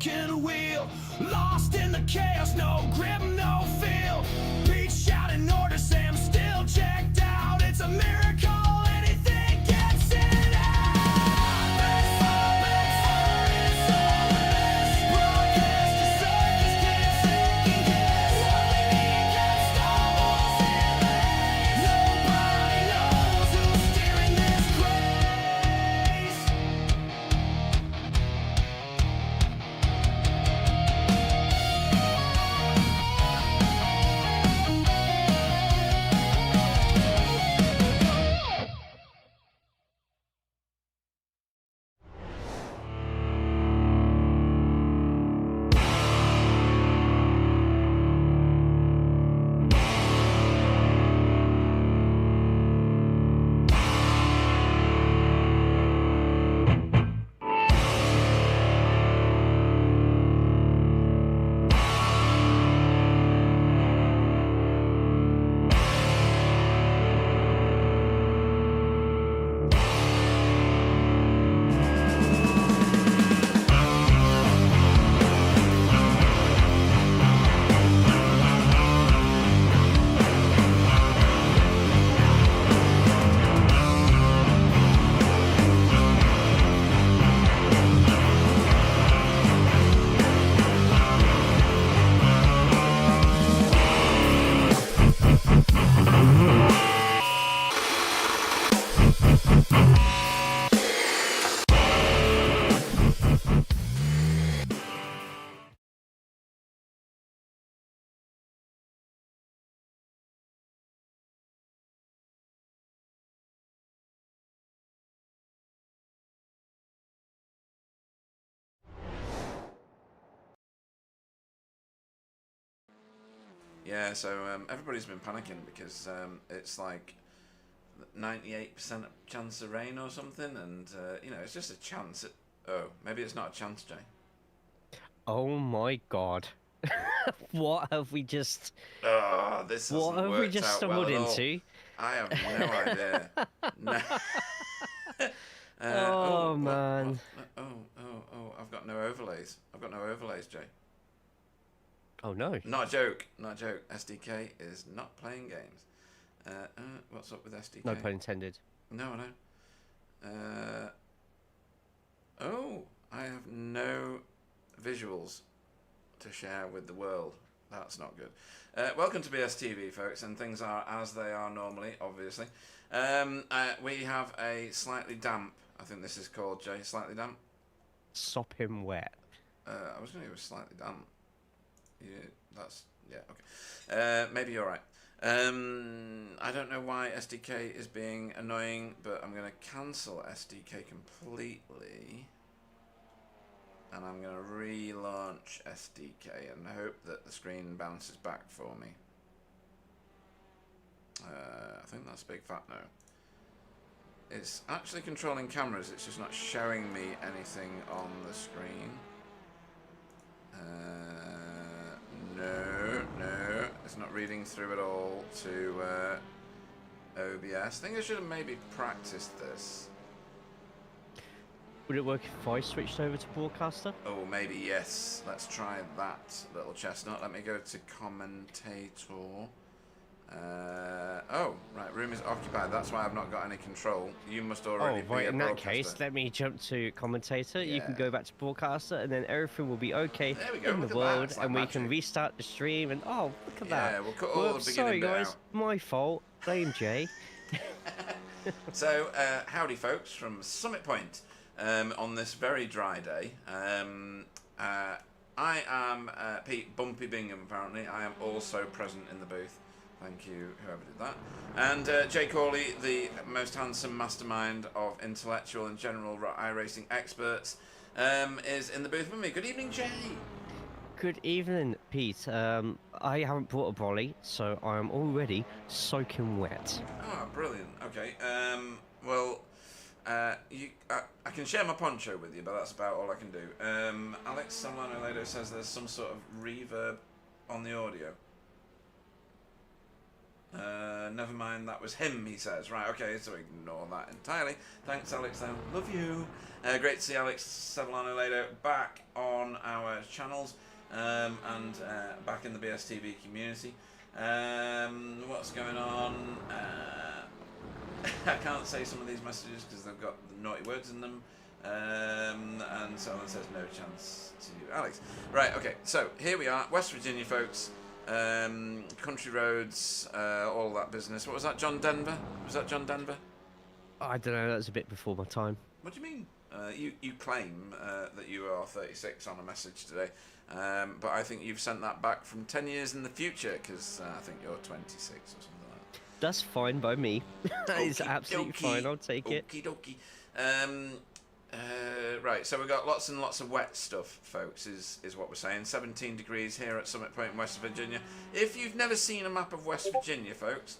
broken wheel. Lost in the chaos, no grip, no feel. Pete shouting orders, Sam still checked out. It's a miracle anything gets it out. Backfire is all this. Broadcast a circus, can't second guess. Welding against stumbles and lays. Nobody knows who's steering this craze. Yeah, so everybody's been panicking because it's like 98% chance of rain or something, and you know, it's just a chance. Oh, maybe it's not a chance, Jay. Oh my god. What have we just... Oh, this What hasn't have we worked just out stumbled well at all. into? I have no idea. No. Oh, man. Oh, I've got no overlays. I've got no overlays, Jay. Oh no. Not a joke. Not a joke. SDK is not playing games. What's up with SDK? No pun intended. No, I know. Oh, I have no visuals to share with the world. That's not good. Welcome to BSTV, folks, and things are as they are normally, obviously. We have a slightly damp, I think this is called, Jay, slightly damp. Sopping wet. I was going to go with slightly damp. Yeah, okay. Maybe you're right. I don't know why SDK is being annoying, but I'm going to cancel SDK completely. And I'm going to relaunch SDK and hope that the screen bounces back for me. I think that's a big fat no. It's actually controlling cameras, it's just not showing me anything on the screen. No, it's not reading through at all to OBS. I think I should have maybe practiced this. Would it work if I switched over to Broadcaster? Oh, maybe yes. Let's try that little chestnut. Let me go to commentator. Oh, right, room is occupied. That's why I've not got any control. You must already be right, a in that broadcaster. case, let me jump to commentator. Yeah. You can go back to Broadcaster, and then everything will be okay There we go, in look the at that. world, It's like and we magic. can restart the stream. And oh, look at that! Yeah, we'll cut all the beginning sorry, bit guys, out. my fault. Blame Jay. So, howdy, folks, from Summit Point on this very dry day. I am Pete Bumpy Bingham, apparently. I am also present in the booth. Thank you, whoever did that. And Jay Corley, the most handsome mastermind of intellectual and general iRacing experts, is in the booth with me. Good evening, Jay. Good evening, Pete. I haven't brought a brolly, so I am already soaking wet. Oh, brilliant. Okay. Well, I can share my poncho with you, but that's about all I can do. Alex Solano Lado says there's some sort of reverb on the audio. Never mind, that was him, he says. Right, okay, so ignore that entirely. Thanks, Alex, though. Love you. Great to see Alex Savillano later back on our channels and back in the BSTV community. What's going on? I can't say some of these messages because they've got the naughty words in them. And someone says no chance to Alex. Right, okay, so here we are, West Virginia, folks. Country roads, all that business. What was that, John Denver? Was that John Denver? I don't know. That's a bit before my time. What do you mean? You claim that you are 36 on a message today, but I think you've sent that back from 10 years in the future because I think you're 26 or something like that. That's fine by me. That is absolutely fine. I'll take it. Okie dokie. Right, so we've got lots and lots of wet stuff, folks, is what we're saying. 17 degrees here at Summit Point in West Virginia. If you've never seen a map of West Virginia, folks,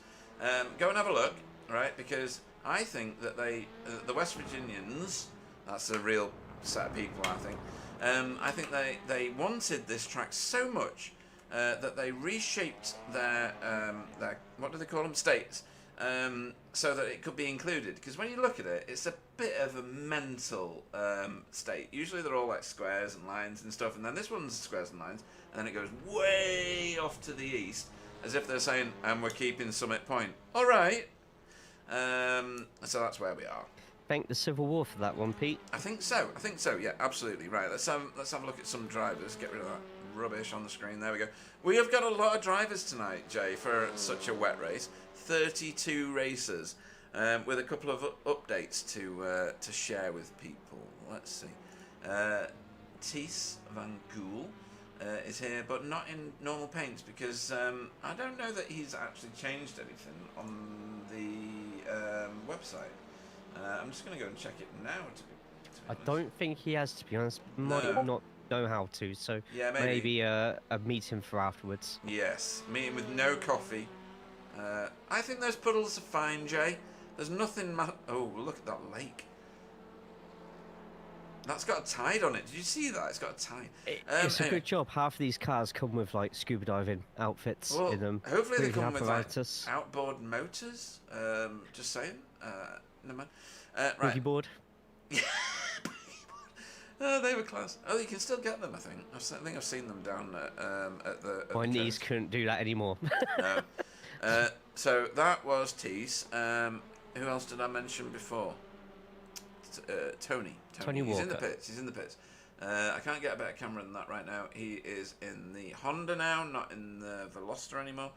go and have a look, right? Because I think that the West Virginians, that's a real set of people, I think they wanted this track so much that they reshaped their what do they call them, states, so that it could be included. Because when you look at it, it's a bit of a mental state. Usually they're all like squares and lines and stuff, and then this one's squares and lines, and then it goes way off to the east, as if they're saying, and we're keeping Summit Point. All right. So that's where we are. Thank the Civil War for that one, Pete. I think so. Yeah, absolutely. Right. Let's have a look at some drivers. Get rid of that rubbish on the screen. There we go. We have got a lot of drivers tonight, Jay, for such a wet race. 32 racers, with a couple of updates to share with people. Let's see. Thies van Gool is here, but not in normal paints because I don't know that he's actually changed anything on the website. I'm just going to go and check it now. I don't think he has, to be honest. Might not know how to, so yeah, maybe a meeting for afterwards. Yes, meeting with no coffee. I think those puddles are fine, Jay. There's nothing. Oh, look at that lake. That's got a tide on it. Did you see that? It's got a tide. It's a good job. Half of these cars come with like scuba diving outfits in them. Hopefully they come with like apparatus. outboard motors. Just saying. Never mind. Right. Boogie board. Oh, they were class. Oh, you can still get them, I think. I think I've seen them down at the. My knees couldn't do that anymore. No. So that was Thies. Who else did I mention before? Tony. Tony Walker. He's in the pits. I can't get a better camera than that right now. He is in the Honda now, not in the Veloster anymore.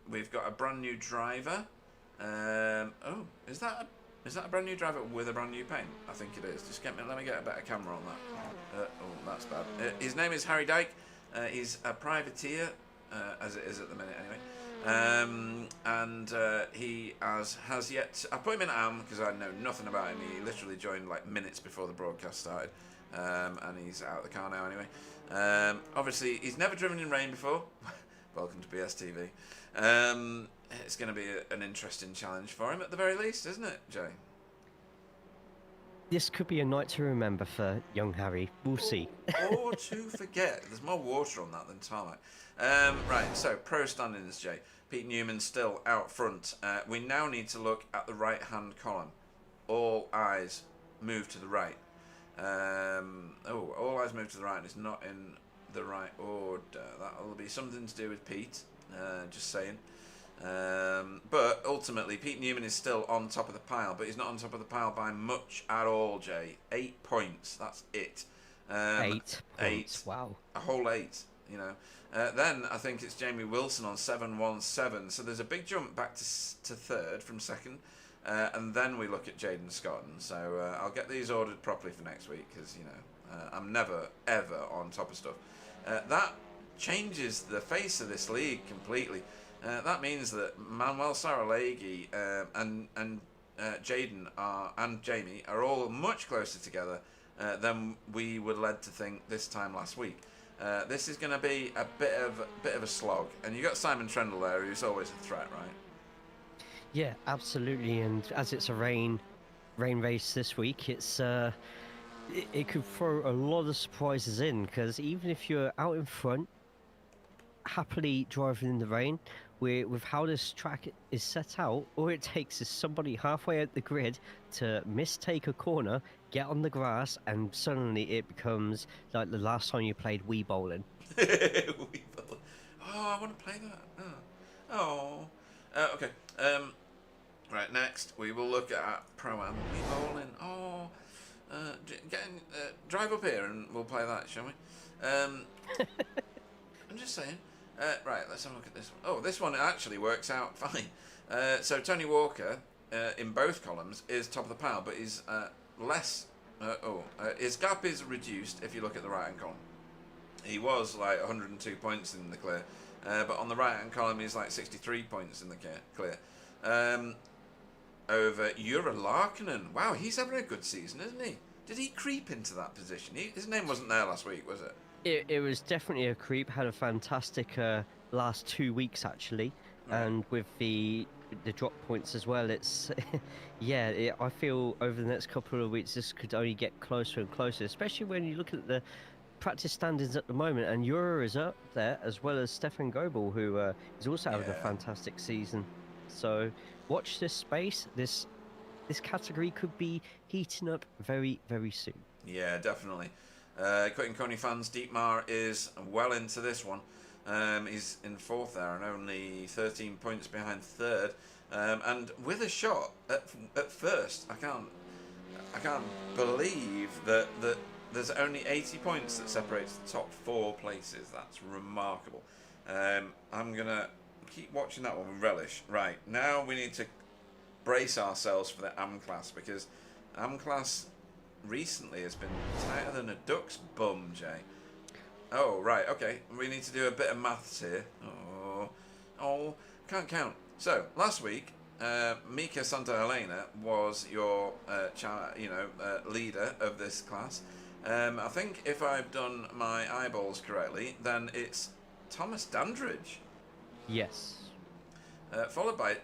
We've got a brand new driver. Oh, is that a brand new driver with a brand new paint? I think it is. Let me get a better camera on that. Oh, that's bad. His name is Harry Dyke. He's a privateer, as it is at the minute anyway. And he has yet. I put him in AM because I know nothing about him. He literally joined like minutes before the broadcast started, and he's out of the car now anyway. Obviously, he's never driven in rain before. Welcome to BSTV. It's going to be an interesting challenge for him at the very least, isn't it, Jay? This could be a night to remember for young Harry. We'll see. Or to forget. There's more water on that than tarmac. Right, so pro standings, Jay. Pete Newman still out front. We now need to look at the right-hand column. All eyes move to the right. All eyes move to the right, and it's not in the right order. That'll be something to do with Pete. Just saying. But ultimately, Pete Newman is still on top of the pile, but he's not on top of the pile by much at all, Jay. 8 points, that's it. 8 points, wow. A whole 8, you know. Then I think it's Jamie Wilson on 717, so there's a big jump back to third from second, and then we look at Jaden Scotton. So I'll get these ordered properly for next week, because, you know, I'm never, ever on top of stuff. That changes the face of this league completely. That means that Manuel Saralegui and Jaden and Jamie are all much closer together than we were led to think this time last week. This is going to be a bit of a slog, and you got Simon Trendle there, who's always a threat, right? Yeah, absolutely. And as it's a rain race this week, it's it could throw a lot of surprises in, because even if you're out in front, happily driving in the rain. With how this track is set out, all it takes is somebody halfway out the grid to mistake a corner, get on the grass, and suddenly it becomes like the last time you played Wii Bowling. Oh, I want to play that. Oh. Okay. Right, next we will look at Pro-Am Wii Bowling. Oh. Drive up here and we'll play that, shall we? I'm just saying. Right, let's have a look at this one. Oh, this one actually works out fine. So Tony Walker, in both columns, is top of the pile, but he's less. His gap is reduced if you look at the right-hand column. He was like 102 points in the clear, but on the right-hand column he's like 63 points in the clear. Over Jura Larkinen. Wow, he's having a good season, isn't he? Did he creep into that position? His name wasn't there last week, was it? It was definitely a creep. Had a fantastic last 2 weeks actually, and with the drop points as well. It's I feel over the next couple of weeks this could only get closer and closer, especially when you look at the practice standings at the moment. And Jura is up there as well as Stefan Goebel, who is also having a fantastic season. So watch this space. This category could be heating up very, very soon. Yeah, definitely. Quitting Coney fans, Dietmar is well into this one. He's in fourth there and only 13 points behind third. And with a shot at first, I can't believe that there's only 80 points that separates the top 4 places. That's remarkable. I'm gonna keep watching that one with relish. Right, now we need to brace ourselves for the AM class, because AM class recently has been tighter than a duck's bum, Jay. Oh, right, okay. We need to do a bit of maths here. Oh, can't count. So, last week, Mika Santa Helena was your leader of this class. I think if I've done my eyeballs correctly, then it's Thomas Dandridge. Yes. Followed by...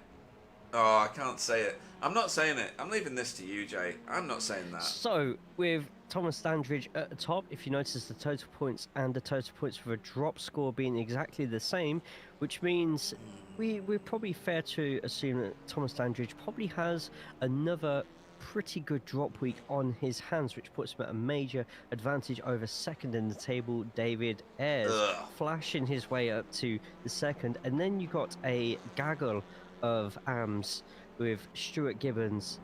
Oh, I can't say it. I'm not saying it. I'm leaving this to you, Jay. I'm not saying that. So, with Thomas Dandridge at the top, if you notice the total points and the total points for a drop score being exactly the same, which means we're probably fair to assume that Thomas Dandridge probably has another pretty good drop week on his hands, which puts him at a major advantage over second in the table, David Ayres, flashing his way up to the second. And then you got a gaggle of AMs with Stuart Gibbons,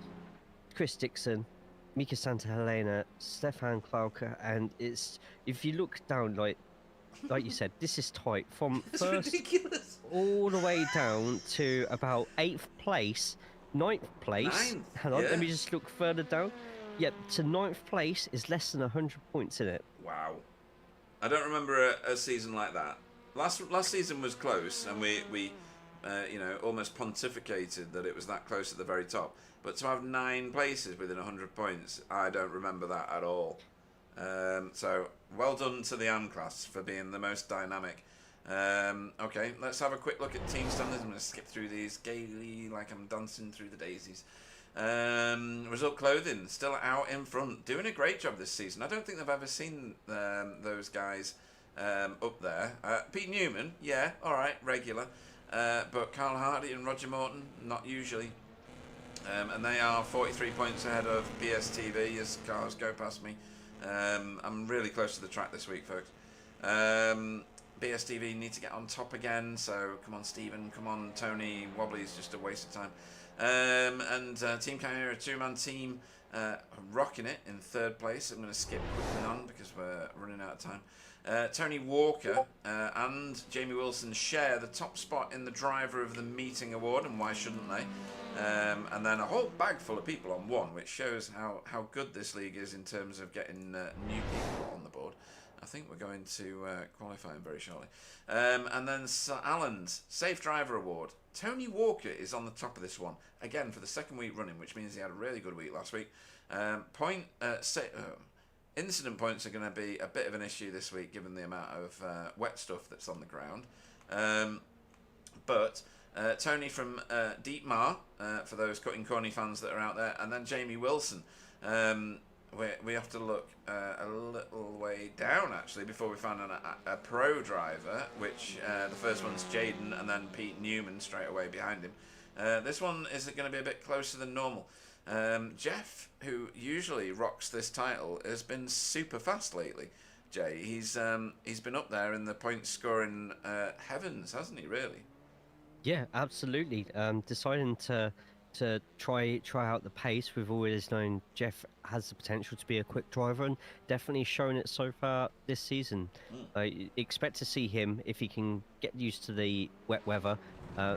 Chris Dixon, Mika Santa Helena, Stefan Klauke, and it's, if you look down, like you said, this is tight from first ridiculous. All the way down to about 8th place, 9th place. Hang on, let me just look further down. Yep, to 9th place is less than 100 points in it. Wow. I don't remember a season like that. Last season was close, and we almost pontificated that it was that close at the very top. But to have 9 places within 100 points, I don't remember that at all. So, well done to the AM class for being the most dynamic. Okay, let's have a quick look at team standings. I'm going to skip through these gaily like I'm dancing through the daisies. Result Clothing, still out in front, doing a great job this season. I don't think they've ever seen those guys up there. Pete Newman, yeah, alright, regular. But Carl Hardy and Roger Morton, not usually. And they are 43 points ahead of BSTV as cars go past me. I'm really close to the track this week, folks. BSTV need to get on top again, so come on Stephen, come on Tony. Wobbly's just a waste of time. And Team Chimera, 2-man team, rocking it in 3rd place. I'm going to skip quickly on because we're running out of time. Tony Walker and Jamie Wilson share the top spot in the Driver of the Meeting award, and why shouldn't they? And then a whole bag full of people on 1, which shows how good this league is in terms of getting new people on the board. I think we're going to qualify him very shortly. And then Sir Alan's Safe Driver Award. Tony Walker is on the top of this one, again for the 2nd week running, which means he had a really good week last week. Incident points are going to be a bit of an issue this week, given the amount of wet stuff that's on the ground. But Tony from Dietmar, for those Cutting Corny fans that are out there, and then Jamie Wilson. We have to look a little way way down actually before we found a pro driver, which the first one's Jaden and then Pete Newman straight away behind him. This one is going to be a bit closer than normal. Jeff, who usually rocks this title, has been super fast lately. Jay, he's been up there in the point scoring heavens, hasn't he? Really? Yeah, absolutely. Deciding to try out the pace. We've always known Jeff has the potential to be a quick driver, and definitely shown it so far this season. Expect to see him, if he can get used to the wet weather,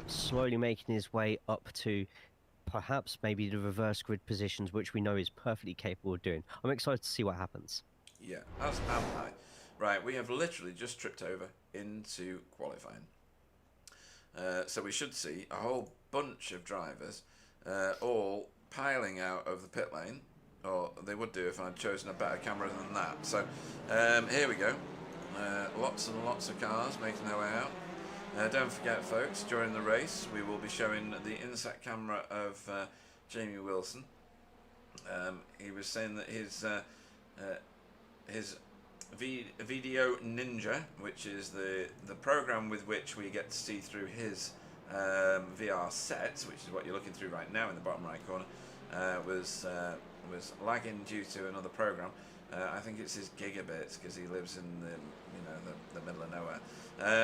slowly making his way up to perhaps maybe the reverse grid positions, which we know is perfectly capable of doing. I'm excited to see what happens. Yeah, as am I. Right, we have literally just tripped over into qualifying. So we should see a whole bunch of drivers all piling out of the pit lane, or they would do if I'd chosen a better camera than that. So here we go. Lots and lots of cars making their way out. Don't forget, folks, during the race we will be showing the inset camera of Jamie Wilson. He was saying that his Video Ninja, which is the program with which we get to see through his VR sets, which is what you're looking through right now in the bottom right corner, was lagging due to another program. I think it's his gigabits because he lives in the middle of nowhere.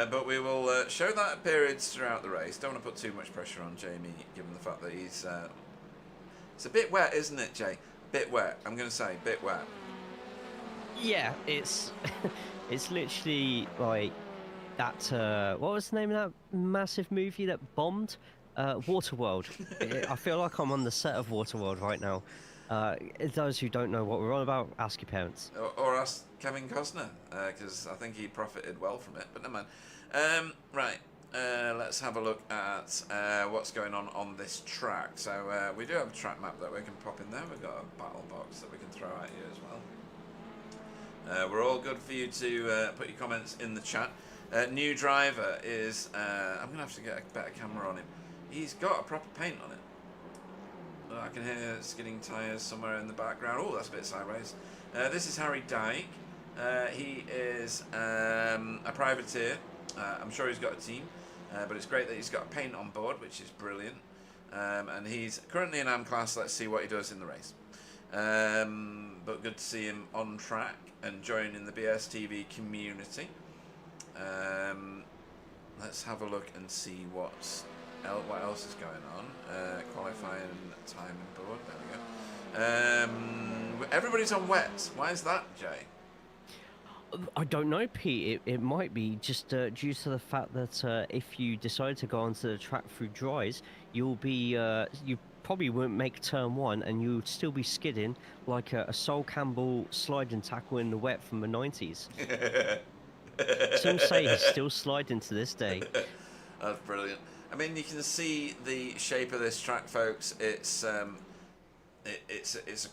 But we will show that at periods throughout the race. Don't want to put too much pressure on Jamie, given the fact that he's it's a bit wet, isn't it, Jay? Bit wet. I'm going to say bit wet. Yeah, it's it's literally like that. What was the name of that massive movie that bombed? Waterworld. I feel like I'm on the set of Waterworld right now. Those who don't know what we're on about, ask your parents. Or ask Kevin Costner, because I think he profited well from it. But never mind. Right. Let's have a look at what's going on this track. So we do have a track map that we can pop in there. We've got a battle box that we can throw at you as well. We're all good for you to put your comments in the chat. New driver is... I'm going to have to get a better camera on him. He's got a proper paint on it. Oh, I can hear skidding tyres somewhere in the background. Oh, that's a bit sideways. This is Harry Dyke. He is a privateer. I'm sure he's got a team. But it's great that he's got a paint on board, which is brilliant. And he's currently in AM class. Let's see what he does in the race. But good to see him on track and joining the BSTV community. Let's have a look and see what else is going on. Qualifying time board. There we go. Everybody's on wet. Why is that, Jay? I don't know, Pete. It might be just due to the fact that if you decide to go onto the track through dries, you'll be you probably won't make turn one, and you'll still be skidding like a Sol Campbell sliding tackle in the wet from the 90s. Some say he's still sliding to this day. That's brilliant. I mean, you can see the shape of this track, folks. It's a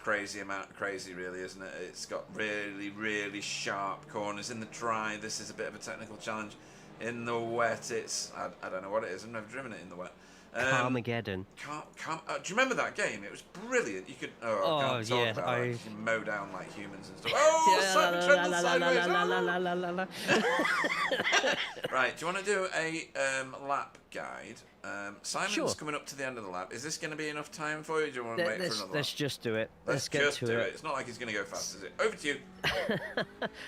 crazy really, isn't it? It's got really sharp corners. In the dry, this is a bit of a technical challenge. In the wet, it's I don't know what it is. I've never driven it in the wet. Carmageddon. Do you remember that game? It was brilliant. You could I can't talk about it. You can mow down like humans and stuff. Oh, Simon Trundle sideways. Right, do you want to do a lap guide? Simon's Sure. coming up to the end of the lap. Is this going to be enough time for you? Or do you want to wait for another lap? Let's just do it. Let's get just to do it. it. It's not like he's going to go fast, is it? Over to you.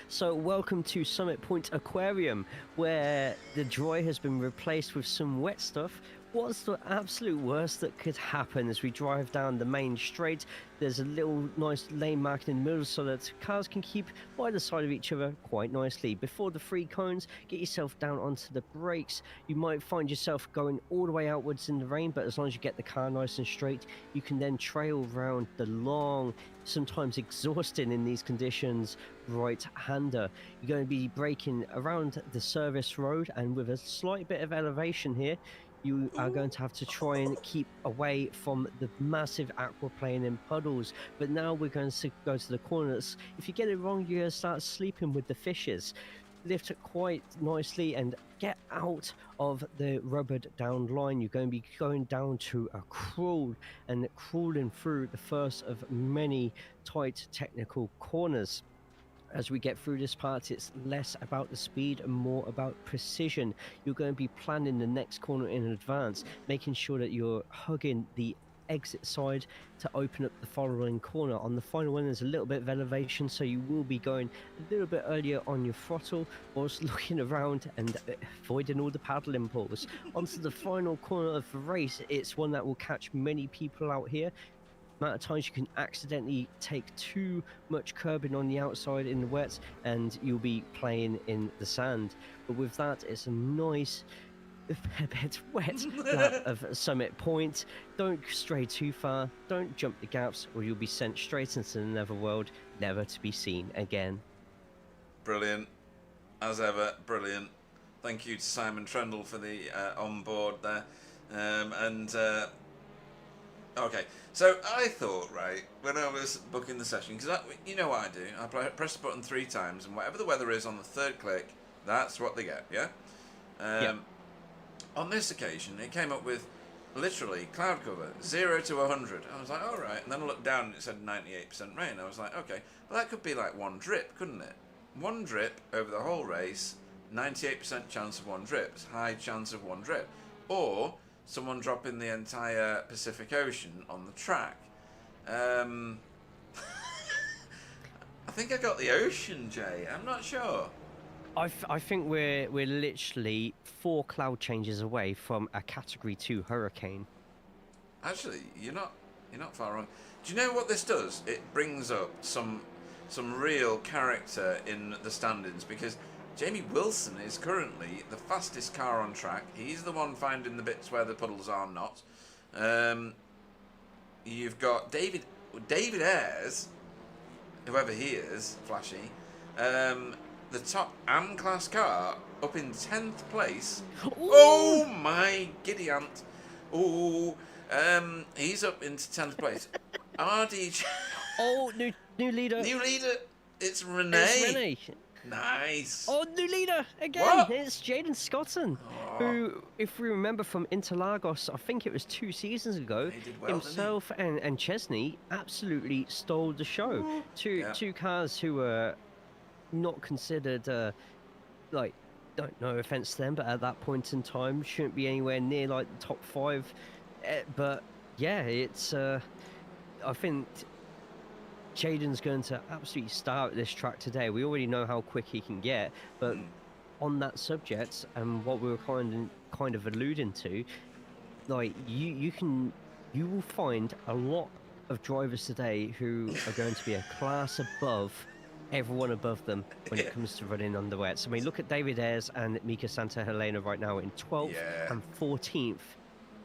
So welcome to Summit Point Aquarium, where the dry has been replaced with some wet stuff. What's the absolute worst that could happen as we drive down the main straight? There's a little nice lane mark in the middle so that cars can keep by the side of each other quite nicely. Before the three cones, get yourself down onto the brakes. You might find yourself going all the way outwards in the rain, but as long as you get the car nice and straight, you can then trail around the long, sometimes exhausting in these conditions, right-hander. You're going to be braking around the service road, and with a slight bit of elevation here, you are going to have to try and keep away from the massive aquaplane and puddles. But now we're going to go to the corners. If you get it wrong, you're going to start sleeping with the fishes. Lift it quite nicely and get out of the rubbered down line. You're going to be going down to a crawl and crawling through the first of many tight technical corners. As we get through this part, it's less about the speed and more about precision. You're going to be planning the next corner in advance, making sure that you're hugging the exit side to open up the following corner. On the final one, there's a little bit of elevation, so you will be going a little bit earlier on your throttle, whilst looking around and avoiding all the paddling pulls. Onto the final corner of the race, it's one that will catch many people out here. Amount of times you can accidentally take too much curbing on the outside in the wet and you'll be playing in the sand. But with that, it's a nice bit wet lap of Summit Point. Don't stray too far, don't jump the gaps, or you'll be sent straight into the netherworld, never to be seen again. Brilliant. As ever, brilliant. Thank you to Simon Trendle for the on board there. Okay, so I thought, right, when I was booking the session, because you know what I do, I press the button 3 times, and whatever the weather is on the 3rd click, that's what they get, yeah? Yep. On this occasion, it came up with, literally, cloud cover, 0 to 100. I was like, all right, and then I looked down and it said 98% rain. I was like, okay, well, that could be like 1 drip, couldn't it? 1 drip over the whole race, 98% chance of 1 drip, high chance of 1 drip. Or someone dropping the entire Pacific Ocean on the track. I think I got the ocean, Jay. I'm not sure. I think we're literally 4 cloud changes away from a Category 2 hurricane. Actually, you're not far wrong. Do you know what this does? It brings up some real character in the standings, because Jamie Wilson is currently the fastest car on track. He's the one finding the bits where the puddles are not. You've got David Ayres, whoever he is, flashy. The top AM class car up in 10th place. Ooh. Oh my giddy aunt. Ooh. He's up into 10th place. RDJ. Oh, new leader. New leader. It's Renee. It's Renee. Nice. Oh, new leader again. What? It's Jaden Scotton, who, if we remember from Interlagos, I think it was 2 seasons ago, He did well, himself and Chesney absolutely stole the show. Two cars who were not considered, no offense to them, but at that point in time shouldn't be anywhere near like the top 5. But yeah, it's I think Jaden's going to absolutely start this track today. We already know how quick he can get, but on that subject and what we were kind of alluding to, like you will find a lot of drivers today who are going to be a class above everyone above them when it comes to running on the wets. I mean, look at David Ayres and Mika Santa Helena right now in 12th and 14th,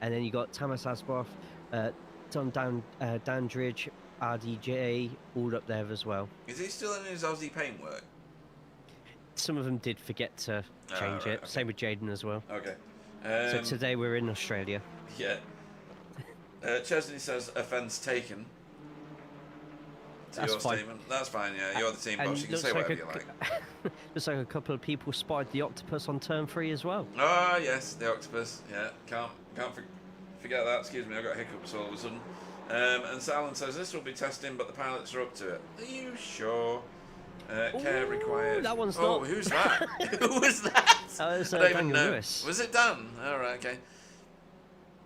and then you got Thomas Asboff, Tom Dandridge, RDJ, all up there as well. Is he still in his Aussie paintwork? Some of them did forget to change it. Okay. Same with Jaden as well. Okay. So today we're in Australia. Yeah. Chesney says offence taken. To That's your fine. statement. That's fine, yeah. You're the team And boss. You can looks say like whatever you like. looks like a couple of people spotted the octopus on turn 3 as well. Oh, yes, the octopus. Yeah, can't forget that. Excuse me, I got hiccups all of a sudden. And Alan says this will be testing, but the pilots are up to it. Are you sure? Care Ooh, required. that one's Oh, not. who's that? Who was that? That was I don't even Daniel know. Lewis. Was it Dan? All right, okay.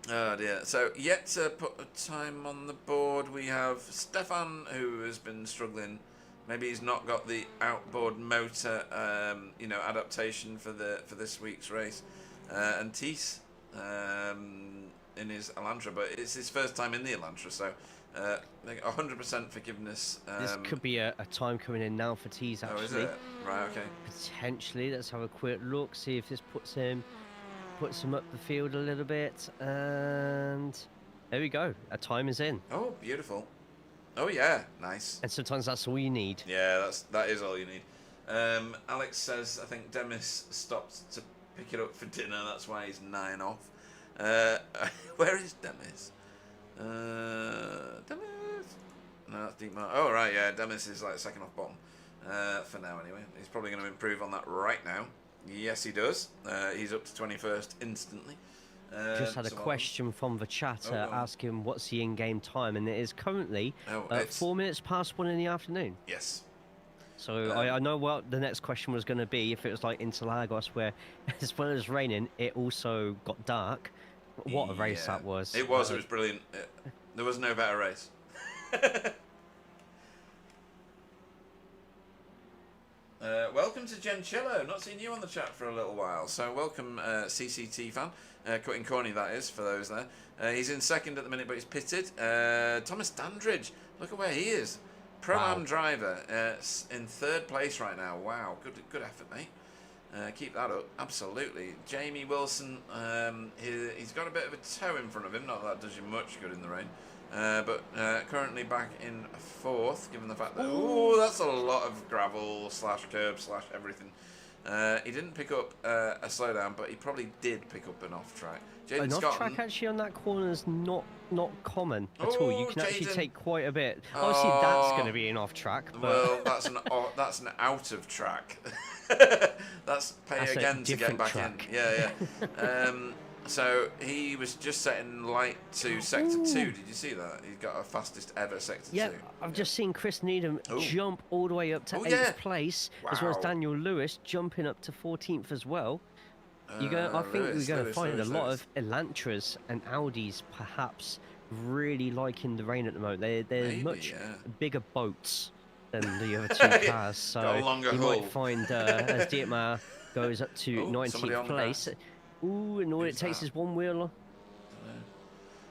Oh dear. So yet to put a time on the board, we have Stefan, who has been struggling. Maybe he's not got the outboard motor, adaptation for this week's race, and Tees in his Elantra, but it's his first time in the Elantra, so 100% forgiveness. This could be a time coming in now for Tees, actually. Oh, is it? Right, okay. Potentially. Let's have a quick look, see if this puts him up the field a little bit, and there we go. A time is in. Oh, beautiful. Oh yeah, nice. And sometimes that's all you need. Yeah, that is all you need. Alex says I think Demis stopped to pick it up for dinner. That's why he's 9 off. Where is Demis? Demis? No, that's Deep Mar. Oh right, yeah. Demis is like second off bottom for now. Anyway, he's probably going to improve on that right now. Yes, he does. He's up to 21st instantly. Just had a question from the chatter asking what's the in-game time, and it is currently 4 minutes past 1 in the afternoon. Yes. So I know what the next question was going to be. If it was like Interlagos, where as well as raining, it also got dark. What a race Yeah. that was! It was. It was brilliant. There was no better race. Welcome to Gencello. Not seen you on the chat for a little while. So welcome, CCT fan. Cutting Corny, that is, for those there. He's in second at the minute, but he's pitted. Thomas Dandridge, look at where he is. Pro-Am driver in third place right now. Wow, good effort, mate. Keep that up, absolutely. Jamie Wilson, he's got a bit of a toe in front of him. Not that does you much good in the rain. But currently back in fourth, given the fact that that's a lot of gravel / curb / everything. He didn't pick up a slowdown, but he probably did pick up an off track. An off track actually on that corner is not common at all. You can actually take quite a bit. Obviously, that's going to be an off track. But... Well, that's an out of track. That's again to get back track. in. Yeah. So he was just setting light to sector 2. Did you see that? He got a fastest ever sector 2. Yeah, I've just seen Chris Needham jump all the way up to 8th place, as well as Daniel Lewis jumping up to 14th as well. I think we're going to find a lot of Elantras and Audis perhaps really liking the rain at the moment. They're much bigger boats than the other two cars, so you might find as Dietmar goes up to 19th place. Ooh, and all it takes is one wheeler.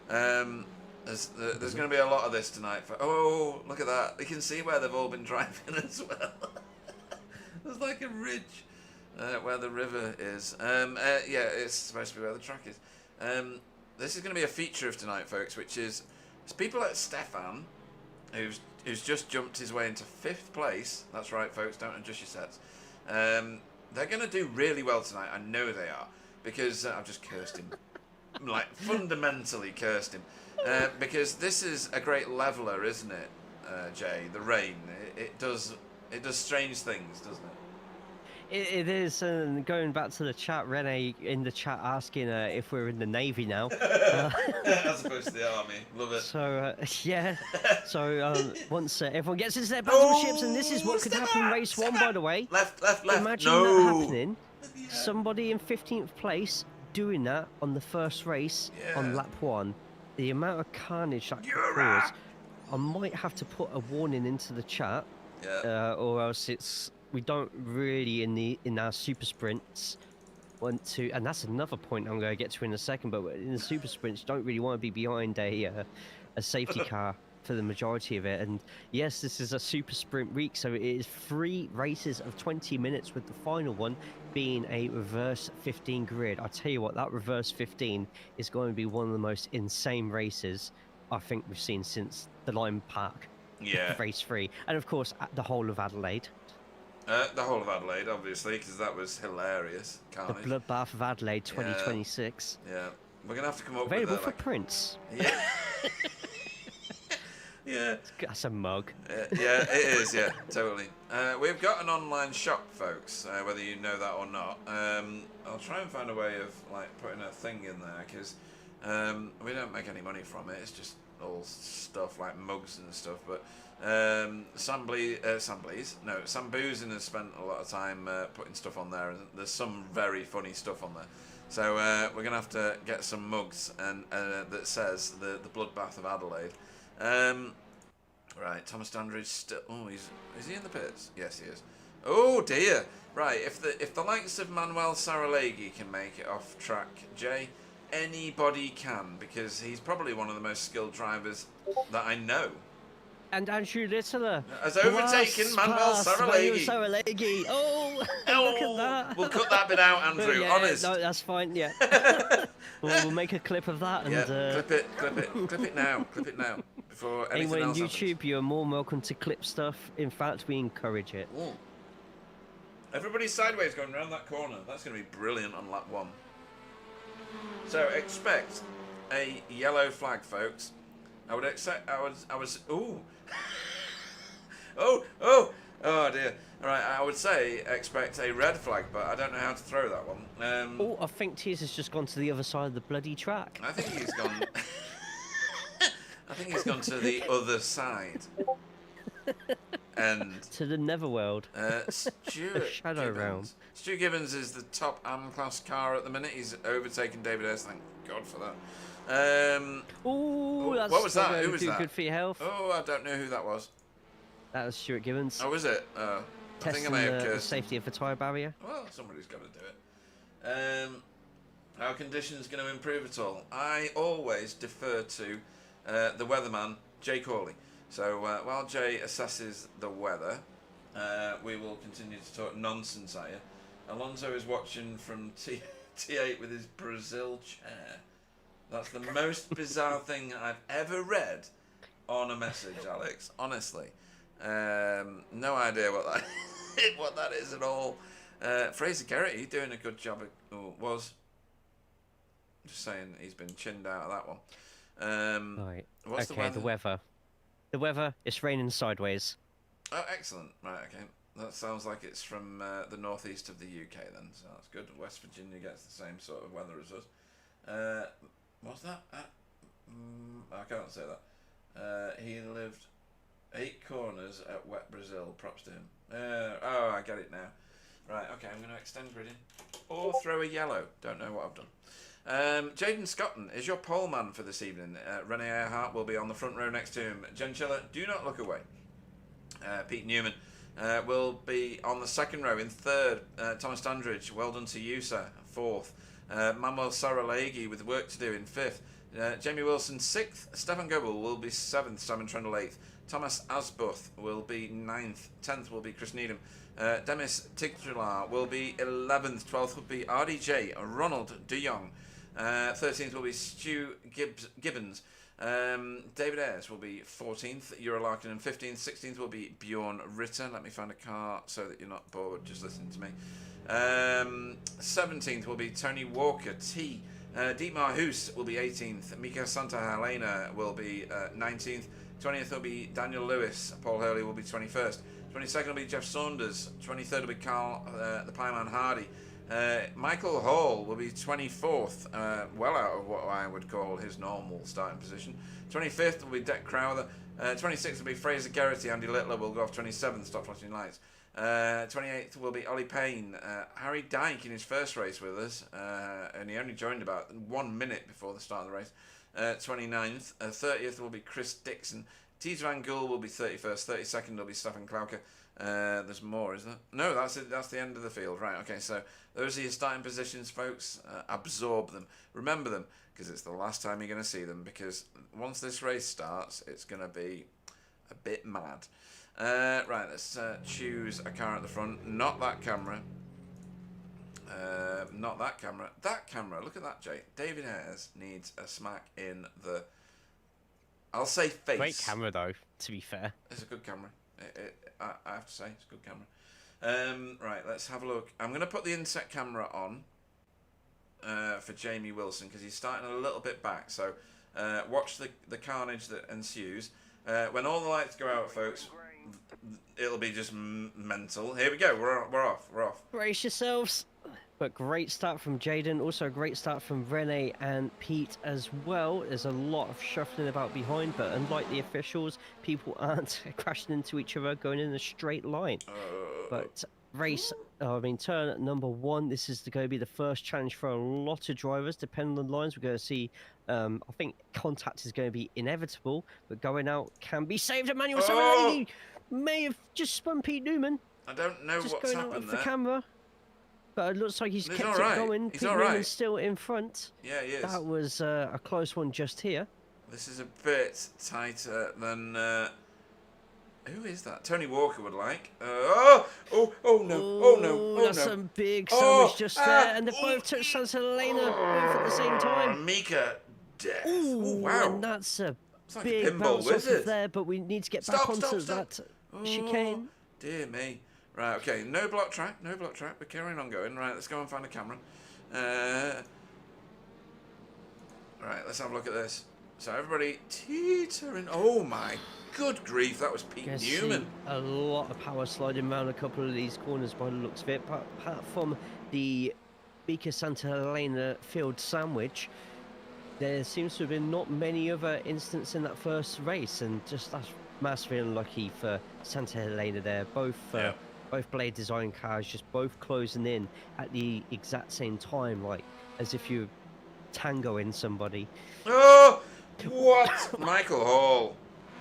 There's going to be a lot of this tonight. Look at that. You can see where they've all been driving as well. There's like a ridge where the river is. Yeah, it's supposed to be where the track is. This is going to be a feature of tonight, folks, which is it's people like Stefan, who's just jumped his way into 5th place. That's right, folks, don't adjust your sets. They're going to do really well tonight. I know they are. Because I've just cursed him, like fundamentally cursed him, because this is a great leveler, isn't it, Jay? The rain, it does strange things, doesn't it? It is. Going back to the chat, Rene in the chat asking if we're in the Navy now. As opposed to the Army, love it. So yeah. So once everyone gets into their battleships, and this is what could happen in race 1, by the way. Left. Imagine that happening. Somebody in 15th place doing that on the first race on lap 1. The amount of carnage that could cause. I might have to put a warning into the chat, or else we don't really in our super sprints want to, and that's another point I'm going to get to in a second. But in the super sprints, you don't really want to be behind a safety car for the majority of it. And yes, this is a super sprint week, so it is 3 races of 20 minutes, with the final one being a reverse 15 grid. I tell you what, that reverse 15 is going to be one of the most insane races I think we've seen since the Lime Park race 3, and of course the whole of Adelaide. The whole of Adelaide, obviously, because that was hilarious. Carnage. The Bloodbath of Adelaide 2026. Yeah, we're gonna have to come up available with for Prince. Yeah. Yeah. That's a mug. Yeah, it is. Yeah, totally. We've got an online shop, folks. Whether you know that or not, I'll try and find a way of like putting a thing in there, because we don't make any money from it. It's just all stuff like mugs and stuff. But Samboosin has spent a lot of time putting stuff on there, and there's some very funny stuff on there. So we're gonna have to get some mugs and that says the Bloodbath of Adelaide. Right, Thomas Dandridge still. Oh, is he in the pits? Yes, he is. Oh dear. Right, if the likes of Manuel Saralegui can make it off track, Jay, anybody can, because he's probably one of the most skilled drivers that I know. And Andrew Littler has overtaken Manuel Saralegui. Oh, look at that. We'll cut that bit out, Andrew. Honest. No, that's fine. Yeah. we'll make a clip of that and clip it now. Before anything anyone on else YouTube, happens. you're more than welcome to clip stuff. In fact, we encourage it. Ooh. Everybody's sideways going around that corner. That's going to be brilliant on lap 1. So expect a yellow flag, folks. I would accept. I was. Ooh. Oh dear. All right. I would say expect a red flag, but I don't know how to throw that one. I think Tiers has just gone to the other side of the bloody track. I think he's gone. I think he's gone to the other side. end. To the netherworld. Stuart Shadow Gibbons. realm. Stu Gibbons is the top M-class car at the minute. He's overtaken David Ayres. Thank God for that. Ooh, that's what was not that? gonna Who was do that? good for your health. Oh, I don't know who that was. That was Stuart Gibbons. Oh, was it? I think I Testing may have the cursed him. safety of the tyre barrier. Well, somebody's got to do it. Are conditions going to improve at all? I always defer to the weatherman, Jay Corley. So while Jay assesses the weather, we will continue to talk nonsense at you. Alonso is watching from T8 with his Brazil chair. That's the most bizarre thing I've ever read on a message, Alex. Honestly. No idea what that is at all. Fraser Garrity doing a good job. Was just saying he's been chinned out of that one. Right. What's Okay, the weather. The weather, it's raining sideways. Oh, excellent. Right, okay. That sounds like it's from the northeast of the UK then, so that's good. West Virginia gets the same sort of weather as us. What's that? I can't say that. He lived 8 corners at Wet Brazil. Props to him. Oh, I get it now. Right, okay, I'm going to extend gridding. Or throw a yellow. Don't know what I've done. Jaden Scotton is your pole man for this evening. Rene Earhart will be on the front row next to him. Jen Chiller, do not look away. Pete Newman will be on the second row in third. Thomas Dandridge, well done to you, sir, fourth. Manuel Saralegi with work to do in fifth. Jamie Wilson sixth. Stefan Goebel will be seventh. Simon Trundle eighth. Thomas Asbuth will be ninth. 10th will be Chris Needham. Demis Tigtrular will be 11th. 12th will be RDJ Ronald de Jong. 13th will be Stu Gibbons. David Ayres will be 14th. Euro Larkin 15th. 16th will be Bjorn Ritter. Let me find a car so that you're not bored just listening to me. 17th will be Tony Walker T. Dietmar Hoos will be 18th. Mika Santa Helena will be 19th. 20th will be Daniel Lewis. Paul Hurley will be 21st. 22nd will be Jeff Saunders. 23rd will be Carl the Pieman Hardy. Michael Hall will be 24th, well out of what I would call his normal starting position. 25th will be Deck Crowther. 26th will be Fraser Garrity. Andy Littler will go off 27th, stop flashing lights. 28th will be Ollie Payne. Harry Dyke in his first race with us, and he only joined about 1 minute before the start of the race. 29th. 30th will be Chris Dixon. Tees Van Gool will be 31st. 32nd will be Stefan Klauke. There's more, is there? No, that's it. That's the end of the field. Right, okay, so those are your starting positions, folks. Absorb them. Remember them, because it's the last time you're going to see them, because once this race starts, it's going to be a bit mad. Right, let's choose a car at the front. Not that camera. Not that camera. That camera. Look at that, Jay. David Ayres needs a smack in the... I'll say face. Great camera, though, to be fair. It's a good camera. I have to say, it's a good camera. Right, let's have a look. I'm going to put the inset camera on for Jamie Wilson, because he's starting a little bit back. So watch the carnage that ensues. When all the lights go out, folks, it'll be just mental. Here we go. We're off. Brace yourselves. But great start from Jaden. Also a great start from Rene and Pete as well. There's a lot of shuffling about behind, but unlike the officials, people aren't crashing into each other going in a straight line. But turn number 1. This is going to be the first challenge for a lot of drivers. Depending on the lines, we're going to see, I think contact is going to be inevitable, but going out can be saved. Emmanuel Savarelli may have just spun Pete Newman. I don't know just what's going happened out there. for camera. But it looks like he's kept all it right. going. He's Pete all right. Newman's still in front. Yeah, he is. That was a close one just here. This is a bit tighter than... who is that? Tony Walker would like. Oh no. That's some big sandwich just there. And they both touched Santa Helena both at the same time. Mika death. Ooh, Wow. and that's a It's like big a pinball bounce off wizard. of there, but we need to get back onto that chicane. Dear me. Right, okay, no block track. We're carrying on going. Right, let's go and find a camera. Right, let's have a look at this. So everybody teetering. Oh my good grief, that was Pete Newman. A lot of power sliding around a couple of these corners by the looks of it. But apart from the Mika Santa Helena field sandwich, there seems to have been not many other incidents in that first race, and just that's massively unlucky for Santa Helena there. Both Blade Design cars just both closing in at the exact same time, like as if you're tangoing somebody. Oh, what? Michael Hall,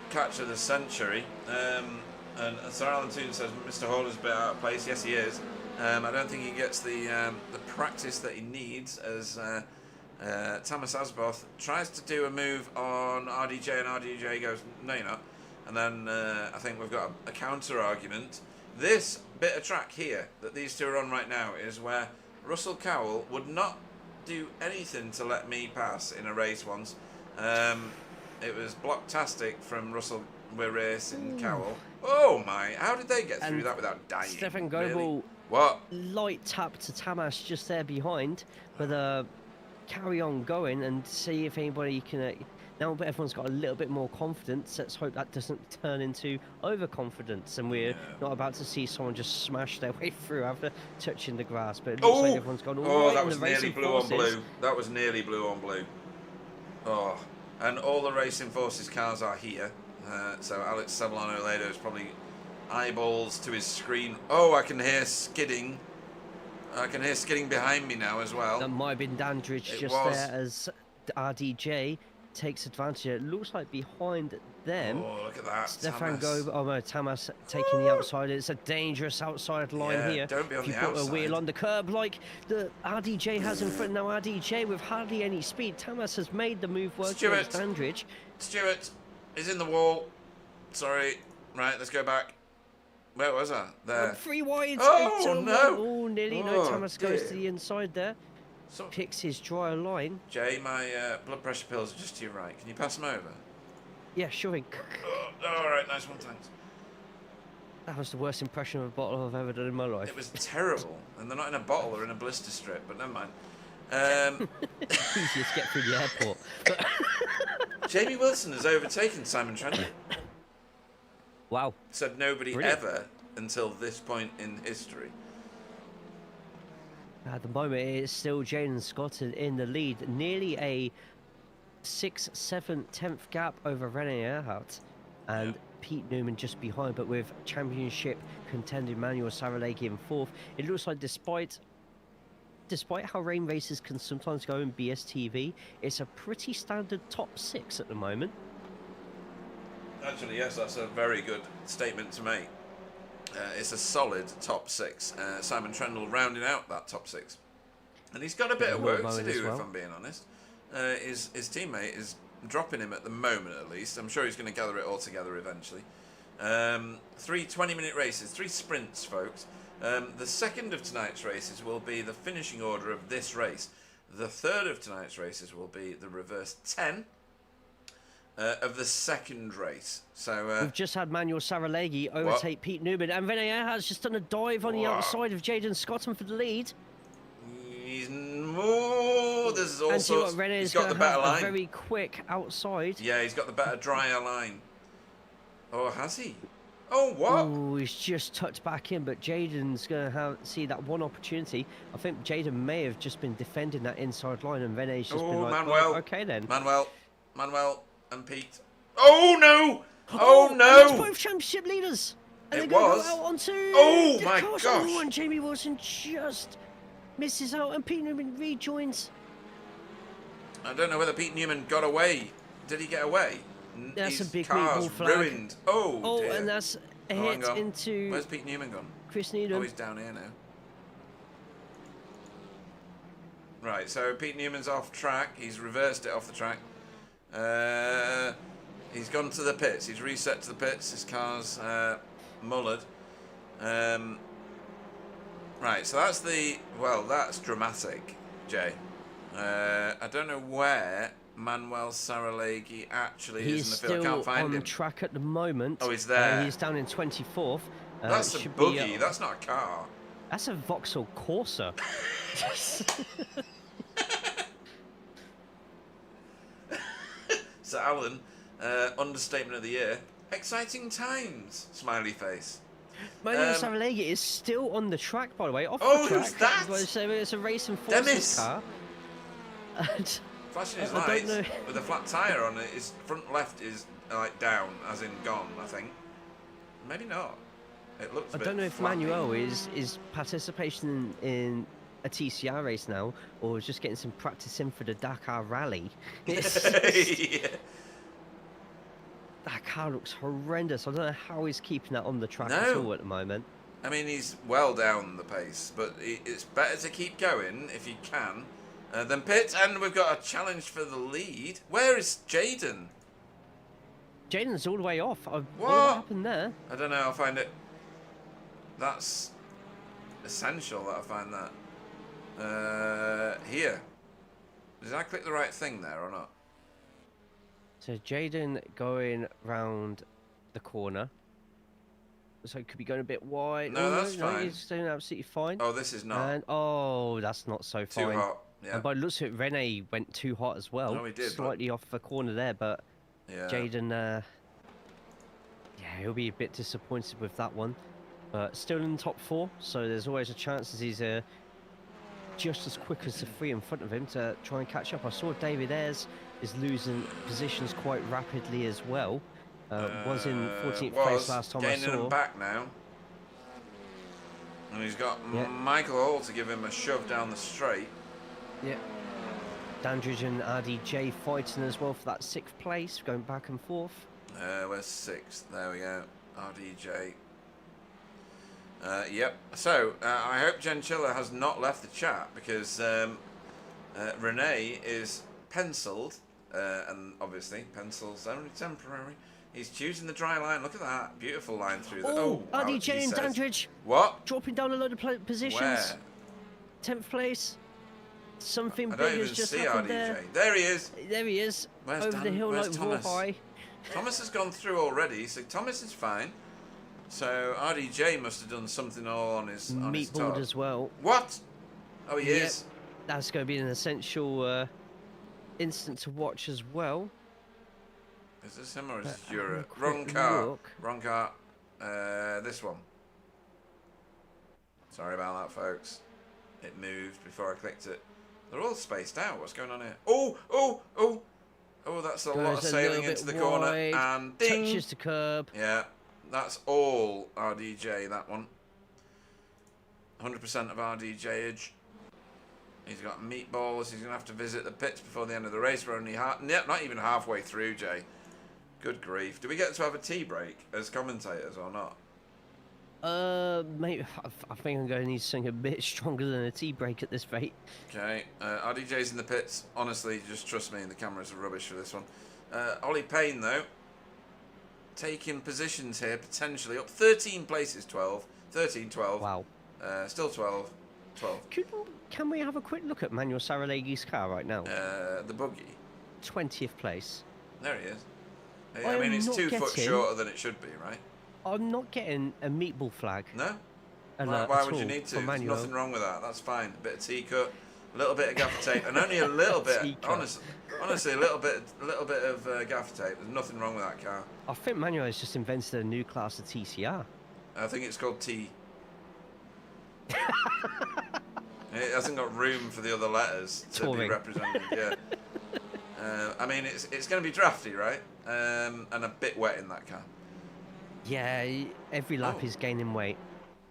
catch of the century. And Sir Alan Toon says Mr. Hall is a bit out of place. Yes, he is. I don't think he gets the practice that he needs as Thomas Asboth tries to do a move on RDJ, and RDJ goes, no, you're not. And then I think we've got a counter argument. This bit of track here that these two are on right now is where Russell Cowell would not do anything to let me pass in a race once. It was blocktastic from Russell. We're racing Cowell. Oh my! How did they get through that without dying? Stefan Goebel, really? What? Light tap to Tamas just there behind, but carry on going and see if anybody can. Now everyone's got a little bit more confidence. Let's hope that doesn't turn into overconfidence, and we're not about to see someone just smash their way through after touching the grass. But it looks like everyone's gone all right. That was in the nearly racing blue forces. on blue. That was nearly blue on blue. Oh, and all the Racing Forces cars are here. So Alex Sablano-Ledo is probably eyeballs to his screen. Oh, I can hear skidding. I can hear skidding behind me now as well. That might have been Dandridge It just was. there as RDJ takes advantage. It looks like behind them. Oh, look at that. Stefan Tamas. Goebel, oh no, Tamas taking the outside. It's a dangerous outside line Yeah, here. don't be on if you the put outside. a wheel on the curb like the RDJ has in front. Now RDJ with hardly any speed. Tamas has made the move work against Dandridge. Stewart is in the wall. Sorry. Right, let's go back. Where was I? There. 3 wide. Oh, turn no. one. Oh, nearly. Oh, No, Tamas goes dear. to the inside there. So, Picks his dry line. Jay, my blood pressure pills are just to your right. Can you pass them over? Yeah, sure. Oh, all right, nice one, thanks. That was the worst impression of a bottle I've ever done in my life. It was terrible. And they're not in a bottle, they're in a blister strip, but never mind. Easiest get through the airport. Jamie Wilson has overtaken Simon Trendle. Wow. Said nobody Brilliant. ever until this point in history. At the moment, it's still Jaden Scott in the lead. Nearly a 6th, 7th, 10th gap over Rene Earhart. And Pete Newman just behind, but with championship contender Manuel Saralegui in 4th. It looks like despite how rain races can sometimes go in BSTV, it's a pretty standard top 6 at the moment. Actually, yes, that's a very good statement to make. It's a solid top 6. Simon Trendle rounding out that top 6. And he's got a bit of work to do, if I'm being honest. His teammate is dropping him at the moment, at least. I'm sure he's going to gather it all together eventually. 3 20-minute races, 3 sprints, folks. The second of tonight's races will be the finishing order of this race. The third of tonight's races will be the reverse 10 of the second race. So We've just had Manuel Saralegui overtake Pete Newman, and Rene Earhart's just done a dive on the outside of Jaden Scotton for the lead. There's all And see what sorts. Rene's He's got going the to have better a line. very quick outside. Yeah, he's got the better, drier line. Oh, has he? Oh, what? Oh, he's just tucked back in, but Jaden's going to see that one opportunity. I think Jaden may have just been defending that inside line, and Rene's just been like, Manuel. "Oh, okay then. Manuel and Pete. Oh, no! Oh, and no! it's both championship leaders. And It they're going was. to go out onto Oh, the my course. gosh. Oh, and Jamie Wilson just misses out, and Pete Newman rejoins. I don't know whether Pete Newman got away. Did he get away? That's His a big car's meatball flag. ruined. Oh, Oh, dear. and that's a hang hit on. into Where's Pete Newman gone? Chris Oh, Needham. he's down here now. Right, so Pete Newman's off track. He's reversed it off the track. He's gone to the pits. He's reset to the pits. His car's mullered. Right, so that's that's dramatic, Jay. I don't know where Manuel Saralegui actually is He's in the field. I still can't find on him. track at the moment. Oh, he's there. He's down in 24th. That's a should buggy. be, That's not a car. That's a Vauxhall Corsa. So Alan, understatement of the year. Exciting times. Smiley face. Manuel Saralegui is still on the track, by the way. Off Oh, the track. who's that? So it's a Racing Forces Demis. car. And Flashing his I don't lights know. with a flat tyre on it. His front left is like down, as in gone. I think. Maybe not. It looks. I don't know if Manuel is participation in a TCR race now, or just getting some practice in for the Dakar Rally. Yeah. That car looks horrendous. I don't know how he's keeping that on the track at all at the moment. I mean, he's well down the pace, but it's better to keep going if you can than pit. And we've got a challenge for the lead. Where is Jaden? Jaden's all the way off. What happened there? I don't know. I'll find it. That's essential that I find that. Here. Did I click the right thing there or not? So Jaden going round the corner. So it could be going a bit wide. No, that's fine. He's doing absolutely fine. Oh, this is not. And that's not so fine. Too hot. Yeah. And by the looks of it, Rene went too hot as well. No, he did. Slightly off the corner there, but Yeah. Jaden, yeah, he'll be a bit disappointed with that one. But still in the top 4, so there's always a chance as he's just as quick as the 3 in front of him to try and catch up. I saw David Ayres is losing positions quite rapidly as well. Was in 14th place last time I saw. Gaining him back now. And he's got Michael Hall to give him a shove down the straight. Yeah. Dandridge and RDJ fighting as well for that 6th place, going back and forth. Where's 6th? There we go. RDJ. Yep. So, I hope Gentilla has not left the chat because Rene is penciled, and obviously pencils only temporary. He's choosing the dry line. Look at that. Beautiful line through the... Oh, RDJ and Dandridge. What? Dropping down a load of positions. Where? 10th place. Something I big don't even has just see happened RDJ. there. There he is. There he is. Where's over the hill like Thomas? Rawhigh. Thomas has gone through already, so Thomas is fine. So RDJ must have done something all on his Meatballed as well. What? Oh, he Yep. is. That's going to be an essential instant to watch as well. Is this him or is this Have a Europe? quick Wrong car. look. Wrong car. This one. Sorry about that, folks. It moved before I clicked it. They're all spaced out. What's going on here? Oh, oh, oh. Oh, that's a lot of sailing into the corner. wide, And ding. touches the curb. Yeah, that's all RDJ, that one. 100% of RDJ-age. He's got meatballs. He's going to have to visit the pits before the end of the race. We're only not even halfway through, Jay. Good grief. Do we get to have a tea break as commentators or not? Mate, I think I'm going to need something a bit stronger than a tea break at this rate. Okay, RDJ's in the pits. Honestly, just trust me, the cameras are rubbish for this one. Ollie Payne, though, taking positions here, potentially up 13 places, 12. 13, 12. Wow. Still 12. 12. Can we have a quick look at Manuel Saraleghi's car right now? The buggy. 20th place. There he is. I I mean, am it's not 2 foot getting- shorter than it should be, right? I'm not getting a meatball flag. No? alert Why at would you all need to? for There's Manuel. nothing wrong with that. That's fine. A bit of tea-cut, a little bit of gaffer tape, and only a little bit. Tea-cut. Honestly, a little bit of gaffer tape. There's nothing wrong with that car. I think Manuel has just invented a new class of TCR. I think it's called T. It hasn't got room for the other letters to Touring. be represented. Yeah. I mean, it's going to be drafty, right? And a bit wet in that car. Yeah, every lap is gaining weight.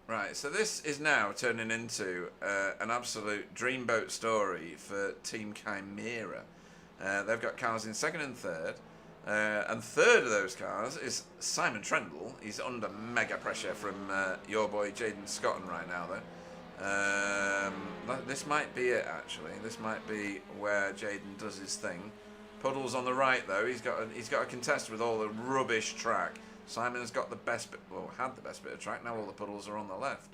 Right, so this is now turning into an absolute dreamboat story for Team Chimera. They've got cars in 2nd and 3rd. And 3rd of those cars is Simon Trendle. He's under mega pressure from your boy Jaden Scotton right now, though. This might be it, actually. This might be where Jaden does his thing. Puddles on the right, though. He's got a contest with all the rubbish track. Simon's got the best bit, well, had the best bit of track. Now all the puddles are on the left.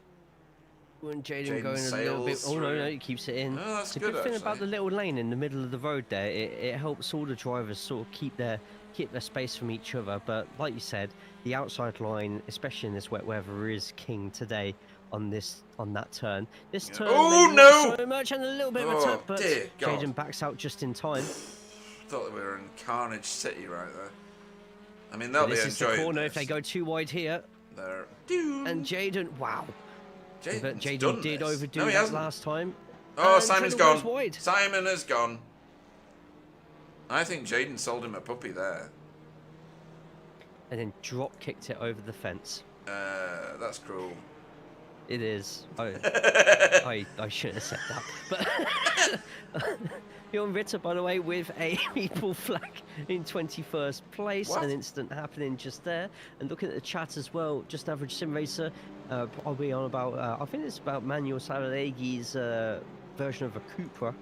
When Jaden Jaden going a little bit, sails oh no, through. he keeps it in. Oh, that's the good, good thing about actually. the little lane in the middle of the road there, it helps all the drivers sort of keep their space from each other. But like you said, the outside line, especially in this wet weather, is king today on that turn. This turn, Oh, maybe not no! so much, and a little bit of a Oh, tap, but dear God. Jaden backs out just in time. Thought we were in Carnage City right there. I mean, they'll But be this is the enjoying corner this. if they go too wide here. They're... And Jaden, wow. But Jaden's Jaden done did this. overdo No, he that hasn't. last time. Oh, And Simon's Trendle gone. goes wide. Simon has gone. I think Jaden sold him a puppy there. and then drop kicked it over the fence. That's cruel. It is. I shouldn't have said that. But Bjorn Ritter, by the way, with a Red Bull flag in 21st place. What? An incident happening just there. And looking at the chat as well, just average sim racer. I'll be on about. I think it's about Manuel Saraleghi's version of a Cupra.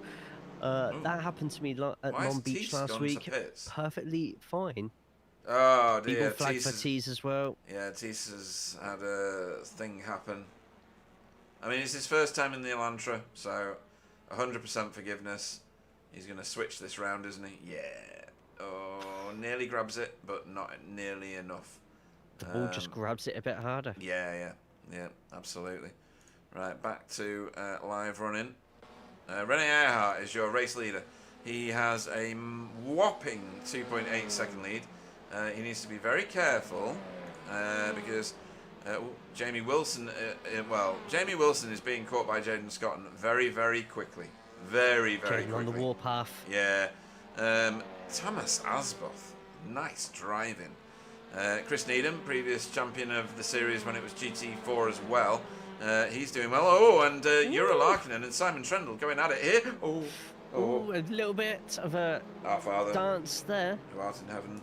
That happened to me at Why has Long Beach Tease last gone to week. pits? Perfectly fine. Oh People dear, flag for Tease as well. Yeah, Tease has had a thing happen. I mean, it's his first time in the Elantra, so 100% forgiveness. He's going to switch this round, isn't he? Yeah. Oh, nearly grabs it, but not nearly enough. The ball just grabs it a bit harder. Yeah, absolutely. Right, back to live running. Rene Earhart is your race leader. He has a whopping 2.8 second lead. He needs to be very careful because Jamie Wilson, Jamie Wilson is being caught by Jaden Scotton very, very quickly. Very, very quickly. On the warpath. Yeah. Thomas Asboth, nice driving. Chris Needham, previous champion of the series when it was GT4 as well. He's doing well. Oh, and Jura Larkinen and Simon Trendle going at it here. Oh, a little bit of a our Father, dance there. who art in heaven.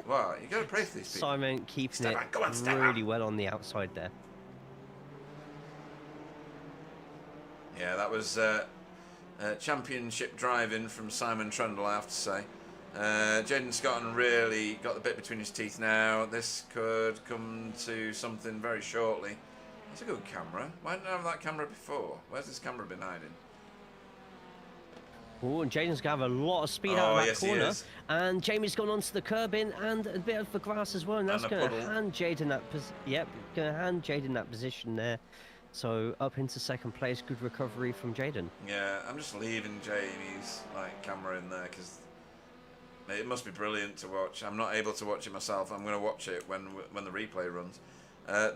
Well, you got to pray for these people. Simon keeping Stefan, it go on, Stefan. really well on the outside there. Yeah, that was championship driving from Simon Trundle, I have to say. Jaden Scotton really got the bit between his teeth now. This could come to something very shortly. It's a good camera. Why didn't I have that camera before? Where's this camera been hiding? Oh, and Jaden's going to have a lot of speed out of that yes, he corner. is. And Jamie's gone onto the curbing and a bit of the grass as well. And that's And a going to puddle. hand Jaden that going to hand Jaden that position there. So up into second place, good recovery from Jaden. Yeah, I'm just leaving Jamie's camera in there because it must be brilliant to watch. I'm not able to watch it myself. I'm going to watch it when the replay runs.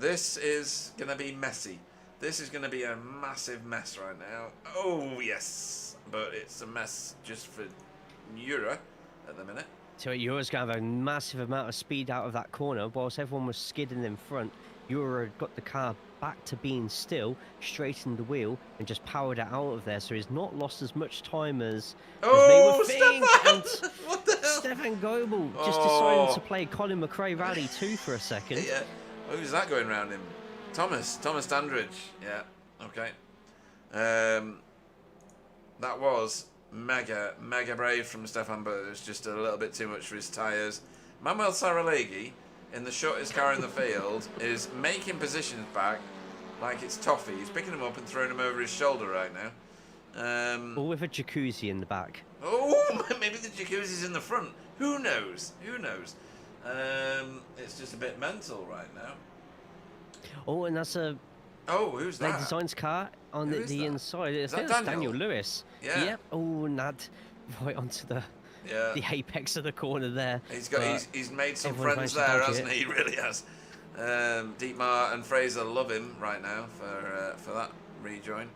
This is going to be messy. This is going to be a massive mess right now. Oh, yes. But it's a mess just for Jura at the minute. So Jura's going to have a massive amount of speed out of that corner. Whilst everyone was skidding in front, Jura got the car back to being still, straightened the wheel, and just powered it out of there. So he's not lost as much time as they would think. Stefan! What the hell? Stefan Goebel just decided to play Colin McRae Rally 2 for a second. Yeah. Who's that going round him? Thomas Dandridge. Yeah. Okay. That was mega brave from Stefan, but it was just a little bit too much for his tyres. Manuel Saraleghi, in the shortest car in the field, is making positions back like it's toffee. He's picking them up and throwing them over his shoulder right now. Or with a jacuzzi in the back. Oh, maybe the jacuzzi's in the front. Who knows? It's just a bit mental right now. Oh, and that's a Oh, who's that? Designs car on Who the is that? inside. Is I think that it's Daniel Daniel? Lewis. Yeah. Yep. Oh, and that right onto the apex of the corner there. He's made some everyone's friends managed to there, dodge hasn't it. he? He really has. Dietmar and Fraser love him right now for that rejoin.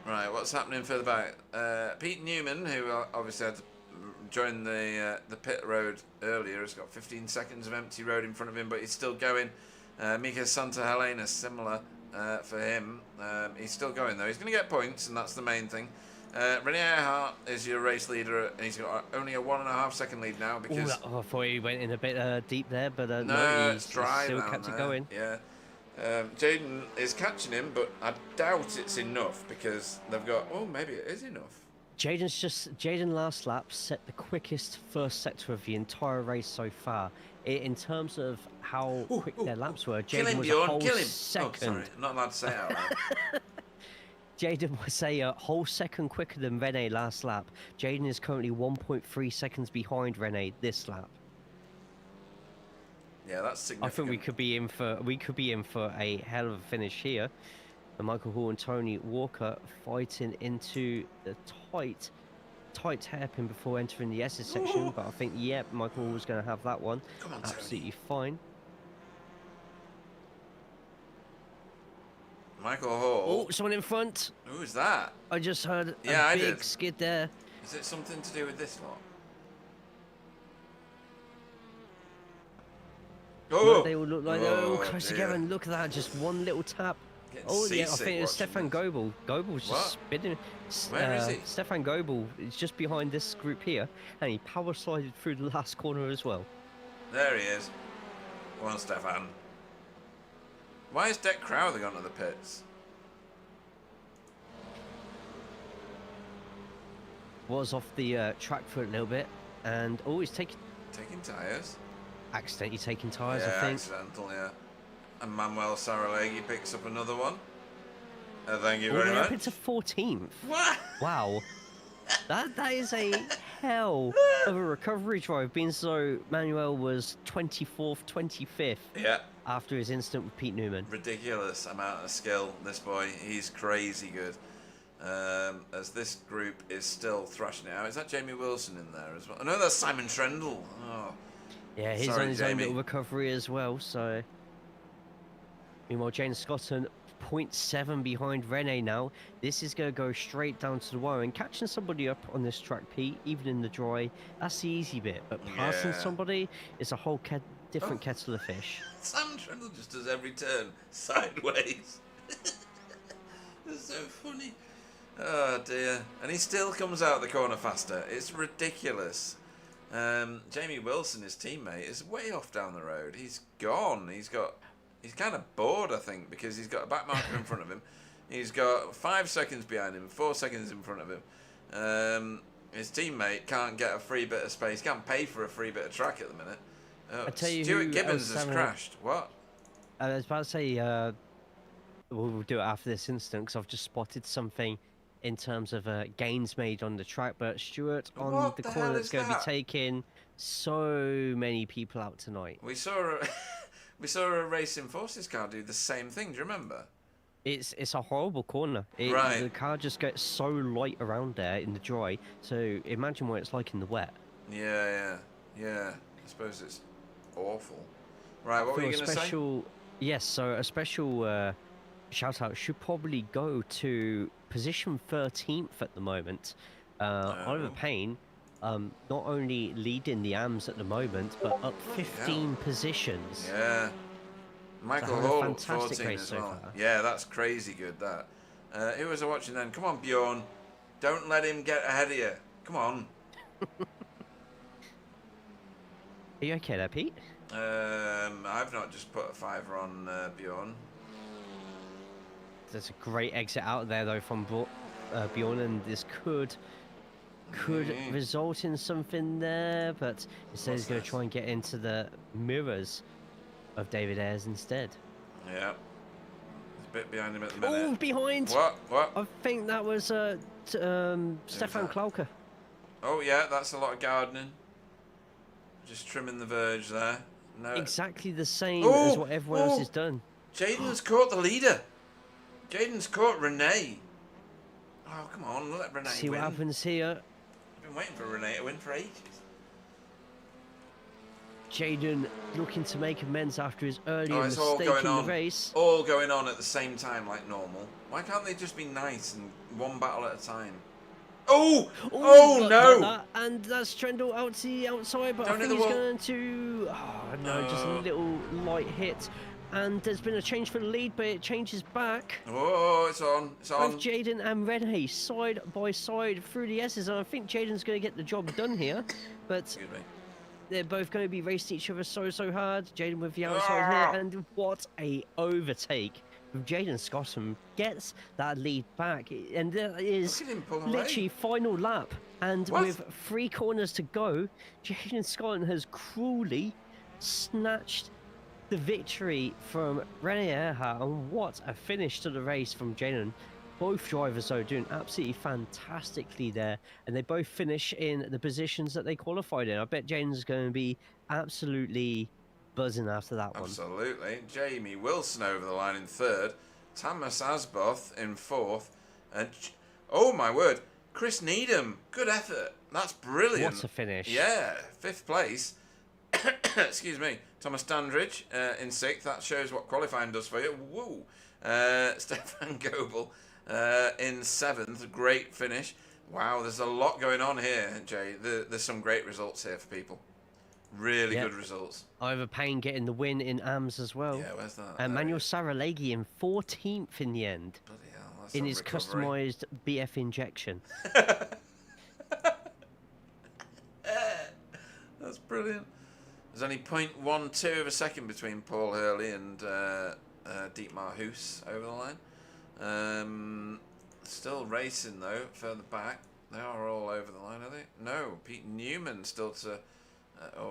Right, what's happening further back? Pete Newman, who obviously had to join the pit road earlier, has got 15 seconds of empty road in front of him, but he's still going. Mika Santa Helena, similar for him. He's still going though. He's going to get points, and that's the main thing. Rene Earhart is your race leader, and he's got only a 1.5 second lead now because. I thought he went in a bit deep there, but no, he it's dry still down kept there. it going. Yeah. Jaden is catching him, but I doubt it's enough because they've got. Oh, maybe it is enough. Jaden last lap set the quickest first sector of the entire race so far. In terms of how quick their laps were, Kill Jaden him, was Bjorn, a whole kill him. second. Oh, sorry, I'm not allowed to say it out loud. Jaden was a whole second quicker than Rene last lap. Jaden is currently 1.3 seconds behind Rene this lap. Yeah, that's significant. I think we could be in for a hell of a finish here. And Michael Hall and Tony Walker fighting into the tight hairpin before entering the S's section. But I think Michael Hall was going to have that one. Come on, Tony. Absolutely fine. Michael Hall. Oh, someone in front. Who's that? I just heard Yeah, I a big did. skid there. Is it something to do with this lot? Oh, They all look like they're all close dear. together, and look at that, just one little tap. Getting Oh yeah, I seasick think it's watching Stefan this. Goebel. Goebel's What? just spinning. Where is he? Stefan Goebel is just behind this group here, and he power slided through the last corner as well. There he is. Go on, Stefan. Why has Deck Crowther gone to the pits? Was off the track for a little bit, and he's taking Tyres? accidentally taking tyres. Yeah, I think. accidental, yeah. And Manuel Saralegui picks up another one. Thank you All very the way up much. into 14th. What? Wow. That is a hell of a recovery drive, being so Manuel was 24th, 25th Yeah, after his incident with Pete Newman. ridiculous amount of skill. This boy, he's crazy good. As this group is still thrashing it out. Is that Jamie Wilson in there as well? No, that's Simon Trendle. Oh, Yeah, he's sorry, on his own Jamie. little recovery as well, so... Meanwhile, Jane Scotton, 0.7 behind Rene now. This is going to go straight down to the wire, and catching somebody up on this track, Pete, even in the dry, that's the easy bit. But passing Yeah. somebody is a whole different kettle of fish. Simon Trendle just does every turn sideways. It's so funny. Oh dear. And he still comes out the corner faster. It's ridiculous. Jamie Wilson, his teammate, is way off down the road. He's gone. He's kind of bored, I think, because he's got a back marker in front of him. He's got 5 seconds behind him, 4 seconds in front of him. His teammate can't get a free bit of space, can't pay for a free bit of track at the minute. I tell you Stuart who Gibbons else has having- crashed. What? I was about to say, we'll do it after this incident, because I've just spotted something in terms of gains made on the track. But Stuart on What the the corner hell that's is going to be that? taking so many people out tonight. We saw a Racing Forces car do the same thing. Do you remember? It's a horrible corner. Right. The car just gets so light around there in the dry. So imagine what it's like in the wet. Yeah. I suppose it's awful. Right, what were For you a going to say? special, yes. So a special shout out should probably go to position 13th at the moment. Oliver Payne, not only leading the AMs at the moment, but up 15 positions. Yeah. Michael having a Hall, fantastic 14 race as so well. far. Yeah, that's crazy good, that. Who was I watching then? Come on, Bjorn. Don't let him get ahead of you. Come on. Are you okay there, Pete? I've not just put a fiver on Bjorn. There's a great exit out there though from Bjorn, and this could result in something there, but instead he's going to try and get into the mirrors of David Ayres instead. Yeah. He's a bit behind him at the minute. Oh, behind! What? I think that was Stefan that? Klauke. Oh, yeah, that's a lot of gardening. Just trimming the verge there. No. Exactly the same Oh, as what everyone else has done. Jaden's caught the leader. Jaden's caught Renee. Oh, come on, let Renee See win. what happens here. I've been waiting for Renee to win for ages. Jaden looking to make amends after his earlier Oh, it's all mistake going in on. the race. All going on at the same time like normal. Why can't they just be nice and one battle at a time? Oh! Oh, no! And that's Trendle out to the outside, but Don't I hit think the he's wall. going to... Oh, no, just a No. little light hit. And there's been a change for the lead, but it changes back. Oh, it's on. It's on. Both Jaden and Rene side by side through the S's, and I think Jaden's going to get the job done here. But Excuse me. they're both going to be racing each other so hard. Jaden with the outside here, and what a overtake. Jaden Scotton gets that lead back, and there is Look at him pull away. literally final lap. And What? with 3 corners to go, Jaden Scotton has cruelly snatched the victory from Rene Earhart, and what a finish to the race from Jaden. Both drivers though doing absolutely fantastically there, and they both finish in the positions that they qualified in. I bet Jaden's going to be absolutely buzzing after that one. Absolutely. Jamie Wilson over the line in 3rd. Thomas Asboth in 4th. And, oh my word, Chris Needham. Good effort. That's brilliant. What a finish. Yeah, 5th place. Excuse me. Thomas Standridge in 6th. That shows what qualifying does for you. Woo. Stefan Goebel in 7th. Great finish. Wow, there's a lot going on here, Jay. There's some great results here for people. Really Yep. good results. Overpaying getting the win in AMS as well. Yeah, where's that? And There Manuel it is. Saralegi in 14th in the end Bloody hell, that's in some his recovery. customised BF injection. That's brilliant. There's only 0.12 of a second between Paul Hurley and Dietmar Hoos over the line. Still racing though, further back. They are all over the line, are they? No, Pete Newman still to...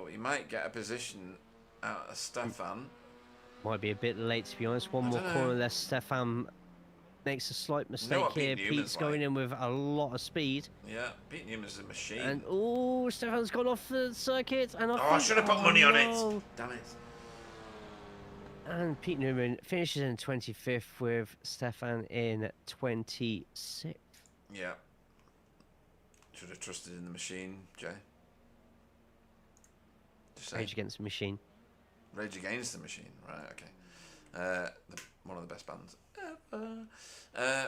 he might get a position out of Stefan. Might be a bit late, to be honest. One I more dunno. corner less. Stefan makes a slight mistake what Pete here. Newman's Pete's going like. in with a lot of speed. Yeah, Pete Newman's a machine. And, oh, Stefan's gone off the circuit. And I should have put money on it. Damn it. And Pete Newman finishes in 25th with Stefan in 26th. Yeah. Should have trusted in the machine, Jay. Just say. Rage Against the Machine. Rage Against the Machine, right? Okay. One of the best bands ever.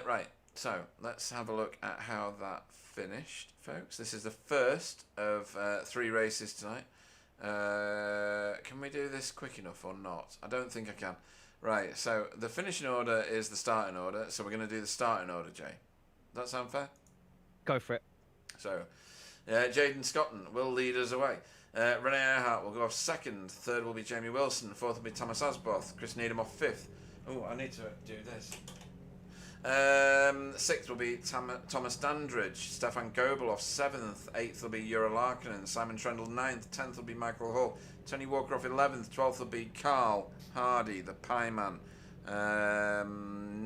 Right. So let's have a look at how that finished, folks. This is the first of 3 races tonight. Can we do this quick enough or not? I don't think I can. Right. So the finishing order is the starting order. So we're going to do the starting order, Jay. Does that sound fair? Go for it. So, Jaden Scotton will lead us away. Renee Earhart will go off second. Third will be Jamie Wilson. Fourth will be Thomas Osborth. Chris Needham off fifth. Oh, I need to do this. Sixth will be Thomas Dandridge. Stefan Goebel off seventh. Eighth will be Jura Larkinen. Simon Trendle ninth. 10th will be Michael Hull. Tony Walker off 11th. 12th will be Carl Hardy, the Pie Man.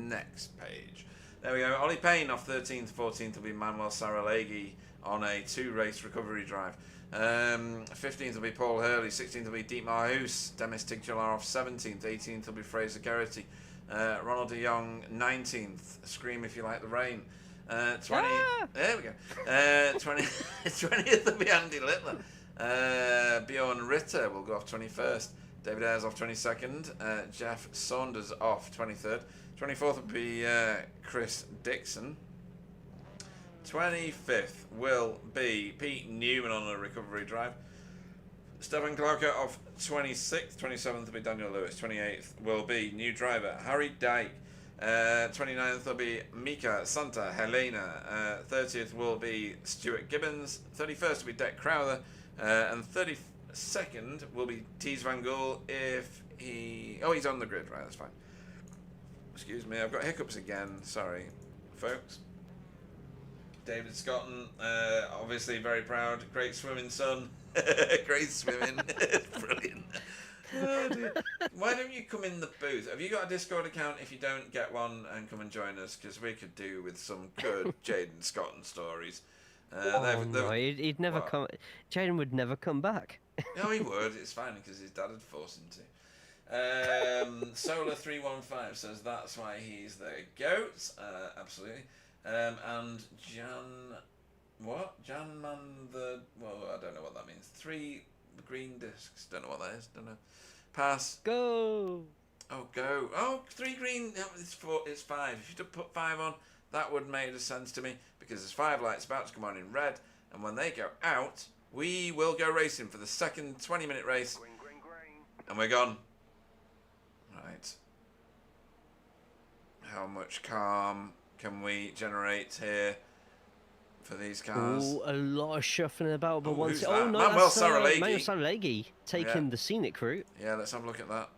Next page. There we go. Ollie Payne off 13th. 14th will be Manuel Saralegi on a 2-race recovery drive. 15th will be Paul Hurley. 16th will be Dietmar Hoos. Demis Tigjalar off 17th. 18th will be Fraser Geraghty. Ronald de Jong 19th. Scream if you like the rain. 20. There we go. 20th will be Andy Littler. Bjorn Ritter will go off 21st. David Ayres off 22nd. Jeff Saunders off 23rd. 24th will be Chris Dixon. 25th will be Pete Newman on a recovery drive. Stefan Clarker off 26th. 27th will be Daniel Lewis. 28th will be new driver Harry Dyke. 29th will be Mika Santa Helena. 30th will be Stuart Gibbons. 31st will be Deck Crowther. And 32nd will be Tees Van Gool if he... Oh, he's on the grid. Right, that's fine. Excuse me, I've got hiccups again. Sorry, folks. David Scotton, obviously very proud. Great swimming, son. Great swimming. Brilliant. Oh, dear. Why don't you come in the booth? Have you got a Discord account? If you don't, get one and come and join us, because we could do with some good Jaden Scotton stories. No, he'd never What? come. Jaden would never come back. No, he would. It's fine, because his dad had forced him to. Solar 315 says that's why he's the goat. Absolutely. And Jan I don't know what that means. 3 green discs. Don't know what that is. Don't know. Pass. Go. Oh, go. Oh, 3 green. No, it's 4. It's 5. If you'd have put 5 on, that would have made sense to me, because there's 5 lights about to come on in red, and when they go out, we will go racing for the second 20-minute race. And we're gone. Right. How much calm can we generate here for these cars? Oh, a lot of shuffling about, but once. who's Oh that? no, Manuel that's Saralegi. Manuel Saralegi taking Yeah. the scenic route. Yeah, let's have a look at that.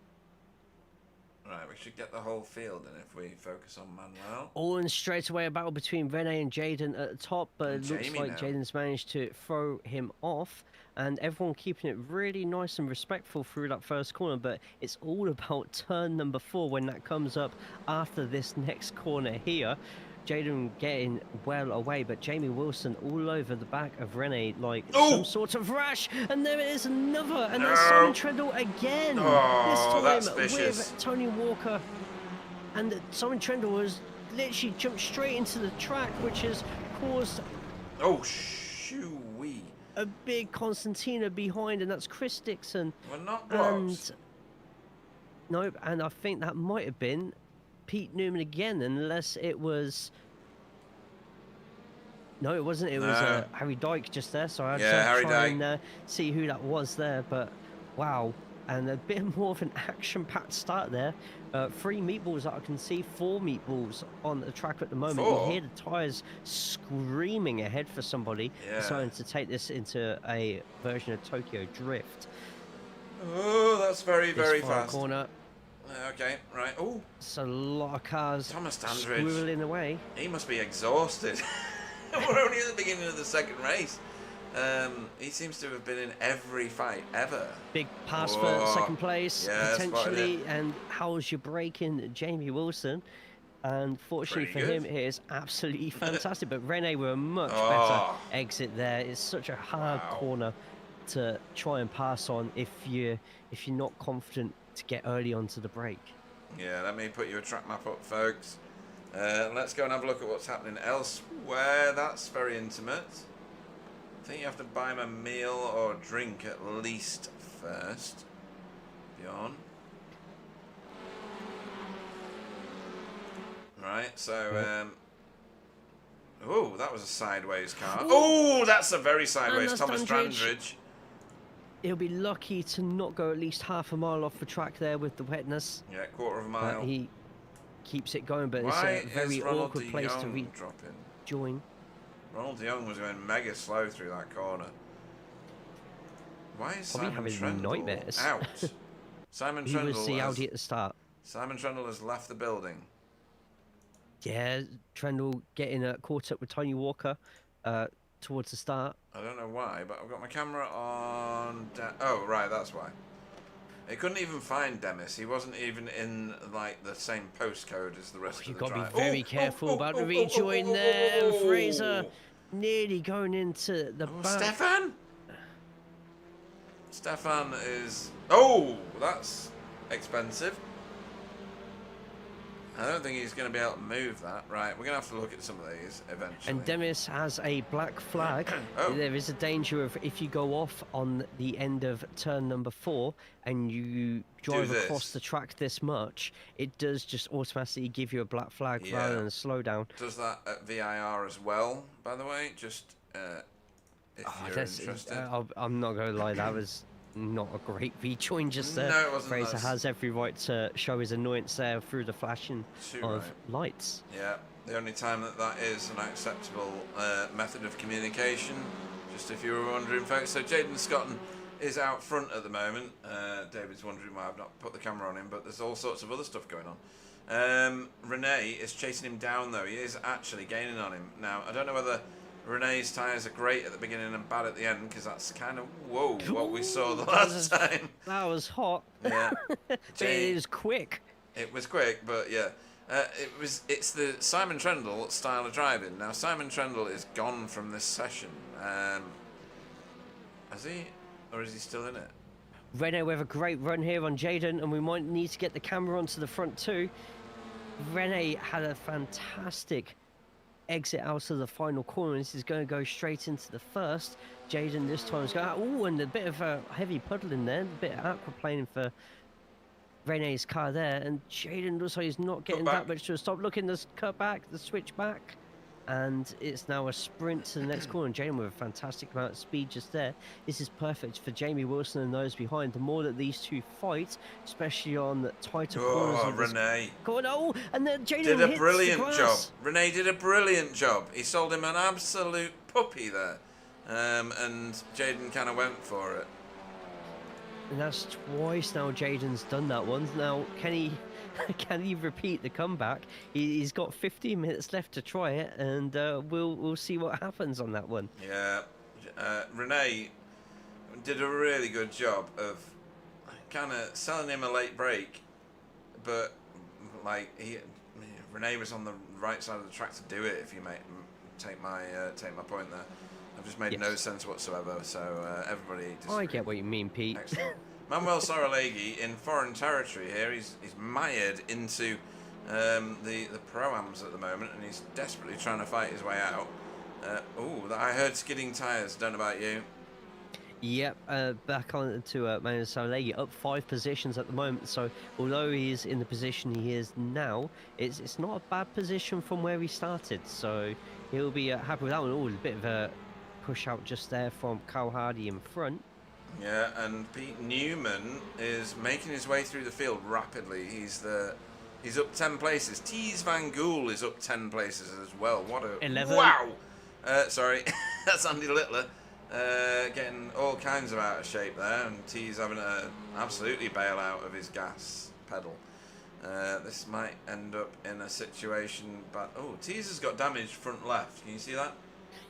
Right, we should get the whole field in if we focus on Manuel. Oh, and straight away a battle between Rene and Jaden at the top, but And it looks Jamie like now. Jaden's managed to throw him off, and everyone keeping it really nice and respectful through that first corner. But it's all about turn number 4 when that comes up after this next corner here. Jaden getting well away, but Jamie Wilson all over the back of Rene like some sort of rash. And there it is, another, and there's Simon Trendle again. Oh, this that's time vicious. with Tony Walker. And Simon Trendle has literally jumped straight into the track, which has caused Oh, shoo-wee. a big Constantina behind, and that's Chris Dixon. We're not blocked. And nope, and I think that might have been Pete Newman again, unless it was No, it wasn't. It was No. Harry Dyke just there. So I just Yeah, had to Harry try Dyke. and see who that was there. But wow, and a bit more of an action-packed start there. 3 meatballs that I can see, 4 meatballs on the track at the moment. You 4? hear the tyres screaming ahead for somebody Yeah. deciding to take this into a version of Tokyo Drift. Oh, that's very, This very final fast. corner, Okay, right. Oh, it's a lot of cars Thomas Dandridge. squirreling away. He must be exhausted. We're only at the beginning of the second race. He seems to have been in every fight ever. Big pass Whoa. for second place, Yeah, spotted potentially. it. And how's your braking, Jamie Wilson? And fortunately Pretty for him, good. it is absolutely fantastic. But Rene with a much better Oh. exit there. It's such a hard Wow. corner to try and pass on if you're not confident to get early onto the break. Yeah, let me put you a track map up, folks. Let's go and have a look at what's happening elsewhere. That's very intimate. I think you have to buy him a meal or drink at least first. Bjorn. Right, so... oh, that was a sideways car. Oh, that's a very sideways that's Thomas Dandridge. Dandridge. He'll be lucky to not go at least half a mile off the track there with the wetness. Yeah, quarter of a But mile. he keeps it going, but Why it's a very is Ronald awkward de place to Jong dropping? rejoin. Ronald de Jong was going mega slow through that corner. Why is Probably Simon having Trendle nightmares. out? Simon He was the Trendle Audi at the start. Simon Trendle has left the building. Yeah, Trendle getting caught up with Tony Walker towards the start. I don't know why, but I've got my camera on... oh, right, that's why. It couldn't even find Demis. He wasn't even in, like, the same postcode as the rest of the You've got to drive. be very careful about the rejoin there. And Fraser nearly going into the Oh, back. Stefan? Stefan is... oh, that's expensive. I don't think he's going to be able to move that. Right, we're going to have to look at some of these eventually. And Demis has a black flag. Oh. There is a danger of if you go off on the end of turn number 4 and you drive this. across the track this much, it does just automatically give you a black flag Yeah. rather than a slowdown. Does that at VIR as well, by the way? Just if you're interested. I'm not going to lie, that was not a great rejoin just there. No, it wasn't. Fraser That's has every right to show his annoyance there through the flashing too of right. lights. Yeah, the only time that is an acceptable method of communication, just if you were wondering, folks. So Jaden Scotton is out front at the moment. David's wondering why I've not put the camera on him, but there's all sorts of other stuff going on. Renee is chasing him down, though. He is actually gaining on him. Now, I don't know whether Renee's tyres are great at the beginning and bad at the end, because that's kind of, whoa, what we saw the last time. That was hot. Yeah. But it is quick. It was quick, but yeah. It's the Simon Trendle style of driving. Now, Simon Trendle is gone from this session. Has he? Or is he still in it? Rene with a great run here on Jaden, and we might need to get the camera onto the front too. Rene had a fantastic exit out of the final corner. This is going to go straight into the first. Jaden this time is going, oh, and a bit of a heavy puddle in there, a bit of aquaplaning for Rene's car there, and Jaden looks like he's not getting that much to a stop. Look in the cut back, the switch back, and it's now a sprint to the next corner. And Jaden with a fantastic amount of speed just there. This is perfect for Jamie Wilson and those behind. The more that these two fight, especially on the tighter corners of this Renee corner. Oh, and then Jaden did a hits brilliant the grass. job. Renee did a brilliant job. He sold him an absolute puppy there, and Jaden kind of went for it. And that's twice now Jaden's done that one. Now, can he repeat the comeback? He's got 15 minutes left to try it, and we'll see what happens on that one. Yeah, Renee did a really good job of kind of selling him a late break, but like Renee was on the right side of the track to do it. If you take my point there. I've just made no sense whatsoever, so everybody disagreed. I get what you mean, Pete. Excellent. Manuel Saralegui in foreign territory here. He's mired into the Pro-Ams at the moment, and he's desperately trying to fight his way out. I heard skidding tyres. Don't know about you. Yep, back on to Manuel Salegi, up 5 positions at the moment. So although he is in the position he is now, it's not a bad position from where he started. So he'll be happy with that one. Oh, a bit of a push out just there from Kyle Hardy in front. Yeah, and Pete Newman is making his way through the field rapidly. He's up 10 places. Tees Van Gool is up 10 places as well. What a 11. Wow! Sorry, that's Andy Littler. Getting all kinds of out of shape there, and Tees having to absolutely bail out of his gas pedal. This might end up in a situation, but oh, Tees has got damaged front left. Can you see that?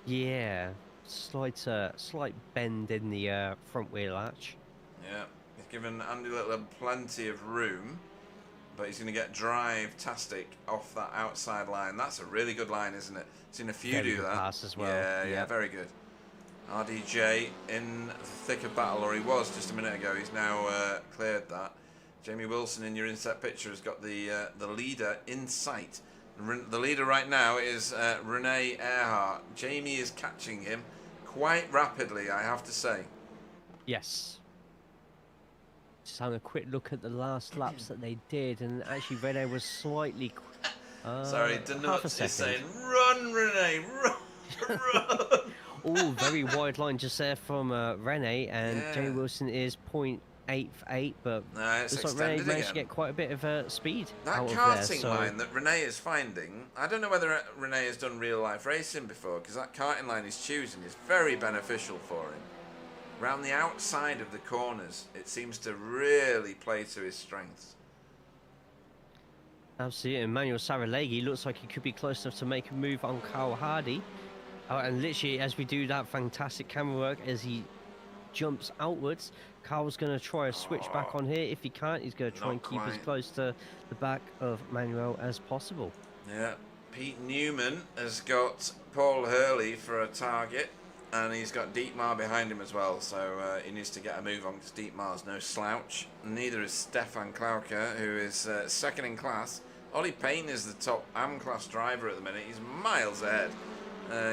Yeah, slight bend in the front wheel arch. Yeah, he's given Andy Littler plenty of room, but he's going to get drive-tastic off that outside line. That's a really good line, isn't it? Seen a few Very do good that. pass as well. Yeah, Yeah. very good. RDJ in the thick of battle, or he was just a minute ago. He's now cleared that. Jamie Wilson in your inset picture has got the leader in sight. The leader right now is Renee Earhart. Jamie is catching him quite rapidly, I have to say. Yes. Just having a quick look at the last laps that they did, and actually Rene was slightly. Sorry, half a Danuts is second. saying, "Run, Renee, run, run." Oh, very wide line just there from Rene, and Yeah. Jamie Wilson is 0.88, but No, it's looks like Rene extended managed to again. get quite a bit of speed That out of there. karting So line that Renee is finding, I don't know whether Renee has done real life racing before, because that karting line he's choosing is very beneficial for him. Around the outside of the corners, it seems to really play to his strengths. absolutely, Emmanuel Saralegui looks like he could be close enough to make a move on Kyle Hardy. And literally, as we do that fantastic camera work, as he jumps outwards, Carl's going to try a switch back on here. If he can't, he's going to try Not and keep as quite. close to the back of Manuel as possible. Yeah, Pete Newman has got Paul Hurley for a target, and he's got Dietmar behind him as well, so he needs to get a move on because Dietmar's no slouch. Neither is Stefan Klauker, who is second in class. Ollie Payne is the top AM class driver at the minute. He's miles ahead.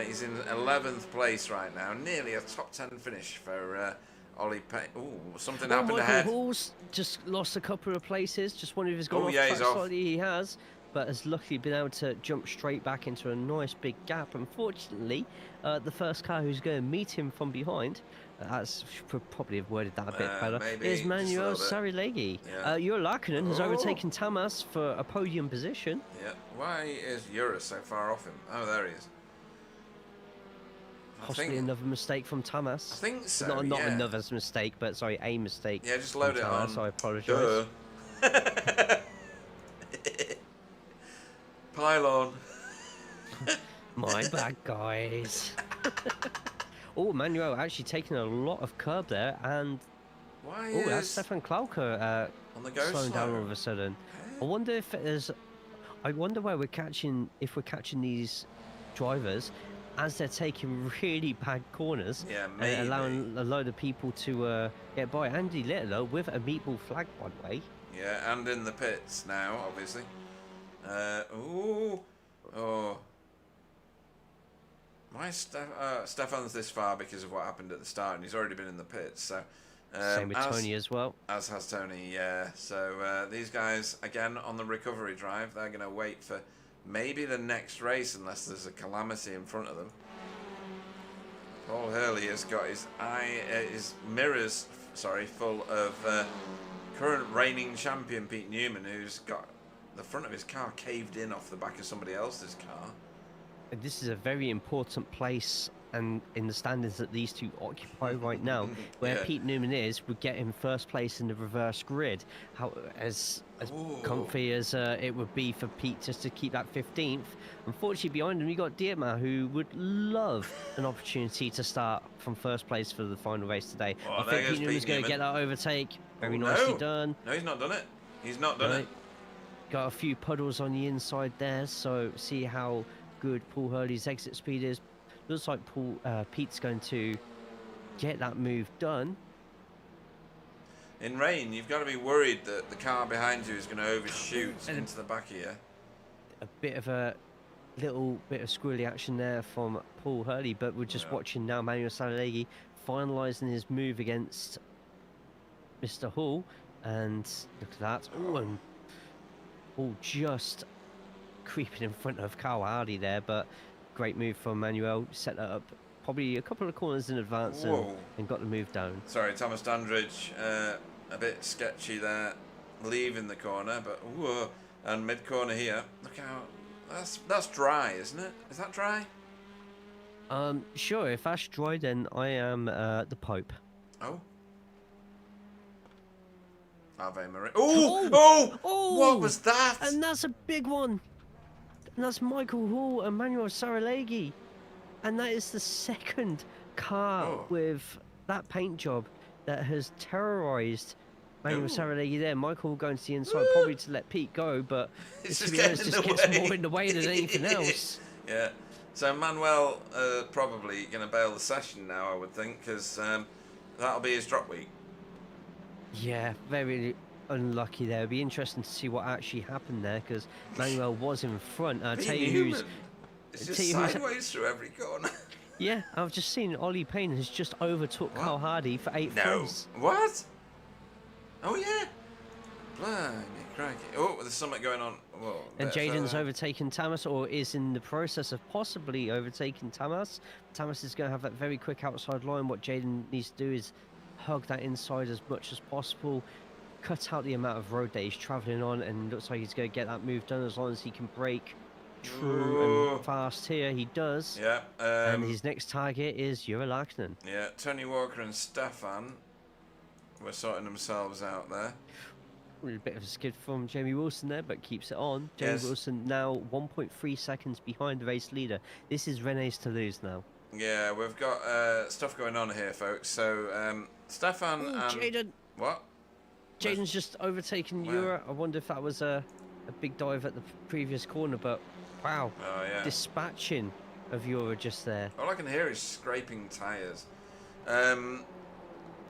He's in 11th place right now, nearly a top 10 finish for Ollie Payne. Ooh, something happened Michael ahead. Hall's just lost a couple of places. Just wondering if he's gone Oh, off yeah, track he's off. slightly. He has, but has luckily been able to jump straight back into a nice big gap. Unfortunately, the first car who's going to meet him from behind, should probably have worded that a bit better, maybe, is just a Manuel little bit. Saralegui. Yeah. Jura Laakkonen has Oh. overtaken Tamas for a podium position. Yeah, why is Jura so far off him? Oh, there he is. Possibly another mistake from Tamas. I think so, Not yeah. another mistake, but sorry, a mistake. Yeah, just from load it Tamas, on. I apologise. Duh. Pylon. My bad, guys. Oh, Manuel actually taking a lot of curb there, and Why oh, that's is Stefan Klauker on the go slowing down slow? all of a sudden. I wonder if there's. I wonder where we're catching these drivers as they're taking really bad corners Yeah, and maybe. allowing a load of people to get by. Andy Littler with a meatball flag, by the way. Yeah, and in the pits now, obviously. Ooh. Oh. Why is Stefan's this far because of what happened at the start, and he's already been in the pits, so... Same with Tony as well. As has Tony, yeah. So these guys, again, on the recovery drive, they're going to wait for maybe the next race unless there's a calamity in front of them. Paul Hurley has got his mirrors, full of current reigning champion Pete Newman, who's got the front of his car caved in off the back of somebody else's car. And this is a very important place and in the standings that these two occupy right now, where Yeah. Pete Newman is, would get him first place in the reverse grid. How as Ooh. comfy as it would be for Pete just to keep that 15th. Unfortunately, behind him you got Dietmar, who would love an opportunity to start from first place for the final race today. Oh, I there think goes Pete Newman's Pete going to Newman. get that overtake. Very Oh, nicely no. done. No, he's not done it. He's not done Right. it. Got a few puddles on the inside there, so see how good Paul Hurley's exit speed is. Looks like Pete's going to get that move done. In rain, you've got to be worried that the car behind you is going to overshoot into the back of you. A bit of a little bit of squirrely action there from Paul Hurley, but we're just Yeah. watching now Manuel Saralegui finalising his move against Mr. Hall, and look at that. Oh, and Hall just creeping in front of Carl Hardy there, but great move from Manuel. Set that up probably a couple of corners in advance Whoa. and got the move down. Sorry, Thomas Dandridge, a bit sketchy there, leaving the corner, but whoa, and mid corner here. Look how that's dry, isn't it? Is that dry? Sure. If that's dry, then I am the Pope. Oh. Ave Maria. Oh! What was that? And that's a big one. And that's Michael Hall and Manuel Saralegui. And that is the second car with that paint job that has terrorised Manuel Saralegui there. Michael going to the inside probably to let Pete go, but It's to just be honest, getting just in the gets way. more in the way than anything else. Yeah. So Manuel probably going to bail the session now, I would think, because that'll be his drop week. Yeah, very unlucky there. It'll be interesting to see what actually happened there, because Manuel was in front. I'll tell you who's... It's tell just you who's- sideways through every corner. Yeah, I've just seen Ollie Payne has just overtook What? Carl Hardy for 8th No. place. What? Oh, yeah. Blimey, crikey. Oh, there's something going on. Whoa, And bit Jaden's further. overtaken Tamas, or is in the process of possibly overtaking Tamas. Tamas is going to have that very quick outside line. What Jaden needs to do is hug that inside as much as possible, cut out the amount of road that he's travelling on, and looks like he's going to get that move done as long as he can brake true Ooh. and fast here. He does. Yeah. And his next target is Jura Lacknen. Yeah, Tony Walker and Stefan were sorting themselves out there. A bit of a skid from Jamie Wilson there, but keeps it on. Jamie Yes. Wilson now 1.3 seconds behind the race leader. This is Rene's to lose now. Yeah, we've got stuff going on here, folks. So, Stefan Oh, and... Jaden! What? Jaden's just overtaken Where? Jura. I wonder if that was a big dive at the previous corner, but wow. Oh, yeah. Dispatching of Jura just there. All I can hear is scraping tyres.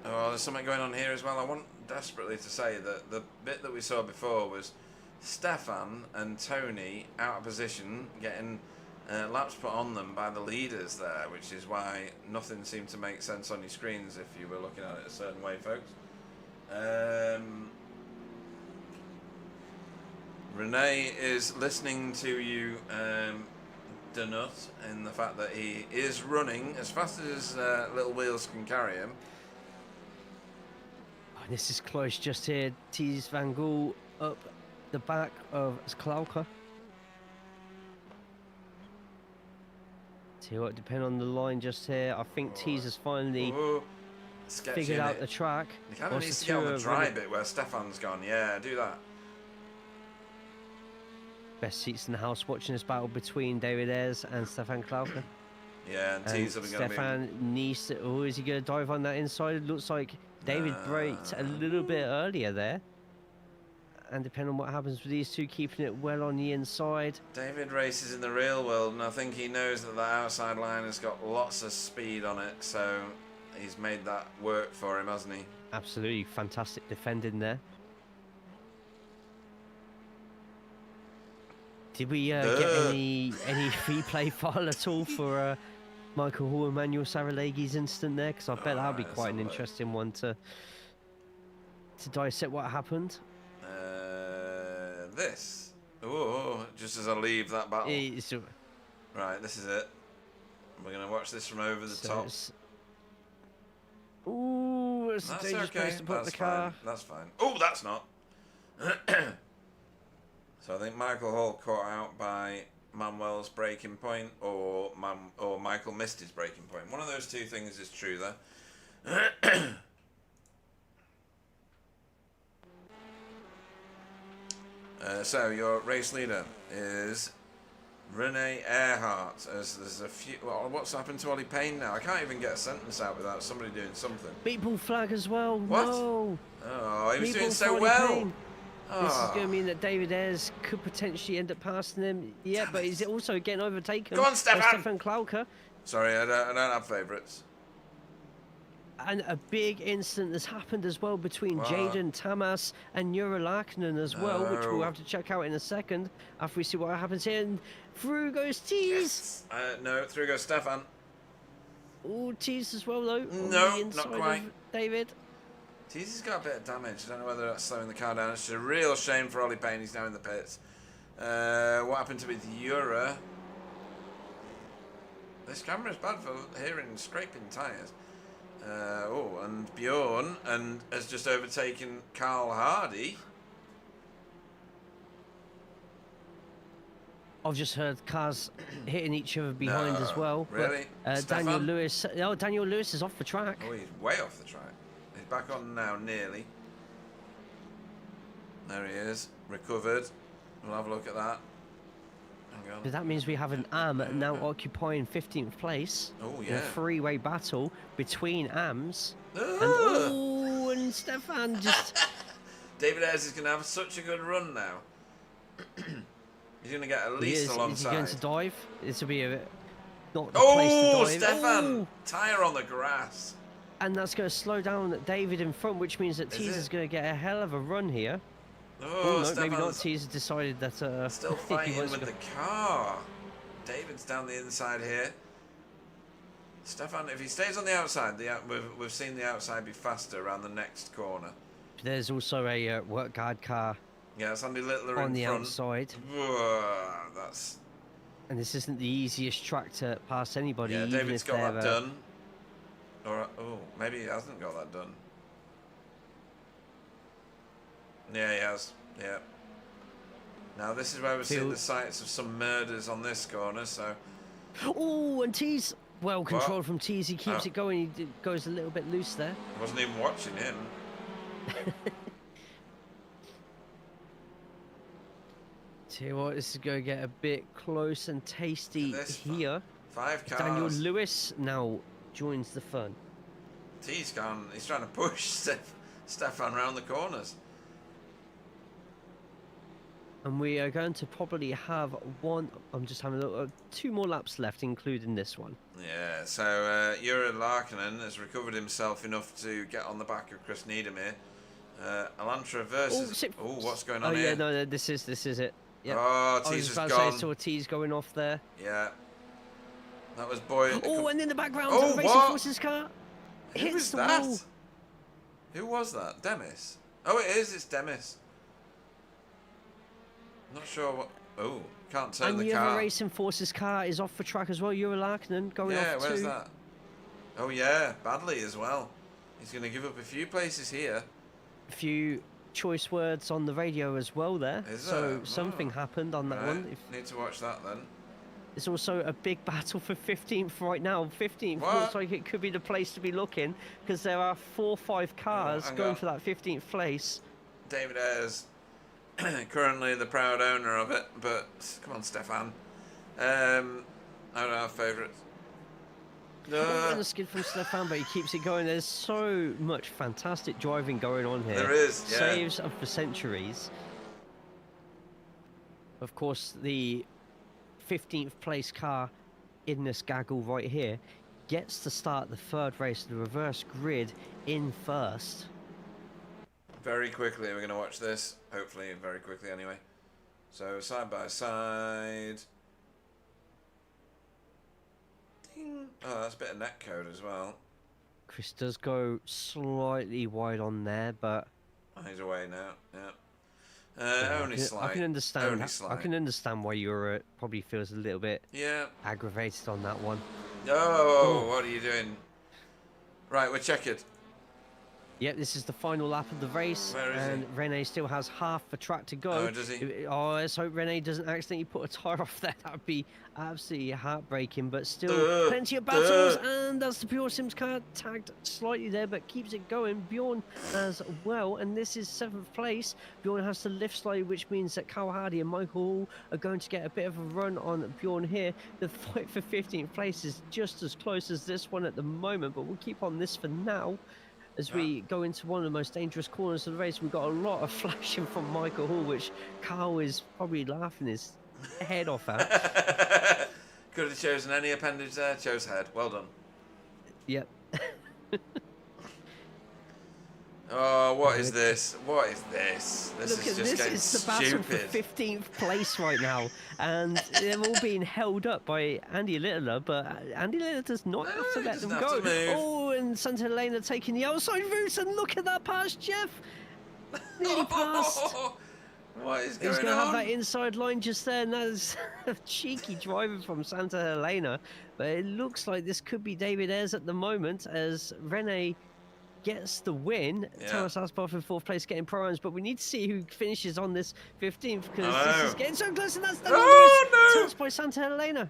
Oh, there's something going on here as well. I want desperately to say that the bit that we saw before was Stefan and Tony out of position, getting laps put on them by the leaders there, which is why nothing seemed to make sense on your screens if you were looking at it a certain way, folks. Rene is listening to you, Donut, in the fact that he is running as fast as his little wheels can carry him. Oh, this is close just here. Tees Van Gool up the back of Klauka. See what, depending on the line just here, I think Tees has finally Ooh, sketchy, figured out innit? the track. He kind of Whilst needs the to get on two the are dry running- bit where Stefan's gone. Yeah, do that. Best seats in the house watching this battle between David Ayres and Stefan Klauka. Yeah, and And T's are going to be... Stefan needs to... Oh, is he going to dive on that inside? It looks like David braked a little bit earlier there. And depending on what happens with these two, keeping it well on the inside. David races in the real world, and I think he knows that that outside line has got lots of speed on it, so he's made that work for him, hasn't he? Absolutely fantastic defending there. Did we get any replay file at all for Michael Hall and Manuel Saraleghi's instant there? Because I bet that would be let's quite an have a look. interesting one to dissect what happened. This. Oh, just as I leave that battle. It's, Right, this is it. We're going to watch this from over the top. Ooh, it's a That's dangerous okay. place to put That's the car. fine. That's fine. Oh, that's not. So I think Michael Hall caught out by Manuel's braking point, or Michael missed his braking point. One of those two things is true there. So your race leader is Rene Earhart. As there's a few. Well, what's happened to Ollie Payne now? I can't even get a sentence out without somebody doing something. Beatball flag as well. What? No. Oh, he was doing Meatball so Friday well. Payne. This is Ah. going to mean that David Ayres could potentially end up passing him. Yeah, Damn but it. he's also getting overtaken Go on, by Stefan. Stefan Klauka. Sorry, I don't have favourites. And a big incident has happened as well between What? Jaden Tamas and Jura Larkinen as well, which we'll No. have to check out in a second after we see what happens here. And through goes Tease. No, through goes Stefan. Oh, Tease as well, though. On No, the inside not quite. of David. Teasy's got a bit of damage. I don't know whether that's slowing the car down. It's a real shame for Ollie Payne. He's now in the pits. What happened to with Jura? This camera is bad for hearing scraping tyres. And Bjorn has just overtaken Carl Hardy. I've just heard cars hitting each other behind No, as well. really? But, Stefan? Daniel Lewis. Oh, Daniel Lewis is off the track. Oh, he's way off the track. He's back on now, nearly. There he is, recovered. We'll have a look at that. Hang on. But that means we have an AM now occupying 15th place. Oh, In yeah. a three-way battle between AMs. Ugh. And Stefan just... David Ayres is going to have such a good run now. He's going to get at He least is. alongside. Is he going to dive? This will be a not the place to Oh, dive. Stefan! Oh! Tyre on the grass. And that's going to slow down David in front, which means that Is Teaser's it? going to get a hell of a run here. Oh, no, maybe not. Stefan's Teaser decided that still he fighting wants with to the go- car. David's down the inside here. Stefan, if he stays on the outside, we've seen the outside be faster around the next corner. There's also a work guard car Yeah, it's Andy Littler on in the front. outside. Whoa, that's... And this isn't the easiest track to pass anybody. Yeah, even David's if got that they're, done. Or, oh, maybe he hasn't got that done. Yeah, he has. Yeah. Now, this is where we're seeing the sights of some murders on this corner, so... Oh, and Tease, well controlled from Tease. He keeps it going. He goes a little bit loose there. I wasn't even watching him. Tell you what, this is going to get a bit close and tasty This here. 5 cars. Daniel Lewis now joins the fun. He's trying to push Stefan around the corners. And we are going to probably have I'm just having a look, 2 more laps left, including this one. Yeah, so Jure Larkinen has recovered himself enough to get on the back of Chris Needham here. Elantra versus... Oh, what's going on here? here? Yeah, no, this is it. Yep. Oh, I was Teaser's about to gone. say, saw Tease going off there. Yeah. That was Boy... Oh, and in the background, Oh, the Racing what? Forces car Who hits was the that? wall. Who was that? Demis? Oh, it is. It's Demis. Not sure what... Oh, can't turn And the the car. other Racing Forces car is off the track as well. Jure Larkinen going Yeah, off where's too. that? Oh, yeah, badly as well. He's going to give up a few places here. A few choice words on the radio as well there. Is so there? something Oh. happened on that Right, one. need to watch that then. It's also a big battle for 15th right now. 15th What? looks like it could be the place to be looking because there are 4 or 5 cars hang going on. for that 15th place. David Ayres, currently the proud owner of it, but come on, Stefan. I don't have favourites. Oh, and a skid from Stefan, but he keeps it going. There's so much fantastic driving going on here. There is, yeah. Saves of the centuries. Of course, the 15th place car in this gaggle right here gets to start the 3rd race, the reverse grid, in first. Very quickly, we're going to watch this. Hopefully, very quickly anyway. So, side by side. Ding. Oh, that's a bit of net code as well. Chris does go slightly wide on there, but Oh, he's away now. Yeah. Only slight. I can understand. Only I slight. can understand why you're probably feels a little bit Yeah. aggravated on that one. Oh, Ooh. what are you doing? Right, we're checkered. Yep, this is the final lap of the race, Where is and Rene still has half the track to go. Oh, does he? Oh, let's hope Rene doesn't accidentally put a tyre off there. That would be absolutely heartbreaking, but still plenty of battles, and that's the Pure Sims car tagged slightly there, but keeps it going. Bjorn as well, and this is 7th place. Bjorn has to lift slightly, which means that Carl Hardy and Michael Hall are going to get a bit of a run on Bjorn here. The fight for 15th place is just as close as this one at the moment, but we'll keep on this for now. As we go into one of the most dangerous corners of the race, we've got a lot of flashing from Michael Hall, which Carl is probably laughing his head off at. Could have chosen any appendage there. Chose head. Well done. Yep. Oh, what is this? What is this? This Look is at just this, getting it's the battle for stupid. 15th place right now, and they're all being held up by Andy Littler, but Andy Littler does not No, have to he let doesn't them have go. to move. Oh, and Santa Elena taking the outside route, and look at that pass, Jeff! Nearly passed. What is He's going going to have on? that inside line just there, and that's a cheeky driving from Santa Helena. But it looks like this could be David Ayres at the moment as Rene gets the win. Yeah. Thomas Asboff in 4th place getting pro-ams, but we need to see who finishes on this 15th because I this is know. getting so close, and that's Daniel Oh, Lewis, no! touched by Santa Helena,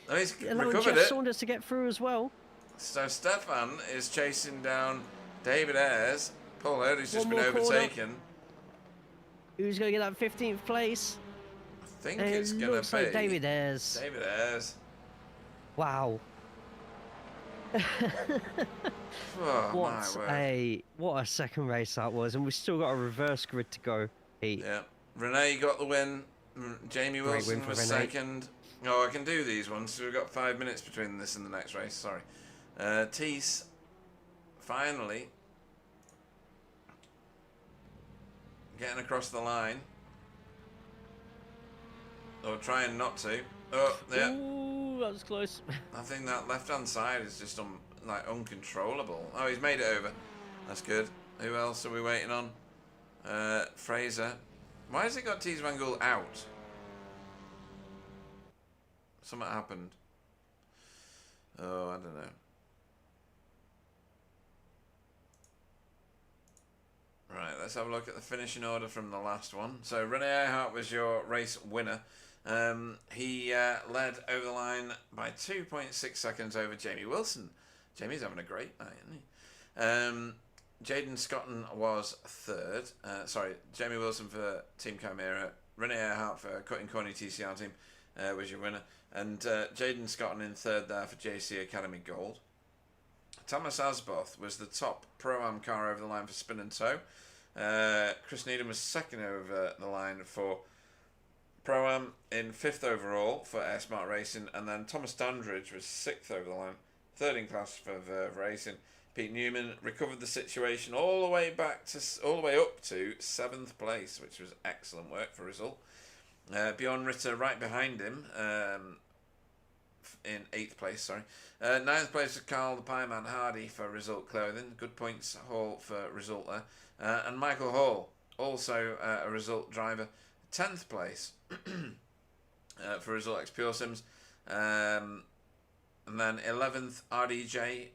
Oh, he's allowing recovered Jeff it. Saunders to get through as well. So Stefan is chasing down David Ayres. Paul Hurley's just One been more corner. overtaken. Who's going to get that 15th place? I think And it's it going looks to be like David Ayres. David Ayres. Wow. Oh, my word. What a second race that was, and we've still got a reverse grid to go, Pete. Yeah. Renee got the win. Jamie Great Wilson win for was Renee. second. Oh, I can do these ones. So we've got 5 minutes between this and the next race. Sorry. Tees finally getting across the line. Or trying not to. Oh, yeah. Ooh, that was close. I think that left-hand side is just uncontrollable. Oh, he's made it over. That's good. Who else are we waiting on? Fraser. Why has it got Tees Van Gool out? Something happened. Oh, I don't know. Right, let's have a look at the finishing order from the last one. So, Rene Earhart was your race winner. He led over the line by 2.6 seconds over Jamie Wilson. Jamie's having a great night, isn't he? Jaden Scotton was third. Sorry, Jamie Wilson for Team Chimera. Rene Earhart for Cutting Corny TCR team was your winner. And Jaden Scotton in third there for JC Academy Gold. Thomas Asboth was the top Pro-Am car over the line for Spin and Tow. Chris Needham was second over the line for Pro-Am in 5th overall for Air Smart Racing. And then Thomas Dandridge was 6th over the line, 3rd in class for Verve Racing. Pete Newman recovered the situation all the way up to 7th place, which was excellent work for Result. Bjorn Ritter right behind him in 8th place, sorry. 9th place was Carl the Pieman Hardy for Result Clothing. Good points haul for Result there. And Michael Hall, also a Result driver, 10th place for Result X Pure Sims. And then 11th RDJ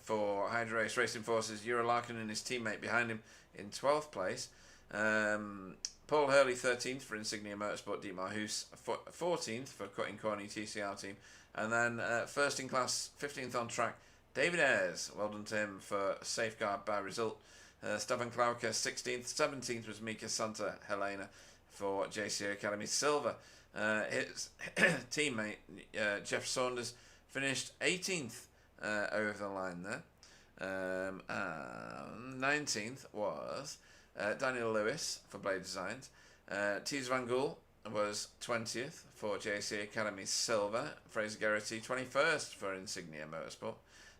for Hydro Race Racing Forces, Euro Larkin and his teammate behind him in 12th place. Paul Hurley 13th for Insignia Motorsport Dietmar Hoos, 14th for Cutting Corny TCR team, and then first in class, 15th on track, David Ayres. Well done to him for Safeguard by Result. Stefan Klauke 16th, 17th was Mika Santa Helena for JCA Academy Silver. His teammate Jeff Saunders finished 18th over the line there. And 19th was Daniel Lewis for Blade Designs. Tees Van Gool was 20th for JC Academy Silver. Fraser Geraghty 21st for Insignia Motorsport.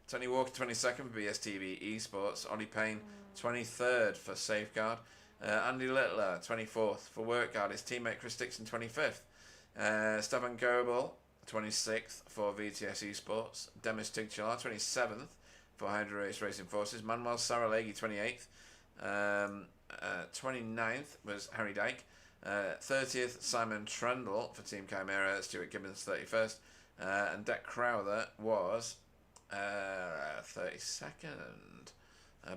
Tony Walker 22nd for BSTV Esports. Ollie Payne 23rd for Safeguard. Andy Littler 24th for Workguard. His teammate Chris Dixon 25th. Stefan Goebel 26th for VTS Esports. Demis Tigchar 27th for Hydro Race Racing Forces. Manuel Saralegi 28th. 29th was Harry Dyke. 30th Simon Trendle for Team Chimera. Stuart Gibbons 31st. And Deck Crowther was 32nd.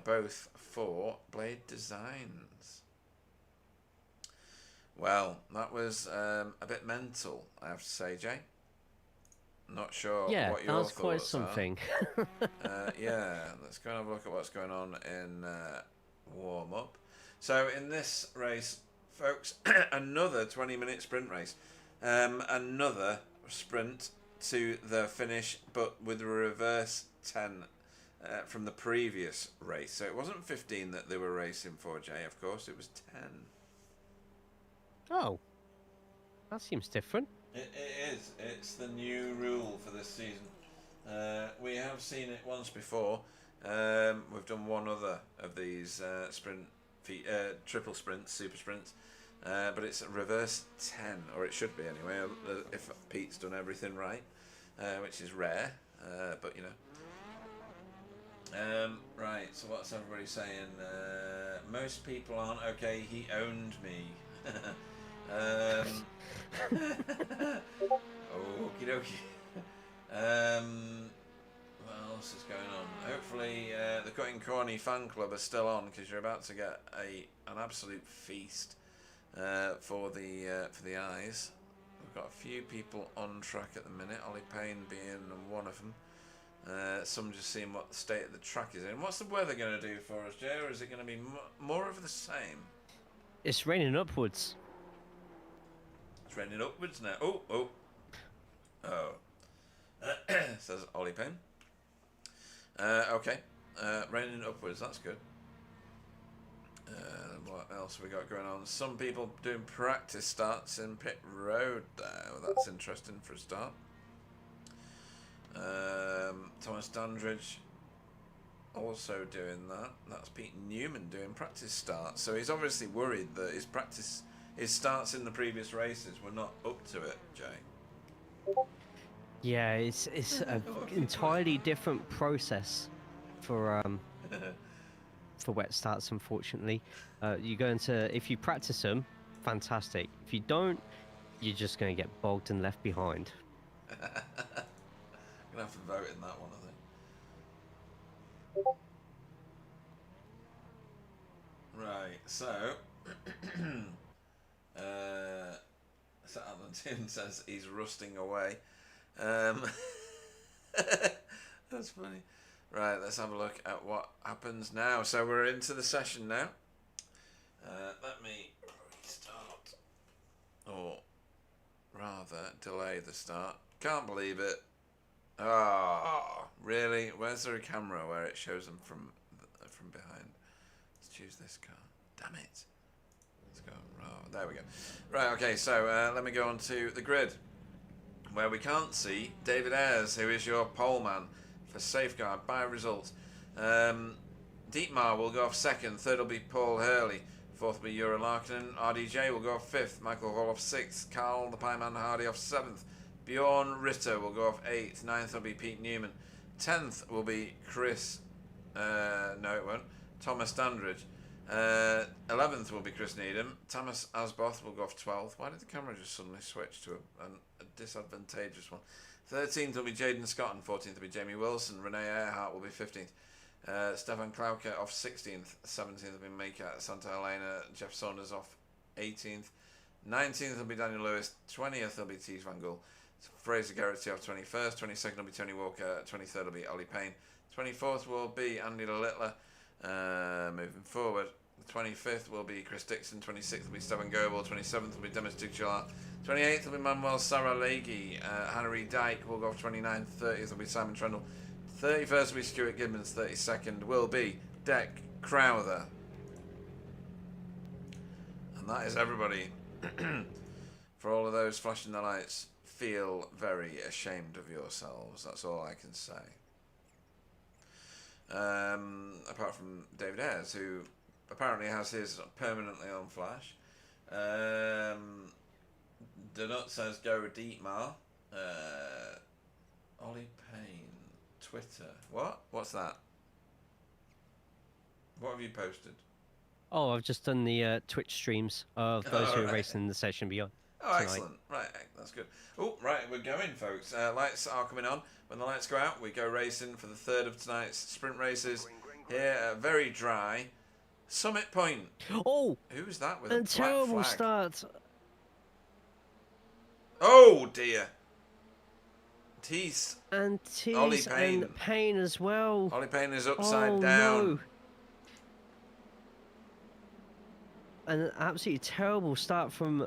Both for Blade Designs. Well, that was a bit mental, I have to say, Jay. Not sure Yeah, what that your was quite thoughts something. yeah, let's go and have a look at what's going on in warm-up. So in this race, folks, another 20-minute sprint race. Another sprint to the finish, but with a reverse 10 from the previous race. So it wasn't 15 that they were racing for, Jay, of course. It was 10. Oh, that seems different. It is. It's the new rule for this season. We have seen it once before. We've done one other of these triple sprints, super sprints, but it's a reverse 10, or it should be anyway, if Pete's done everything right, which is rare, but you know. Right, so what's everybody saying? Most people aren't okay, he owned me. Okie dokie. What else is going on? Hopefully the Cutting Corny fan club are still on, because you're about to get an absolute feast for the eyes. We've got a few people on track at the minute, Ollie Payne being one of them. Some just seeing what the state of the track is in. What's the weather going to do for us, Jay, or is it going to be more of the same? It's raining upwards. It's raining upwards now. Oh. Says Ollie Payne. Okay. Raining upwards, that's good. What else have we got going on? Some people doing practice starts in pit road there. Well, that's interesting for a start. Thomas Dandridge also doing that. That's Pete Newman doing practice starts. So he's obviously worried that his starts in the previous races were not up to it, Jay. Yeah, it's an entirely different process for wet starts. Unfortunately, you go into, if you practice them, fantastic. If you don't, you're just going to get bogged and left behind. I'm gonna have to vote in that one, I think. Right, so Valentine says he's rusting away. That's funny. Right, let's have a look at what happens now. So we're into the session now. Let me restart, or rather delay the start. Can't believe it. Oh, really? Where's there a camera where it shows them from behind? Let's choose this car. Damn it. Let's go. Oh, there we go. Right, okay, so let me go on to the grid, where we can't see David Ayres, who is your pole man for Safeguard by results. Dietmar will go off second. Third will be Paul Hurley. Fourth will be Euro Larkinen. RDJ will go off fifth. Michael Hall off sixth. Carl the Pieman Hardy off seventh. Bjorn Ritter will go off 8th, 9th will be Pete Newman, 10th will be Chris, no it won't, Thomas Dandridge, 11th will be Chris Needham, Thomas Asboth will go off 12th. Why did the camera just suddenly switch to a disadvantageous one? 13th will be Jaden Scott and 14th will be Jamie Wilson. Renee Earhart will be 15th. Stefan Klauke off 16th, 17th will be Maker Santa Helena, Jeff Saunders off 18th, 19th will be Daniel Lewis, 20th will be Tees Van Gool. Fraser Garrity off 21st, 22nd will be Tony Walker, 23rd will be Ollie Payne, 24th will be Andy Littler. Moving forward, the 25th will be Chris Dixon, 26th will be Stephen Goebel, 27th will be Demis Duchala, 28th will be Manuel Saralegi, Hannah Dyke will go off 29th, 30th will be Simon Trendle, 31st will be Stuart Gibbons, 32nd will be Deck Crowther. And that is everybody. For all of those flashing the lights, feel very ashamed of yourselves. That's all I can say. Apart from David Ayres, who apparently has his permanently on flash. Donut says go Dietmar. Ollie Payne, Twitter. What? What's that? What have you posted? Oh, I've just done the Twitch streams of those who are racing in the session beyond. Oh, tonight. Excellent. Right, that's good. Oh, right, we're going, folks. Lights are coming on. When the lights go out, we go racing for the third of tonight's sprint races. Here, very dry. Summit Point. Oh! Who's that with a black terrible flag? start. Oh, dear. Tees. And Ollie Tees Payne. and Payne as well. Ollie Payne is upside down. No. An absolutely terrible start from,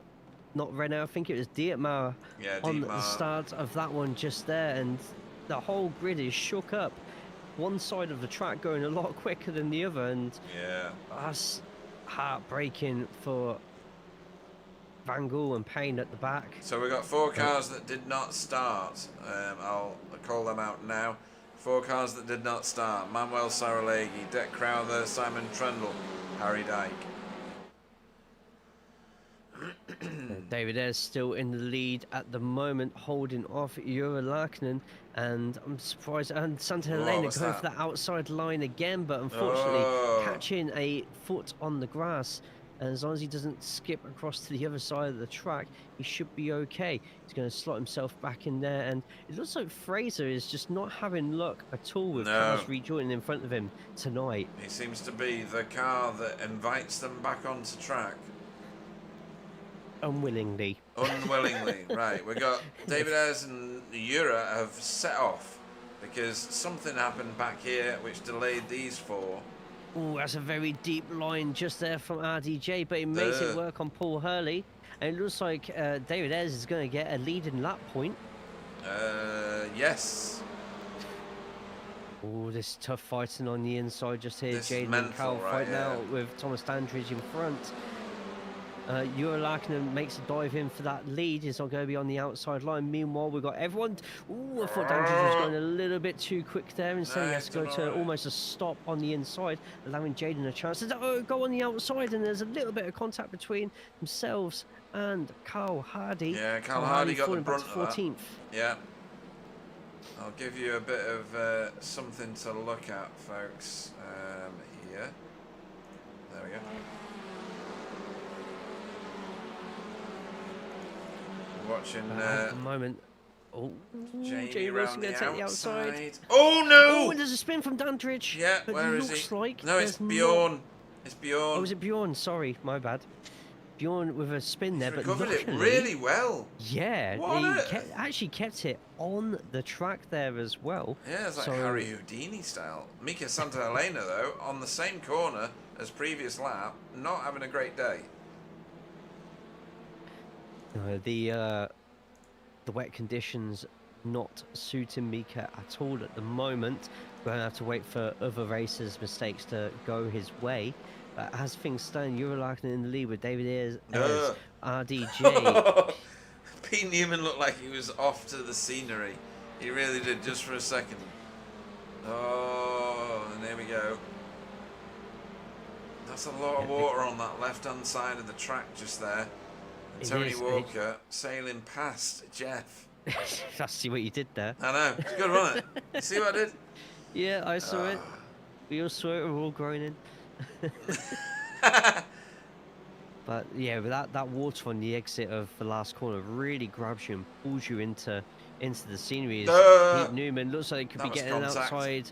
not Renault, I think it was Dietmar, Yeah, on Dietmar. the start of that one just there, and the whole grid is shook up. One side of the track going a lot quicker than the other, and Yeah. that's heartbreaking for Van Gool and Payne at the back. So we've got 4 cars that did not start. I'll call them out now. 4 cars that did not start. Manuel Saraleghi, Deck Crowther, Simon Trundle, Harry Dyke. David Ayres still in the lead at the moment, holding off Jura Laakkonen, and I'm surprised. And Santa Helena what's going that? for that outside line again, but unfortunately catching a foot on the grass. And as long as he doesn't skip across to the other side of the track, he should be okay. He's going to slot himself back in there, and it looks like Fraser is just not having luck at all with cars rejoining in front of him tonight. He seems to be the car that invites them back onto track. Unwillingly. Unwillingly, right. We got David Ayres and Jura have set off because something happened back here which delayed these 4. Oh, that's a very deep line just there from RDJ, but it makes it work on Paul Hurley. And it looks like David Ayres is going to get a leading lap point. Yes. Oh, this tough fighting on the inside just here. This is Jaden mental, and Cal right, fighting out with Thomas Dandridge in front. Jura Laakkonen makes a dive in for that lead. He's not going to be on the outside line. Meanwhile, we've got everyone. Ooh, I thought Dandridge was going a little bit too quick there. Instead, he has to go to almost a stop on the inside, allowing Jaden a chance to go on the outside. And there's a little bit of contact between themselves and Carl Hardy. Yeah, Carl Hardy got the brunt of 14th. Yeah. I'll give you a bit of something to look at, folks. Here. There we go. Watching at the moment. Oh, Jamie Wilson around going to take the outside. Oh no! Oh, and there's a spin from Dandridge. Yeah, but where is looks he? like No, it's there's Bjorn. It's Bjorn. Oh, is it Bjorn? Sorry, my bad. Bjorn with a spin there, He's but recovered it luckily, really well. Yeah, What he actually kept it on the track there as well. Yeah, it's like So- Harry Houdini style. Mika Santa Elena, though, on the same corner as previous lap, not having a great day. The wet conditions not suiting Mika at all at the moment. We're going to have to wait for other racers' mistakes to go his way. But as things stand, Jura Laakkonen in the lead with David Ayres as RDJ. Pete Newman looked like he was off to the scenery. He really did, just for a second. Oh, and there we go. That's a lot of water on that left-hand side of the track just there. And Tony Walker sailing past Jeff. I see what you did there. I know. It's good, wasn't it? You see what I did? Yeah, I saw it. We all saw it. We're all groaning. But yeah, but that water on the exit of the last corner really grabs you and pulls you into the scenery. Pete Newman looks like he could be getting an outside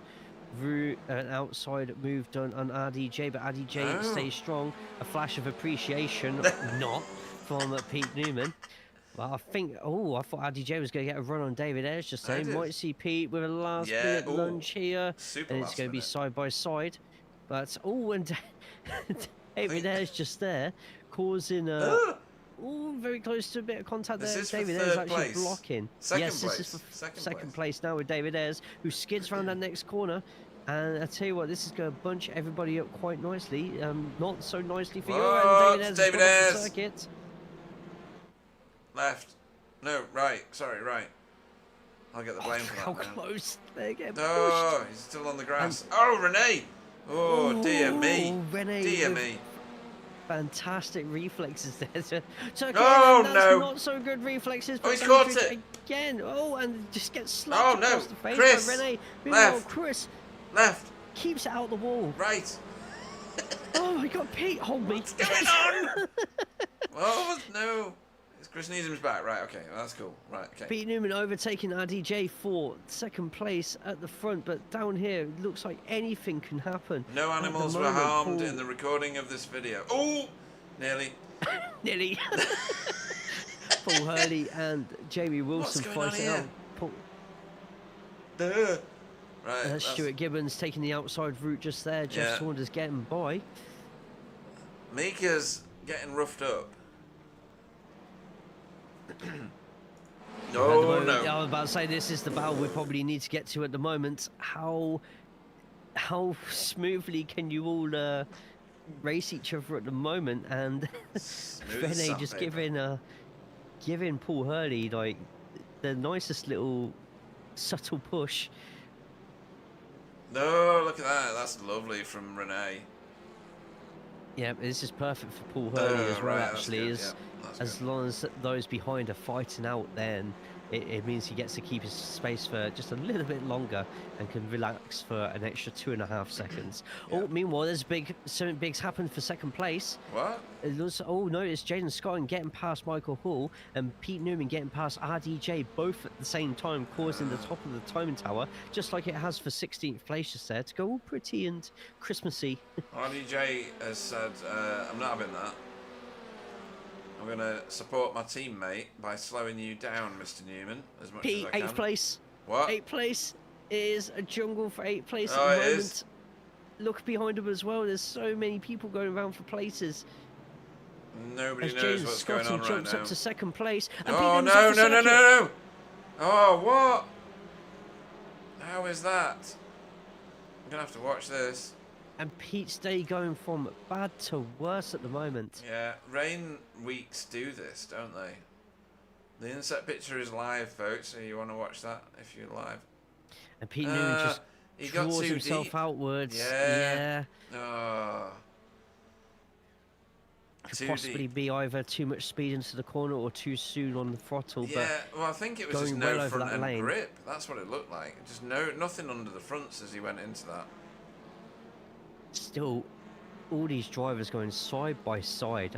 move done on RDJ, but RDJ stays strong. A flash of appreciation, not from Pete Newman. Well, I thought RDJ was going to get a run on David Ayres just then. Might see Pete with a last minute lunge here. And it's going to be side by side. But, and David Ayres just there, causing very close to a bit of contact there. David Ayres actually blocking. This is for second place now with David Ayres, who skids around that next corner. And I tell you what, this is going to bunch everybody up quite nicely. Not so nicely for you. And David Ayres has gone off the circuit. Left. No, right. Sorry, right. I'll get the blame for that. How close they're getting pushed. Oh, he's still on the grass. Renee! Oh, dear me. Renee, dear me. Fantastic reflexes there. So no. Not so good reflexes. He's caught it. Again. And just gets slapped across the face Chris. by Renee. Left. Chris. Left. Keeps it out the wall. Right. Oh my God, Pete, hold me. What's going on? Oh, no. Chris Needham's back, right, okay, well, that's cool, right, okay. Pete Newman overtaking RDJ for second place at the front, but down here, it looks like anything can happen. No animals were harmed in the recording of this video. Oh, nearly. Nearly. Paul Hurley and Jamie Wilson fighting out. Right, Stuart Gibbons taking the outside route just there. Jeff Saunders getting by. Mika's getting roughed up. No. I was about to say, this is the battle we probably need to get to at the moment. How smoothly can you all race each other at the moment? And Rene just giving Paul Hurley like the nicest little subtle push. No, look at that. That's lovely from Renee. Yeah, this is perfect for Paul Hurley as well. Right, that's Actually, good. is Yeah, that's as good. long as those behind are fighting out, then it means he gets to keep his space for just a little bit longer and can relax for an extra 2.5 seconds. Yeah. Oh, meanwhile, there's something big's happened for second place. What? It looks, oh no, it's Jaden Scott getting past Michael Hall and Pete Newman getting past RDJ, both at the same time, causing the top of the timing tower, just like it has for 16th place just there, to go all pretty and Christmassy. RDJ has said, I'm not having that. I'm going to support my teammate by slowing you down, Mr. Newman, as much Pete, as I can. 8th place. What? 8th place is a jungle for 8th place Oh, at it the moment. is? Look behind him as well. There's so many people going around for places. Nobody As knows Jaden what's going on Scotty right jumps now. up to second place. And Oh, Pete Newman's no, off the no, no, no, circuit. no. Oh, what? How is that? I'm going to have to watch this. And Pete's day going from bad to worse at the moment. Yeah, rain weeks do this, don't they? The inset picture is live, folks, so you want to watch that if you're live. And Pete Newman just he got draws too himself deep. outwards. Yeah. Yeah. Oh. Could Too possibly deep. be either too much speed into the corner or too soon on the throttle. Yeah, well, I think it was just going no well over front that end lane. grip. That's what it looked like. Just nothing under the fronts as he went into that. But still, all these drivers going side by side.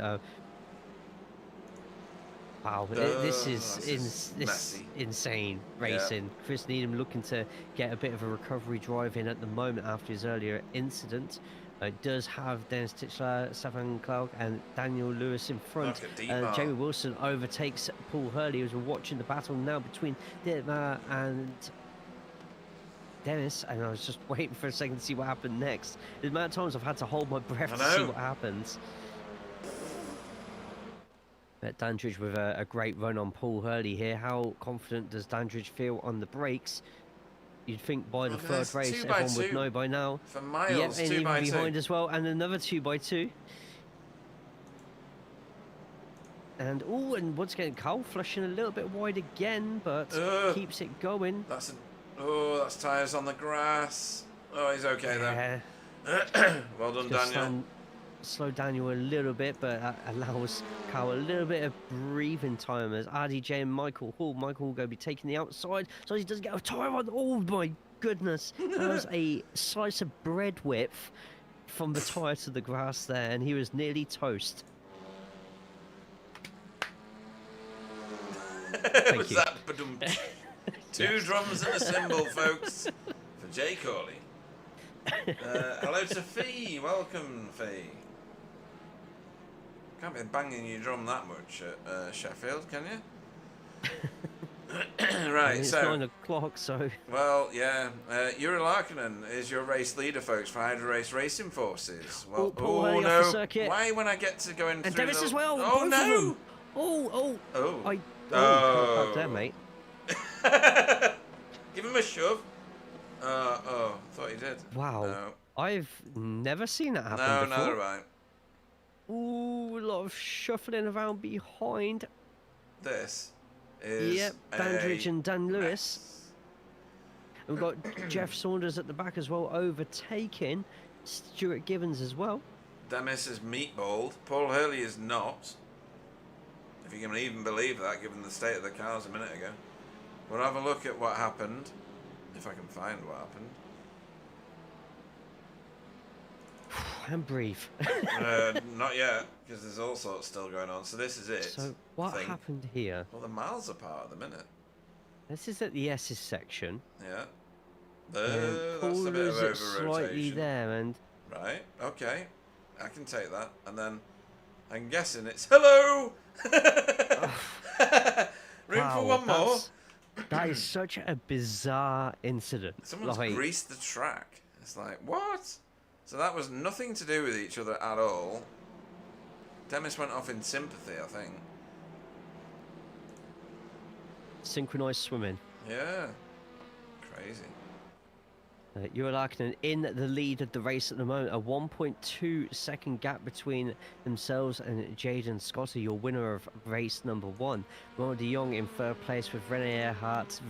Wow, this is messy. insane Yeah. racing. Chris Needham looking to get a bit of a recovery drive in at the moment after his earlier incident. Does have Dennis Titchler, Stefan Clark and Daniel Lewis in front. Look at Dietmar. Jamie Wilson overtakes Paul Hurley as we're watching the battle now between Dietmar and Dennis, and I was just waiting for a second to see what happened next. The amount of times I've had to hold my breath I to see know. what happens. But Dandridge with a great run on Paul Hurley here. How confident does Dandridge feel on the brakes? You'd think by the Look at third this, race 2x2. everyone would know by now. For miles, Yep, and 2 even by 2. behind as well, and another 2x2. And oh, and once again, Cole flushing a little bit wide again, but keeps it going. That's tyres on the grass. Oh, he's okay then. Yeah, Well done, just Daniel. slow Daniel a little bit, but that allows Cole a little bit of breathing time as RDJ and Michael Hall. Michael Hall going to be taking the outside, so he doesn't get a tire on. Oh my goodness, that was a slice of bread width from the tire to the grass there, and he was nearly toast. Was you. that ba-dum? Two drums and a cymbal, folks, for Jay Corley. Hello to Fee. Welcome, Fee. Can't be banging your drum that much at Sheffield, can you? Right, And it's so 9 o'clock, so well, yeah. Yuri Larkinen is your race leader, folks, for Hydra Race Racing Forces. Well, Oh, Paul Hurley off the circuit. Why when I get to go in and through Dennis the... as well. Oh both of no! them. Oh. Oh. Can't cut there, mate. Give him a shove. Thought he did. Wow. No. I've never seen that happen No, before. neither have I. Ooh, a lot of shuffling around behind. This is Yep, Dandridge and Dan Lewis. mess. And we've got Jeff Saunders at the back as well, overtaking Stuart Gibbons as well. Demis is meatballed. Paul Hurley is not. If you can even believe that, given the state of the cars a minute ago. We'll have a look at what happened. If I can find what happened. And breathe. Not yet, because there's all sorts still going on. So this is it. So what happened here? Well, the miles apart at the minute. This is at the S's section. Yeah. And That's a bit of Paul is slightly over-rotation. there, and Right, okay. I can take that. And then I'm guessing it's hello! Room for one more. That is such a bizarre incident. Someone's Like, greased the track. It's like, what? So that was nothing to do with each other at all. Demis went off in sympathy, I think. synchronized swimming. Yeah. Crazy. You're Larkin in the lead of the race at the moment. A 1.2 second gap between themselves and Jaden Scotter, your winner of race number 1. Ronald de Jong in third place with Rene Earhart,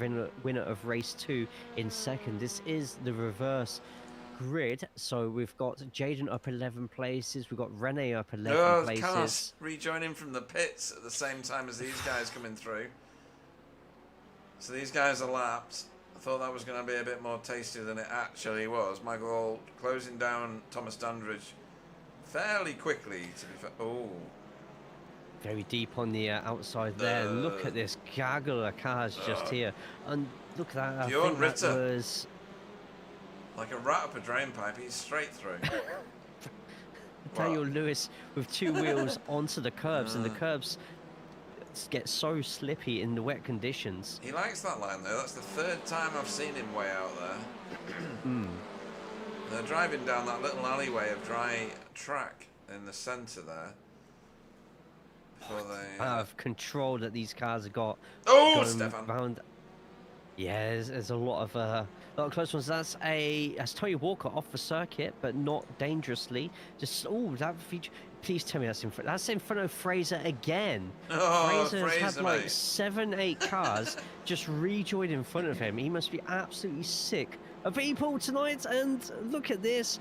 winner of race 2 in second. This is the reverse grid. So we've got Jaden up 11 places. We've got Rene up 11 Oh, places. cars rejoining from the pits at the same time as these guys coming through. So these guys are lapped. I thought that was going to be a bit more tasty than it actually was. Michael Hall closing down Thomas Dandridge fairly quickly, to be fair. Oh. Very deep on the outside there. Look at this gaggle of cars just here. And look at that. I Bjorn think that Ritter. was... Like a rat up a drain pipe, he's straight through. Daniel Lewis with 2 wheels onto the curbs, and the curbs get so slippy in the wet conditions. He likes that line though. That's the 3rd time I've seen him way out there. They're driving down that little alleyway of dry track in the centre there. Before they Of control that these cars have got. Oh, Stefan! Round. Yeah, there's a lot of close ones. That's Tony Walker off the circuit, but not dangerously. Just that feature. Please tell me that's in front. That's in front of Fraser again. Oh, Fraser's had Fraser, like mate. 7, 8 cars just rejoined in front of him. He must be absolutely sick of people tonight. And look at this.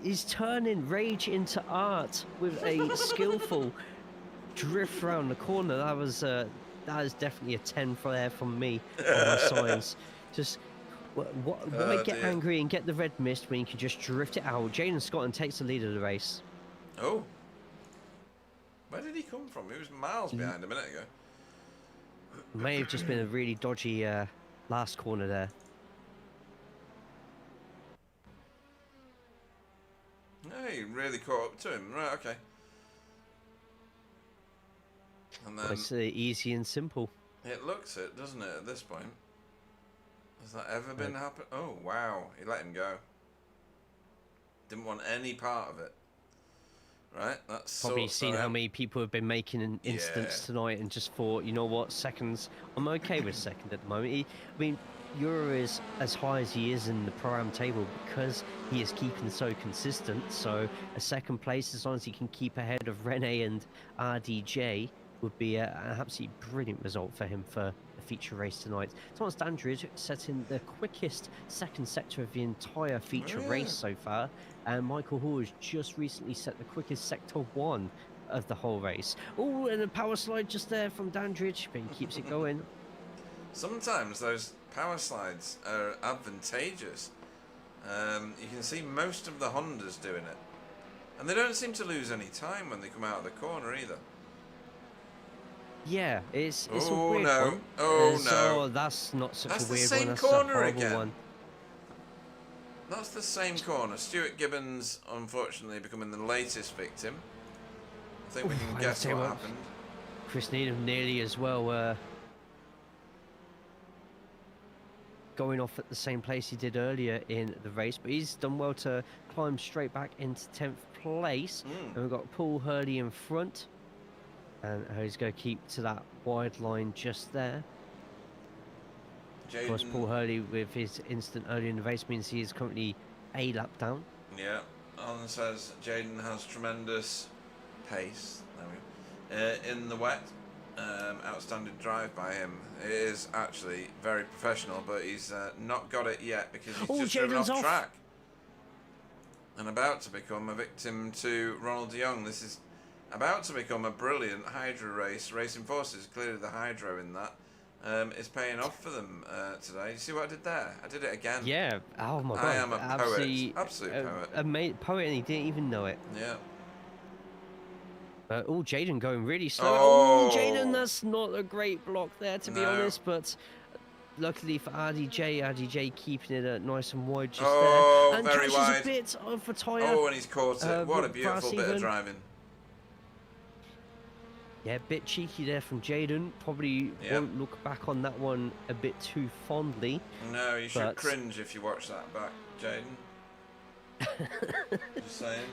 He's turning rage into art with a skillful drift around the corner. That is definitely a 10 for there from me on my signs. Just why get angry and get the red mist when you can just drift it out? Jaden Scotland takes the lead of the race. Oh. Where did he come from? He was miles behind a minute ago. May have just been a really dodgy last corner there. No, he really caught up to him. Right, okay. And then It's easy and simple. it looks it, doesn't it, at this point? Has that ever been happen? Oh, wow. He let him go. Didn't want any part of it. Right, that's Probably seen how many people have been making an instance tonight and just thought, you know what, seconds. I'm okay with second at the moment. I mean, Euro is as high as he is in the Pro-Am table because he is keeping so consistent. So a second place, as long as he can keep ahead of Rene and RDJ, would be an absolutely brilliant result for him for the feature race tonight. Thomas Dandridge setting the quickest second sector of the entire feature race so far, and Michael Hall has just recently set the quickest sector 1 of the whole race. Oh, and a power slide just there from Dandridge, but he keeps it going. Sometimes those power slides are advantageous. You can see most of the Hondas doing it, and they don't seem to lose any time when they come out of the corner either. Yeah, it's a Oh, weird no. one. Oh, So no. that's not such That's a the weird same one. That's corner a horrible again. one. That's the same corner. Stuart Gibbons, unfortunately, becoming the latest victim. I think we can I guess tell you what what. happened. Chris Needham nearly as well going off at the same place he did earlier in the race, but he's done well to climb straight back into 10th place. And we've got Paul Hurley in front, and he's going to keep to that wide line just there. Of course, Paul Hurley with his instant early in the race means he is currently a lap down. Yeah, Alan says Jaden has tremendous pace. There we go. In the wet, outstanding drive by him. It is actually very professional, but he's not got it yet because he's just driven off track and about to become a victim to Ronald de Jong. This is about to become a brilliant Hydro race. Racing Forces, clearly the Hydro in that, is paying off for them today. You see what I did there? I did it again. Yeah. Oh my god. I am a poet. Absolute poet. A poet, and he didn't even know it. Yeah. Jaden going really slow. Oh. Jaden, that's not a great block there, to be No. honest, but luckily for RDJ keeping it nice and wide just Oh, there. And very catches wide. a bit of a tyre. Oh, and he's caught it. What a with beautiful bit Brass of driving. Yeah, a bit cheeky there from Jaden. Probably won't look back on that one a bit too fondly. No, you should but- cringe if you watch that back, Jaden. Just saying.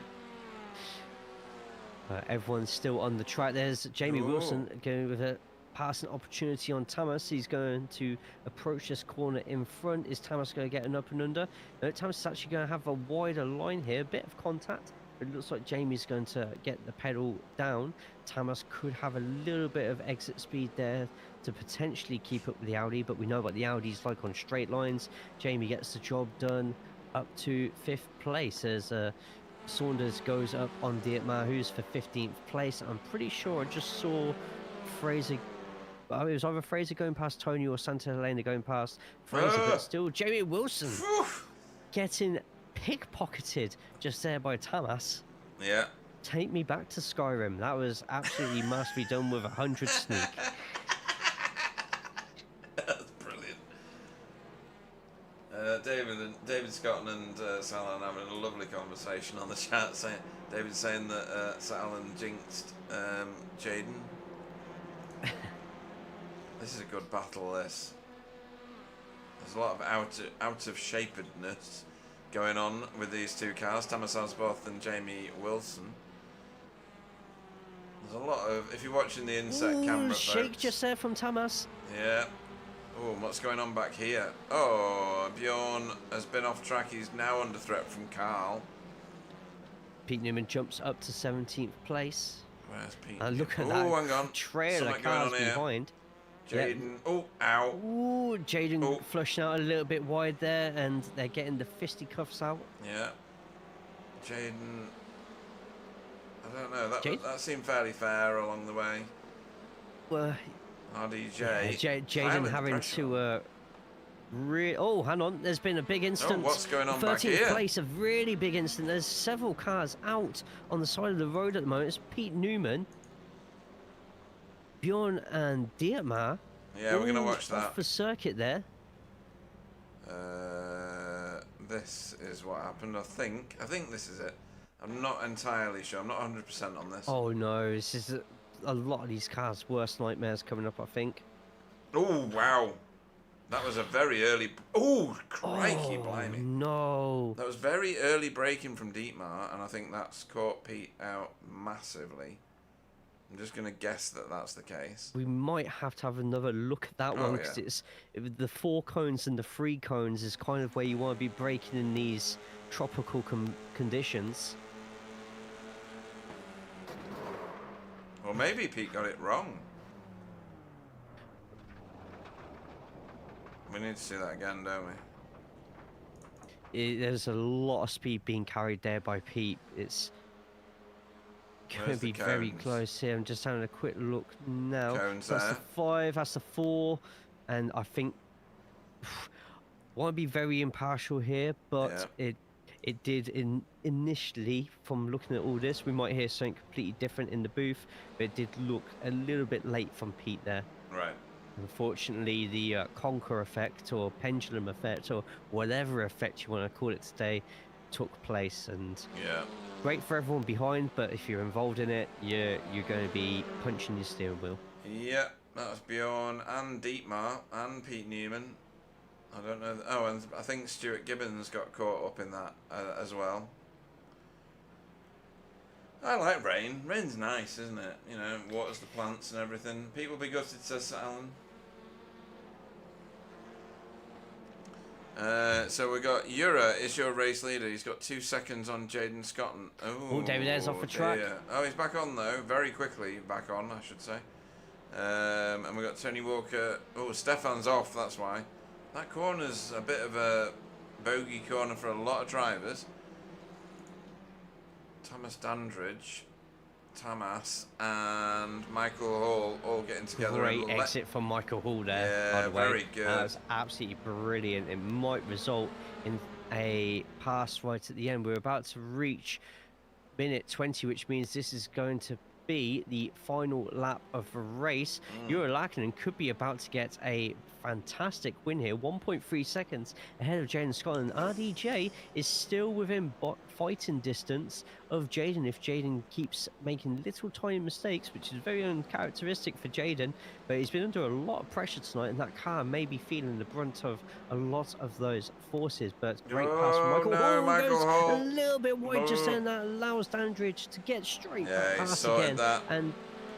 Everyone's still on the track. There's Jamie Ooh. Wilson going with a passing opportunity on Tamas. He's going to approach this corner in front. Is Tamas going to get an up and under? No, Tamas is actually going to have a wider line here. A bit of contact. But it looks like Jamie's going to get the pedal down. Tamas could have a little bit of exit speed there to potentially keep up with the Audi, but we know what the Audi's like on straight lines. Jamie gets the job done up to 5th place as Saunders goes up on Dietmar, who's for 15th place. I'm pretty sure I just saw Fraser. It was either Fraser going past Tony or Santa Helena going past Fraser, but still Jamie Wilson getting pickpocketed just there by Tamas. Yeah. Take me back to Skyrim. That was absolutely must be done with 100 sneak. That's brilliant. David Scott and Sal Allen having a lovely conversation on the chat. David's saying that Sal Allen jinxed Jaden. This is a good battle. There's a lot of out of shapedness going on with these two cars, Tamas Osborth and Jamie Wilson. There's a lot of, if you're watching the inset camera, shake folks, just there from Tamas. Yeah. Oh, what's going on back here? Oh, Bjorn has been off track. He's now under threat from Carl. Pete Newman jumps up to 17th place. Where's Pete? Look at oh, that hang on. trail of Something going cars on here. behind. Jaden. Oh, ow. Ooh, Jaden flushing out a little bit wide there, and they're getting the fisticuffs out. Yeah. Jaden. I don't know. That seemed fairly fair along the way. Well, RDJ. yeah, Jaden having to oh, hang on. There's been a big incident. Oh, what's going on back 13th here? place, a really big incident. There's several cars out on the side of the road at the moment. It's Pete Newman, Bjorn and Dietmar. Yeah, we're going to watch that. Off the circuit there. This is what happened, I think. I think this is it. I'm not entirely sure. I'm not 100% on this. Oh, no. This is a lot of these cars' worst nightmares coming up, I think. Oh, wow. That was a very early... Oh, crikey, blimey. No. That was very early braking from Dietmar, and I think that's caught Pete out massively. I'm just going to guess that that's the case. We might have to have another look at that one, because the 4 cones and the 3 cones is kind of where you want to be braking in these tropical conditions. Well, maybe Pete got it wrong. We need to see that again, don't we? There's a lot of speed being carried there by Pete. It's going to be very close here. I'm just having a quick look now. Cones That's there. the 5, that's the 4, and I think want to be very impartial here, but it did initially, from looking at all this, we might hear something completely different in the booth, but it did look a little bit late from Pete there. Right. Unfortunately, the conker effect or pendulum effect or whatever effect you want to call it today took place, and great for everyone behind, but if you're involved in it, you're going to be punching your steering wheel. Yeah, that was Bjorn and Dietmar and Pete Newman. I don't know. Oh, and I think Stuart Gibbons got caught up in that as well. I like rain. Rain's nice, isn't it? You know, waters the plants and everything. People be gutted, says Alan. So we got Ura is your race leader. He's got 2 seconds on Jaden Scott. Oh, David Ayres off the track. Oh, he's back on though. Very quickly back on, I should say. And we got Tony Walker. Oh, Stefan's off. That's why. That corner's a bit of a bogey corner for a lot of drivers. Thomas Dandridge, Tamas, and Michael Hall all getting together. Great exit from Michael Hall there. Yeah, by the way. very good. That was absolutely brilliant. It might result in a pass right at the end. We're about to reach minute 20, which means this is going to be the final lap of the race. Ura Lackinen could be about to get a fantastic win here. 1.3 seconds ahead of Jaden Scott, and RDJ is still within fighting distance of Jaden if Jaden keeps making little tiny mistakes, which is very uncharacteristic for Jaden, but he's been under a lot of pressure tonight, and that car may be feeling the brunt of a lot of those forces. But great pass from Michael Hall. Michael Goes Hall. a little bit wide just then. That allows Dandridge to get straight past sorted again. that. And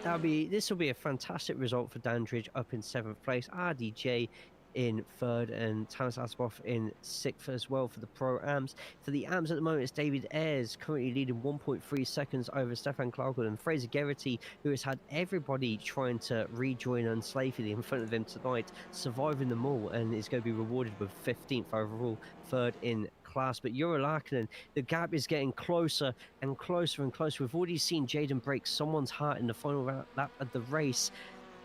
This will be a fantastic result for Dandridge up in 7th place, RDJ in 3rd, and Thomas Asboff in 6th as well for the Pro-Ams. For the AMs at the moment, it's David Ayres currently leading 1.3 seconds over Stefan Clarkwood and Fraser Geraghty, who has had everybody trying to rejoin unsafely in front of him tonight, surviving them all, and is going to be rewarded with 15th overall, 3rd in class. But Jura Larkinen, the gap is getting closer and closer and closer. We've already seen Jaden break someone's heart in the final lap of the race.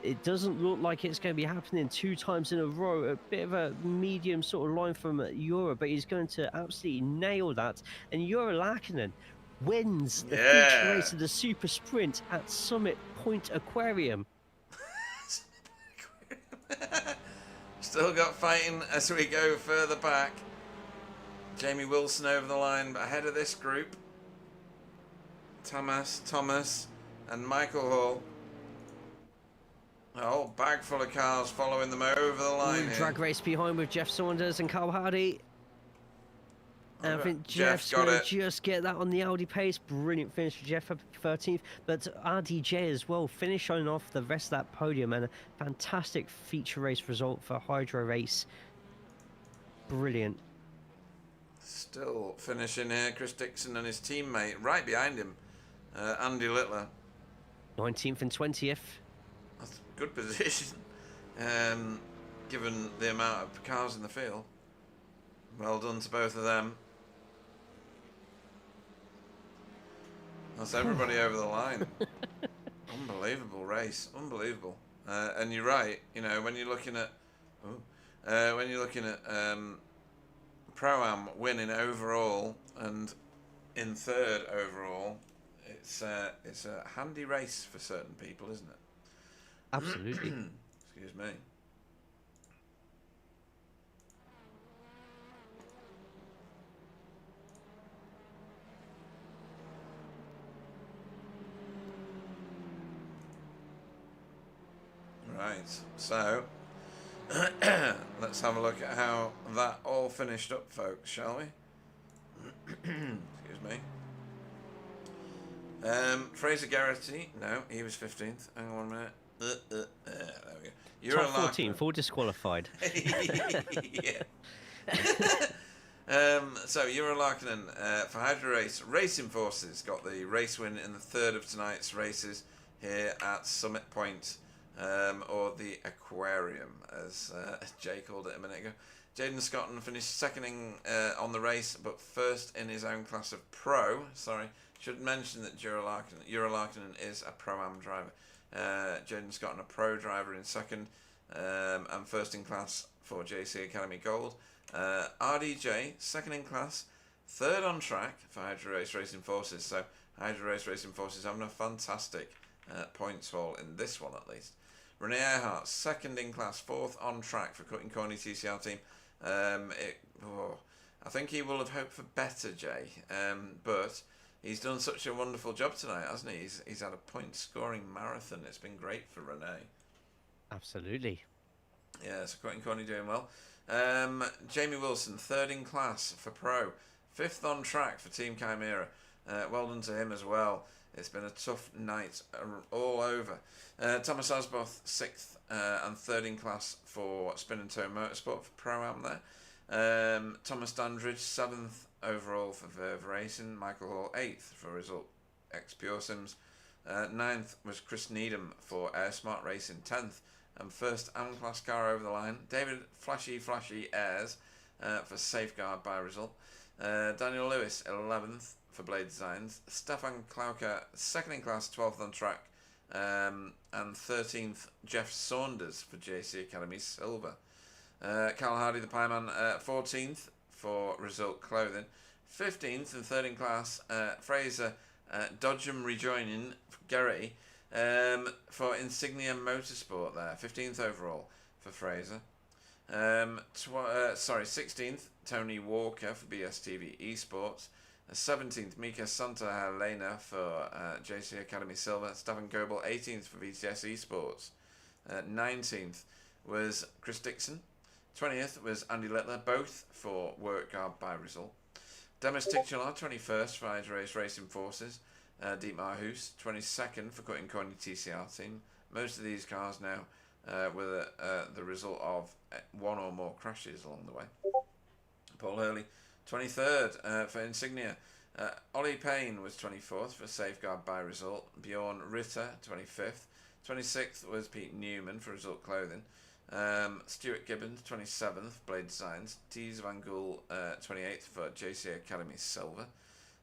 It doesn't look like it's going to be happening 2 times in a row. A bit of a medium sort of line from Jura, but he's going to absolutely nail that. And Jura Larkinen wins the feature race of the Super Sprint at Summit Point Aquarium. Still got fighting as we go further back. Jamie Wilson over the line, but ahead of this group, Thomas, and Michael Hall. A whole bag full of cars following them over the line. Drag race behind with Jeff Saunders and Carl Hardy. And I think Jeff's got going it. to just get that on the Audi pace. Brilliant finish for Jeff up 13th. But RDJ as well, finishing off the rest of that podium, and a fantastic feature race result for Hydro Race. Brilliant. Still finishing here, Chris Dixon and his teammate right behind him, Andy Littler. 19th and 20th. That's a good position, given the amount of cars in the field. Well done to both of them. That's everybody over the line. Unbelievable race, unbelievable. And you're right. You know, when you're looking at, Pro-Am winning overall and in 3rd overall, it's a handy race for certain people, isn't it? Absolutely. Excuse me. Right, so let's have a look at how that all finished up, folks, shall we? Excuse me. Fraser Geraghty, no, he was 15th. Hang on a minute. There we go. Top 14, full disqualified. Yeah. So Jura Larkinen for Hydro Race Racing Forces got the race win in the 3rd of tonight's races here at Summit Point, or the Aquarium, as Jay called it a minute ago. Jaden Scotton finished 2nd on the race, but 1st in his own class of Pro. Sorry, should mention that Jura Larkinen is a Pro-Am driver. Jaden Scotton, a Pro driver, in 2nd, and 1st in class for JC Academy Gold. RDJ, 2nd in class, 3rd on track for Hydro Race Racing Forces. So Hydro Race Racing Forces having a fantastic points haul in this one, at least. Renee Earhart, 2nd in class, 4th on track for Cutting Corny TCR team. I think he will have hoped for better, Jay, but he's done such a wonderful job tonight, hasn't he? He's had a point-scoring marathon. It's been great for Renee. Absolutely. Yeah, so Cutting Corny doing well. Jamie Wilson, 3rd in class for Pro. 5th on track for Team Chimera. Well done to him as well. It's been a tough night all over. Thomas Asboth, 6th and 3rd in class for Spin and Toe Motorsport for Pro-Am there. Thomas Dandridge, 7th overall for Verve Racing. Michael Hall, 8th for Result X Pure Sims. 9th was Chris Needham for Air Smart Racing, 10th. And 1st AM class car over the line. David Flashy Ayres for Safeguard by Result. Daniel Lewis, 11th for Blade Designs. Stefan Klauker, 2nd in class, 12th on track. And 13th, Jeff Saunders for JC Academy Silver. Carl Hardy, the Pieman, 14th for Result Clothing. 15th and 3rd in class, Fraser Dodgem rejoining Geraghty for Insignia Motorsport there. 15th overall for Fraser. 16th, Tony Walker for BSTV Esports. 17th, Mika Santa Helena for JC Academy Silver. Stefan Goebel, 18th for VTS Esports. 19th was Chris Dixon. 20th was Andy Littler, both for Work Guard by Result. Demis Titular, 21st for Hydro Race Racing Forces. Dietmar Hoos, 22nd for Cutting Corny TCR team. Most of these cars now were the result of one or more crashes along the way. Paul Hurley, 23rd for Insignia. Ollie Payne was 24th for Safeguard by Result. Bjorn Ritter, 25th. 26th was Pete Newman for Result Clothing. Stuart Gibbons, 27th, Blade Designs. Tees Van Gool, 28th for JC Academy Silver.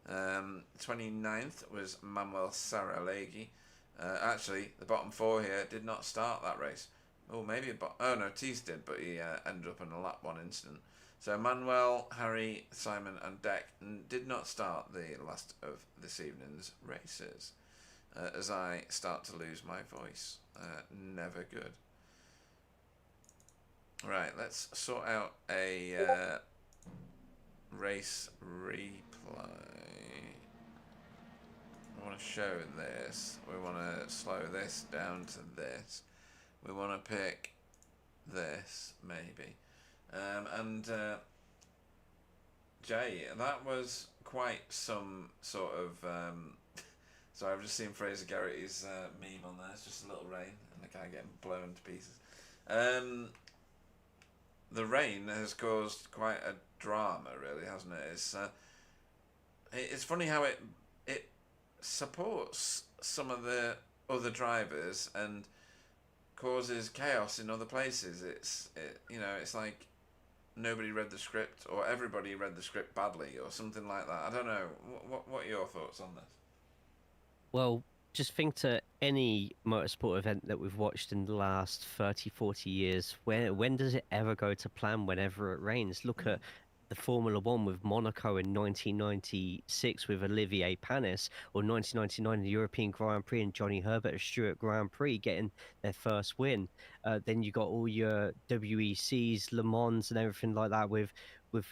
29th was Manuel Saralegui. Actually, the bottom four here did not start that race. Oh, maybe Tees did, but he ended up in a lap one incident. So Manuel, Harry, Simon and Deck did not start the last of this evening's races. As I start to lose my voice. Never good. Right, let's sort out a race replay. We want to show this. We want to slow this down to this. We want to pick this, maybe. Jay, that was quite some sort of... sorry, I've just seen Fraser Garrity's meme on there. It's just a little rain and the guy getting blown to pieces. The rain has caused quite a drama, really, hasn't it? It's funny how it supports some of the other drivers and causes chaos in other places. It's like nobody read the script, or everybody read the script badly, or something like that. I don't know. What are your thoughts on this? Well, just think to any motorsport event that we've watched in the last 30, 40 years. When does it ever go to plan whenever it rains? Look at the Formula One with Monaco in 1996 with Olivier Panis, or 1999 the European Grand Prix and Johnny Herbert at Stewart Grand Prix getting their first win. Then you got all your WECs, Le Mans, and everything like that with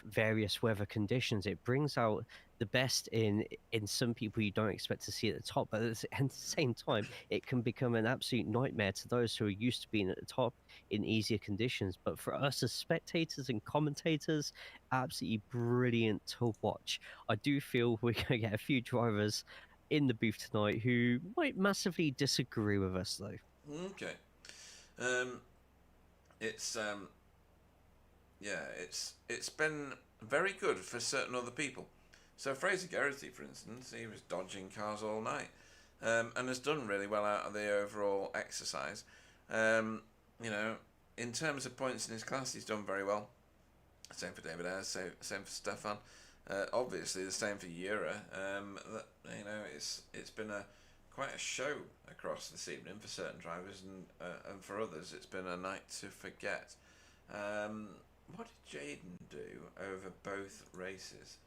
various weather conditions. It brings out the best in some people you don't expect to see at the top, but at the same time, it can become an absolute nightmare to those who are used to being at the top in easier conditions. But for us as spectators and commentators, absolutely brilliant to watch. I do feel we're going to get a few drivers in the booth tonight who might massively disagree with us, though. Okay. It's been very good for certain other people. So Fraser Garrity, for instance, he was dodging cars all night, and has done really well out of the overall exercise. In terms of points in his class, he's done very well. Same for David Ayres, same for Stefan. Obviously, the same for Jura. It's been quite a show across this evening for certain drivers, and for others, it's been a night to forget. What did Jaden do over both races?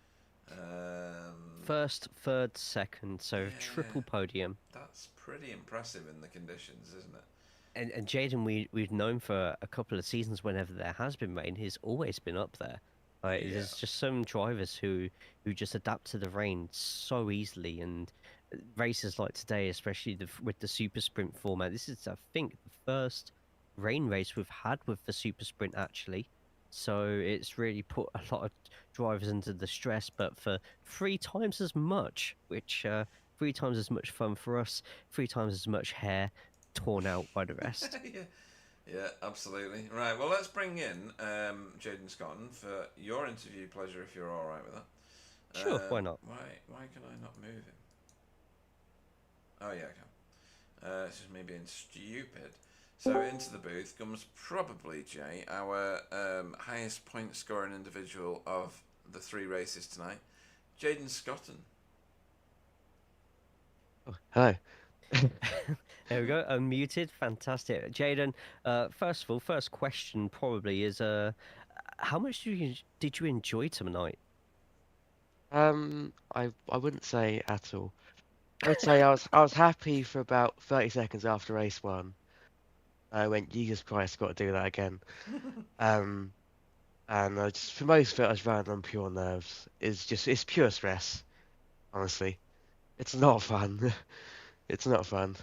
First, third, second, so triple podium. That's pretty impressive in the conditions, isn't it? And Jaden, we've known for a couple of seasons, whenever there has been rain, he's always been up there. There's just some drivers who just adapt to the rain so easily, and races like today, especially with the super sprint format. This is, I think, the first rain race we've had with the super sprint, actually. So it's really put a lot of drivers under the stress, but for 3 times as much, which 3 times as much fun for us, 3 times as much hair torn out by the rest. Yeah, absolutely. Right, well, let's bring in Jaden Scotton for your interview pleasure, if you're all right with that. Sure, why not? Why can I not move him? Oh, yeah, I can. It's just me being stupid. So into the booth comes probably Jay, our highest point scoring individual of the 3 races tonight, Jaden Scotton. Oh, hello. There we go, unmuted, fantastic. Jaden, first of all, first question probably is, how much did you enjoy tonight? I wouldn't say at all. I would say I was happy for about 30 seconds after race 1. I went, Jesus Christ, got to do that again. And I just, for most of it, I was running on pure nerves. It's pure stress, honestly. It's not fun. It's not fun.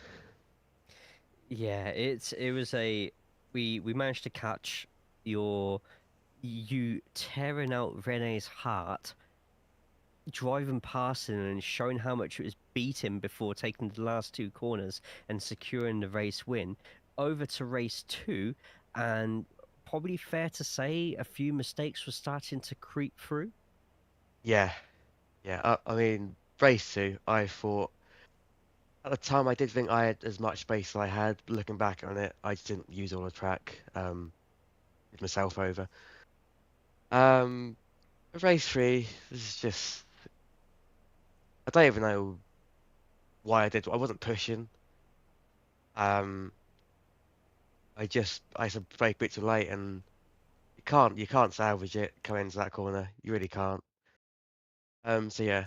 Yeah, it was we managed to catch you tearing out Renee's heart driving past him and showing how much it was beating before taking the last two corners and securing the race win, over to race two, and probably fair to say a few mistakes were starting to creep through. Yeah, yeah. I mean, race 2, I thought at the time I did think I had as much space as I had. But looking back on it, I just didn't use all the track. Did myself over. Um, race 3, this is just I don't even know why I did. I wasn't pushing. Um, I just brake a bit too late, and you can't salvage it coming into that corner. You really can't. So yeah,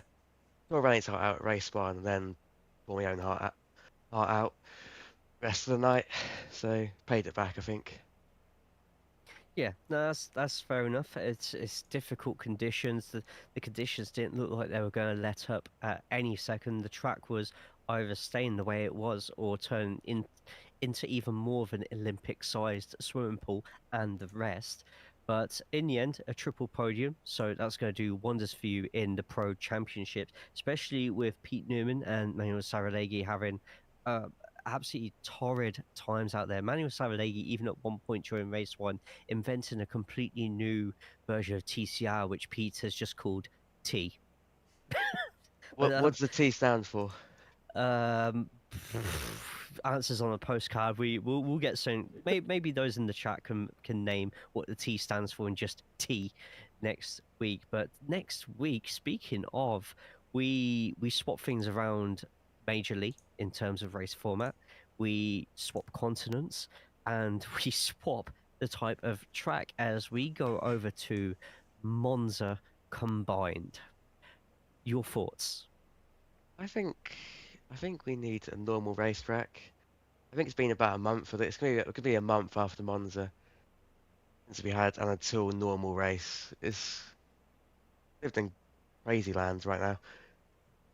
got ran its heart out at race 1, and then pour my own heart out rest of the night. So paid it back, I think. Yeah, no, that's fair enough. It's difficult conditions. The conditions didn't look like they were going to let up at any second. The track was either staying the way it was or turn into even more of an Olympic-sized swimming pool and the rest. But in the end, a triple podium, so that's going to do wonders for you in the Pro Championships, especially with Pete Newman and Manuel Saralegui having uh, absolutely torrid times out there. Manuel Saralegui, even at one point during race one, inventing a completely new version of TCR, which Pete has just called T. But What's the T stand for? um, answers on a postcard. We'll get soon. Maybe those in the chat can name what the T stands for in just T next week. But next week, speaking of, we swap things around majorly in terms of race format. We swap continents and we swap the type of track as we go over to Monza combined. Your thoughts? I think I think we need a normal racetrack. I think it's been about a month for this. It's gonna be a month after Monza since we had an until normal race. It's lived in crazy lands right now.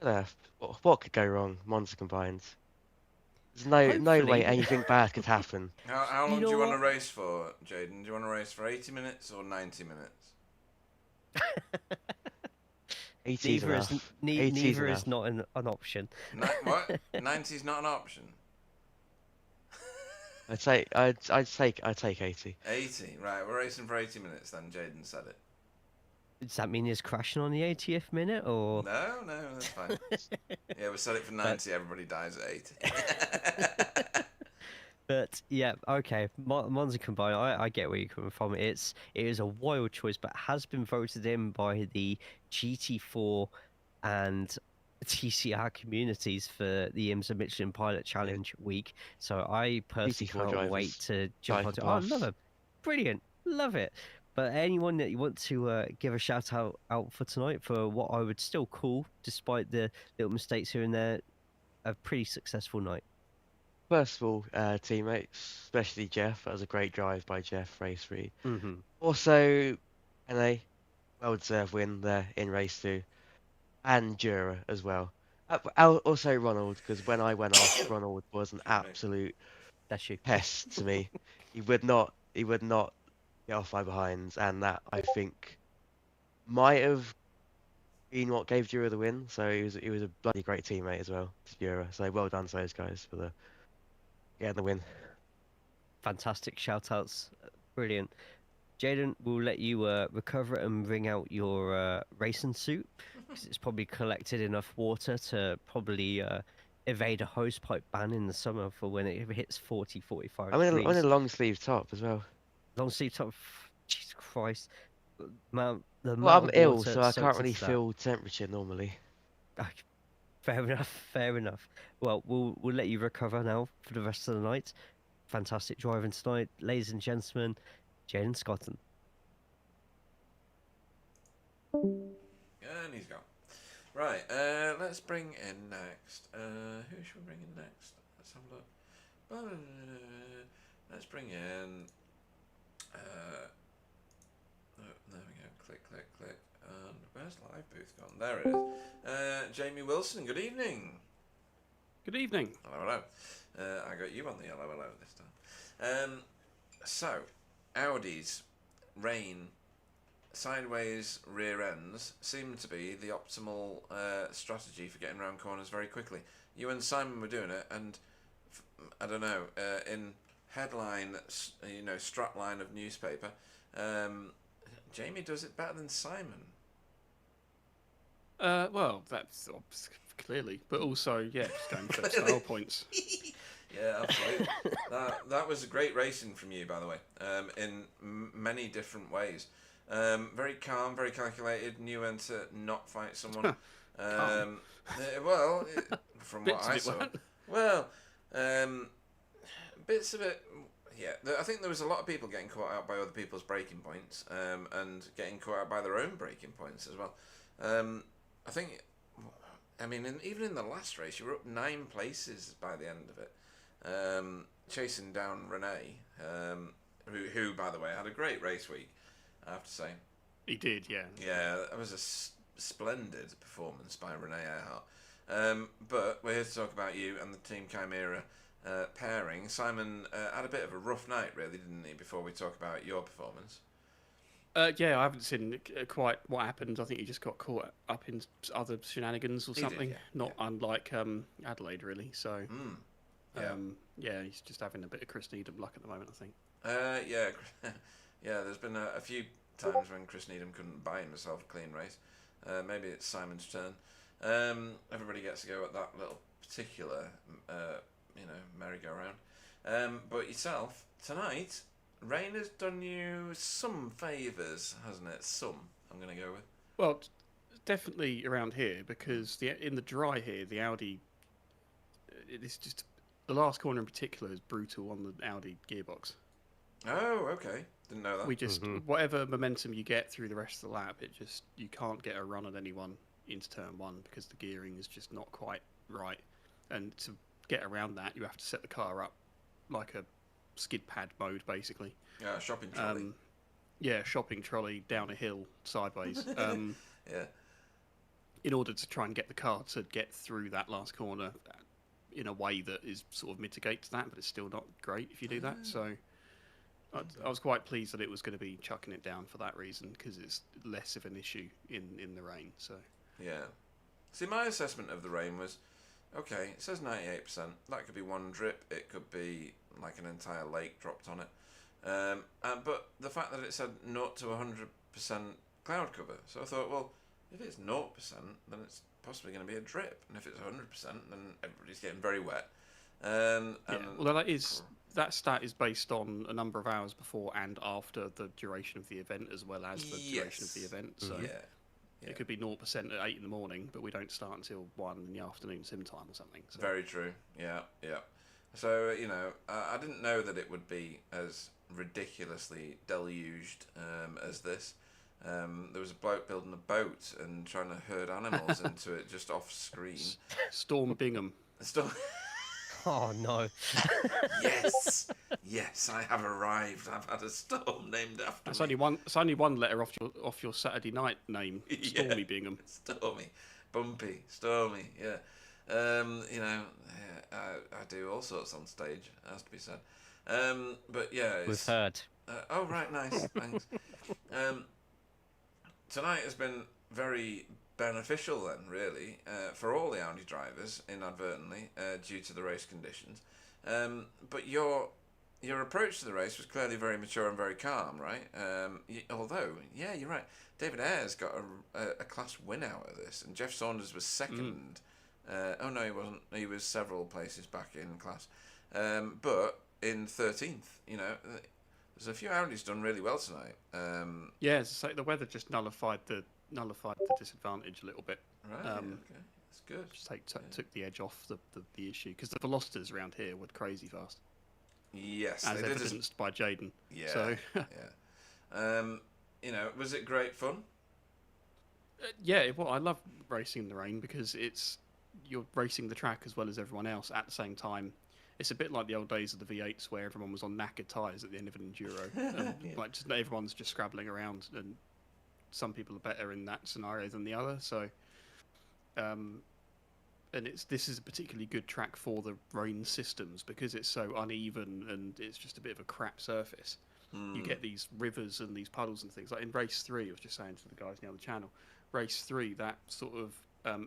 I don't know, what could go wrong? Monza combined. There's no way Hopefully, anything bad could happen. How you long do know you want to what? race for, Jaden? Do you want to race for 80 minutes or 90 minutes? 80's enough. 80's Neither is enough. not an option. What? 90's not an option. I'd take 80. 80, right? We're racing for 80 minutes then. Jaden said it. Does that mean he's crashing on the 80th minute, or? No, that's fine. Yeah, we set it for But 90. Everybody dies at 80. but yeah, okay. Monza combined. I get where you're coming from. It is a wild choice, but has been voted in by the GT4 and TCR communities for the IMSA Michelin Pilot Yeah, Challenge week. So I personally GT4 can't wait drivers, to jump onto. Oh, love psychopaths. it. Brilliant. Love it. But anyone that you want to give a shout out for tonight for what I would still call, despite the little mistakes here and there, a pretty successful night. First of all, teammates, especially Jeff. That was a great drive by Jeff, race 3. Hmm. Also, NA, well-deserved win there in race 2. And Jura as well. Also Ronald, because when I went off, Ronald was an Excuse me. absolute That's you. pest to me. He would not get off my behinds, and that I think might have been what gave Jura the win. So he was a bloody great teammate as well to Jura. So well done to those guys for the getting the win. Fantastic shout outs. Brilliant. Jaden, we'll let you recover and bring out your racing suit because it's probably collected enough water to probably evade a hosepipe ban in the summer for when it hits 40, 45 I'm in a degrees. long sleeve top as well. Long sleeve top. Jesus Christ. The Well, amount I'm of ill, water so I can't soaked really into that. feel temperature normally. Ah, fair enough. Fair enough. Well, we'll let you recover now for the rest of the night. Fantastic driving tonight, ladies and gentlemen. Jaden Scotton. And he's gone. Right, let's bring in next. Who should we bring in next? Let's have a look. Let's bring in. Oh, there we go. Click, click, click. And where's live booth gone? There it is. Jamie Wilson. Good evening. Good evening. Hello, hello. I got you on the hello, hello this time. So, Audi's reign sideways rear ends seem to be the optimal strategy for getting around corners very quickly. You and Simon were doing it, and I don't know, in headline, strapline of newspaper, Jamie does it better than Simon. Well, that's clearly, but also, yeah, just going for style points. Yeah, absolutely. that was great racing from you, by the way, in many different ways. Very calm, very calculated. Knew when to not fight someone. Calm. Well, from what Bits I of it saw, weren't. well, bits of it. Yeah, I think there was a lot of people getting caught out by other people's braking points, and getting caught out by their own braking points as well. I think, I mean, even in the last race, you were up 9 places by the end of it. Chasing down Renee, who, by the way, had a great race week, I have to say. He did, yeah. Yeah, that was a splendid performance by Renee Earhart. But we're here to talk about you and the Team Chimera pairing. Simon had a bit of a rough night, really, didn't he, before we talk about your performance? Yeah, I haven't seen quite what happened. I think he just got caught up in other shenanigans or He did, something. yeah, Not unlike Adelaide, really. So, Yeah. yeah, he's just having a bit of Chris Needham luck at the moment, I think. Yeah, yeah. There's been a few times when Chris Needham couldn't buy himself a clean race. Maybe it's Simon's turn. Everybody gets to go at that little particular, merry-go-round. But yourself tonight, rain has done you some favours, hasn't it? Some, I'm going to go with. Well, definitely around here because in the dry here, the Audi, it's just the last corner in particular is brutal on the Audi gearbox. Oh, okay. Didn't know that. We just whatever momentum you get through the rest of the lap, you can't get a run at anyone into turn 1 because the gearing is just not quite right, and to get around that, you have to set the car up like a skid pad mode basically. Yeah, shopping trolley. Yeah, shopping trolley down a hill sideways. Yeah. In order to try and get the car to get through that last corner in a way that is sort of mitigates that, but it's still not great if you do that. So I was quite pleased that it was going to be chucking it down for that reason because it's less of an issue in the rain. So Yeah. See, my assessment of the rain was, okay, it says 98%. That could be one drip. It could be like an entire lake dropped on it. But the fact that it said 0 to 100% cloud cover. So I thought, well, if it's 0%, then it's possibly going to be a drip. And if it's 100%, then everybody's getting very wet. yeah, well, that stat is based on a number of hours before and after the duration of the event, as well as the duration of the event. So yeah. it could be 0% at 8 in the morning, but we don't start until 1 in the afternoon sim time or something. So. Very true. Yeah, yeah. So, I didn't know that it would be as ridiculously deluged as this. There was a bloke building a boat and trying to herd animals into it just off screen. Storm Bingham. Oh no. Yes, I have arrived. I've had a storm named after It's me. only one letter off your Saturday night name, Stormy Bingham. Stormy, bumpy, stormy. Yeah. I do all sorts on stage, has to be said. But yeah, We've heard. Oh right, nice, thanks. Tonight has been very beneficial then, really, for all the Audi drivers, inadvertently, due to the race conditions. But your approach to the race was clearly very mature and very calm, right? Although, yeah, you're right. David Ayres got a class win out of this, and Jeff Saunders was second. Oh no, he wasn't. He was several places back in class, but in 13th. There's a few Audis done really well tonight. Yeah, as I say, the weather just nullified the disadvantage a little bit. Right. Okay, that's good. Just took the edge off the issue because the velocities around here were crazy fast. Yes, as they did evidenced by Jaden. Yeah. So yeah. Was it great fun? yeah, well, I love racing in the rain because you're racing the track as well as everyone else at the same time. It's a bit like the old days of the V8s where everyone was on knackered tyres at the end of an enduro. And, everyone's just scrabbling around, and some people are better in that scenario than the other. So, and this is a particularly good track for the rain systems because it's so uneven and it's just a bit of a crap surface. you get these rivers and these puddles and things. Like in race 3, I was just saying to the guys on the channel, race 3, that sort of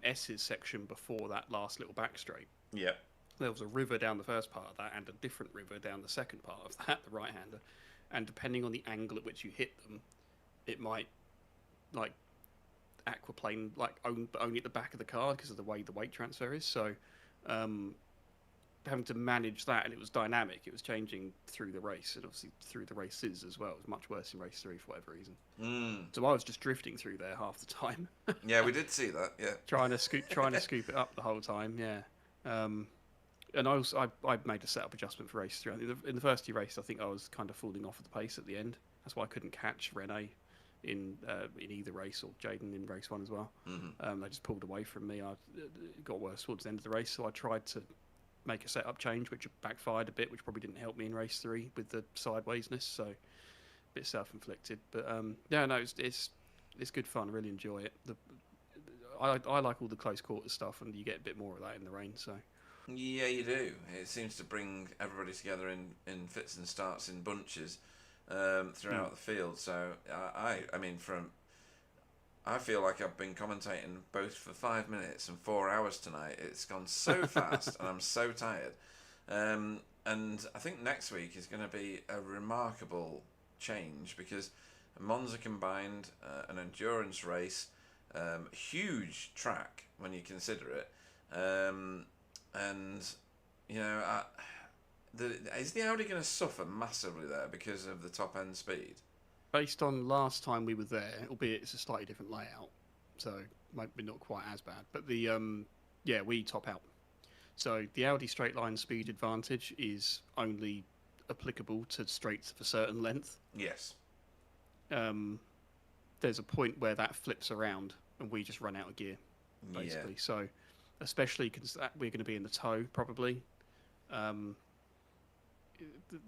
S's section before that last little back straight. Yeah. There was a river down the first part of that and a different river down the second part of that, the right-hander. And depending on the angle at which you hit them, it might, like, aquaplane, like, only at the back of the car because of the way the weight transfer is. So, having to manage that, and it was dynamic. It was changing through the race, and obviously through the races as well. It was much worse in race 3 for whatever reason. So I was just drifting through there half the time. Yeah, we did see that. Yeah. trying to scoop it up the whole time. Yeah. And I made a setup adjustment for race 3. In the first 2 races, I think I was kind of falling off at the pace at the end. That's why I couldn't catch Rene in either race, or Jaden in race 1 as well. They just pulled away from me. It got worse towards the end of the race, so I tried to make a setup change, which backfired a bit, which probably didn't help me in race 3 with the sidewaysness. So a bit self-inflicted, but yeah, no, it's good fun. I really enjoy it. I like all the close quarter stuff, and you get a bit more of that in the rain. So. Yeah, you do. It seems to bring everybody together in fits and starts in bunches throughout the field. So I mean, I feel like I've been commentating both for 5 minutes and 4 hours tonight. It's gone so fast, and I'm so tired. And I think next week is going to be a remarkable change, because Monza combined, an endurance race, huge track when you consider it. And, you know, is the Audi going to suffer massively there because of the top end speed? Based on last time we were there, albeit it's a slightly different layout, so might be not quite as bad. But we top out. So the Audi straight line speed advantage is only applicable to straights of a certain length. Yes. There's a point where that flips around, and we just run out of gear, basically. Yeah. So, especially because we're going to be in the tow, probably.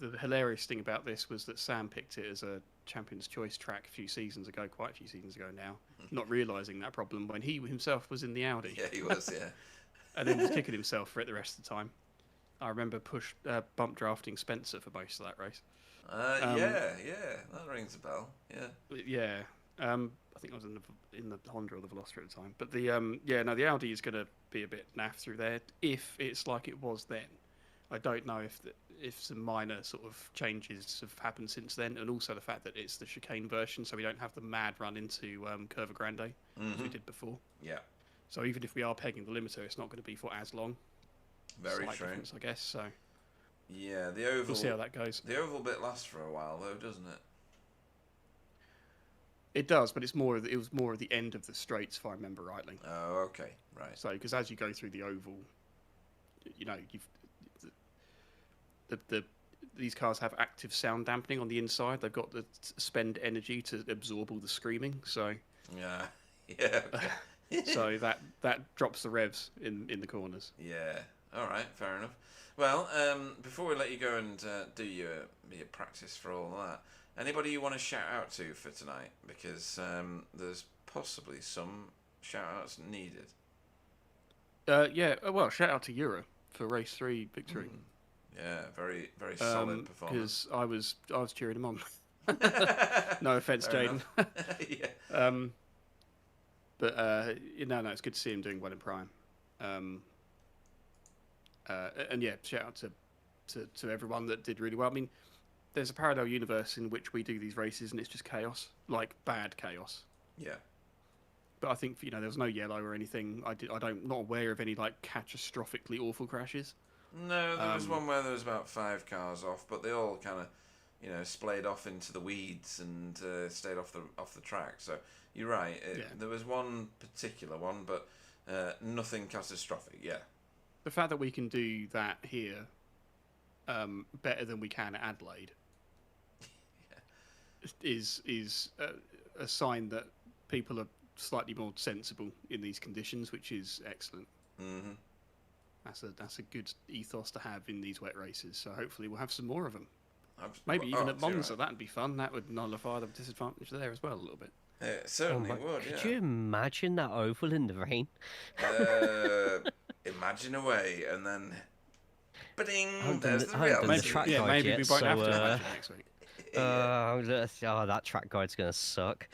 The hilarious thing about this was that Sam picked it as a Champion's Choice track quite a few seasons ago now, not realising that problem when he himself was in the Audi. Yeah, he was, yeah. And then was kicking himself for it the rest of the time. I remember bump drafting Spencer for most of that race. Yeah, that rings a bell. Yeah. Yeah. I think I was in the Honda or the Veloster at the time. But the Audi is going to be a bit naff through there if it's like it was then. I don't know if some minor sort of changes have happened since then, and also the fact that it's the chicane version, so we don't have the mad run into Curva Grande as we did before. Yeah. So even if we are pegging the limiter, it's not going to be for as long. Very Slight true. difference, I guess. So yeah, the oval. we'll see how that goes. The oval bit lasts for a while, though, doesn't it? It does, but it was more of the end of the straights, if I remember rightly. Oh, okay, right. So, because as you go through the oval, you know, these cars have active sound dampening on the inside. They've got to spend energy to absorb all the screaming. So, Yeah. Okay. so that drops the revs in the corners. Yeah. All right. Fair enough. Well, before we let you go and do your practice for all of that, anybody you want to shout out to for tonight? Because there's possibly some shout outs needed. Well, shout out to Euro for race 3 victory. Yeah, very very solid performance. Because I was cheering him on. No offense, Fair Jaden. Yeah. But it's good to see him doing well in Prime. And yeah, shout out to everyone that did really well. I mean, there's a parallel universe in which we do these races and it's just chaos, like bad chaos. Yeah. But I think there was no yellow or anything. Not aware of any like catastrophically awful crashes. No, there was one where there was about 5 cars off, but they all kind of, splayed off into the weeds and stayed off the track. So you're right. There was one particular one, but nothing catastrophic. Yeah. The fact that we can do that here better than we can at Adelaide is a sign that people are slightly more sensible in these conditions, which is excellent. Mm-hmm. That's a good ethos to have in these wet races. So hopefully we'll have some more of them. Maybe even at Monza, that'd be fun. That would nullify the disadvantage there as well a little bit. It certainly would. Could you imagine that oval in the rain? Imagine away, and then, ba-ding, I haven't there's done the the reality. track guide Maybe yet, we won't have to so, imagine next week. That track guide's gonna suck.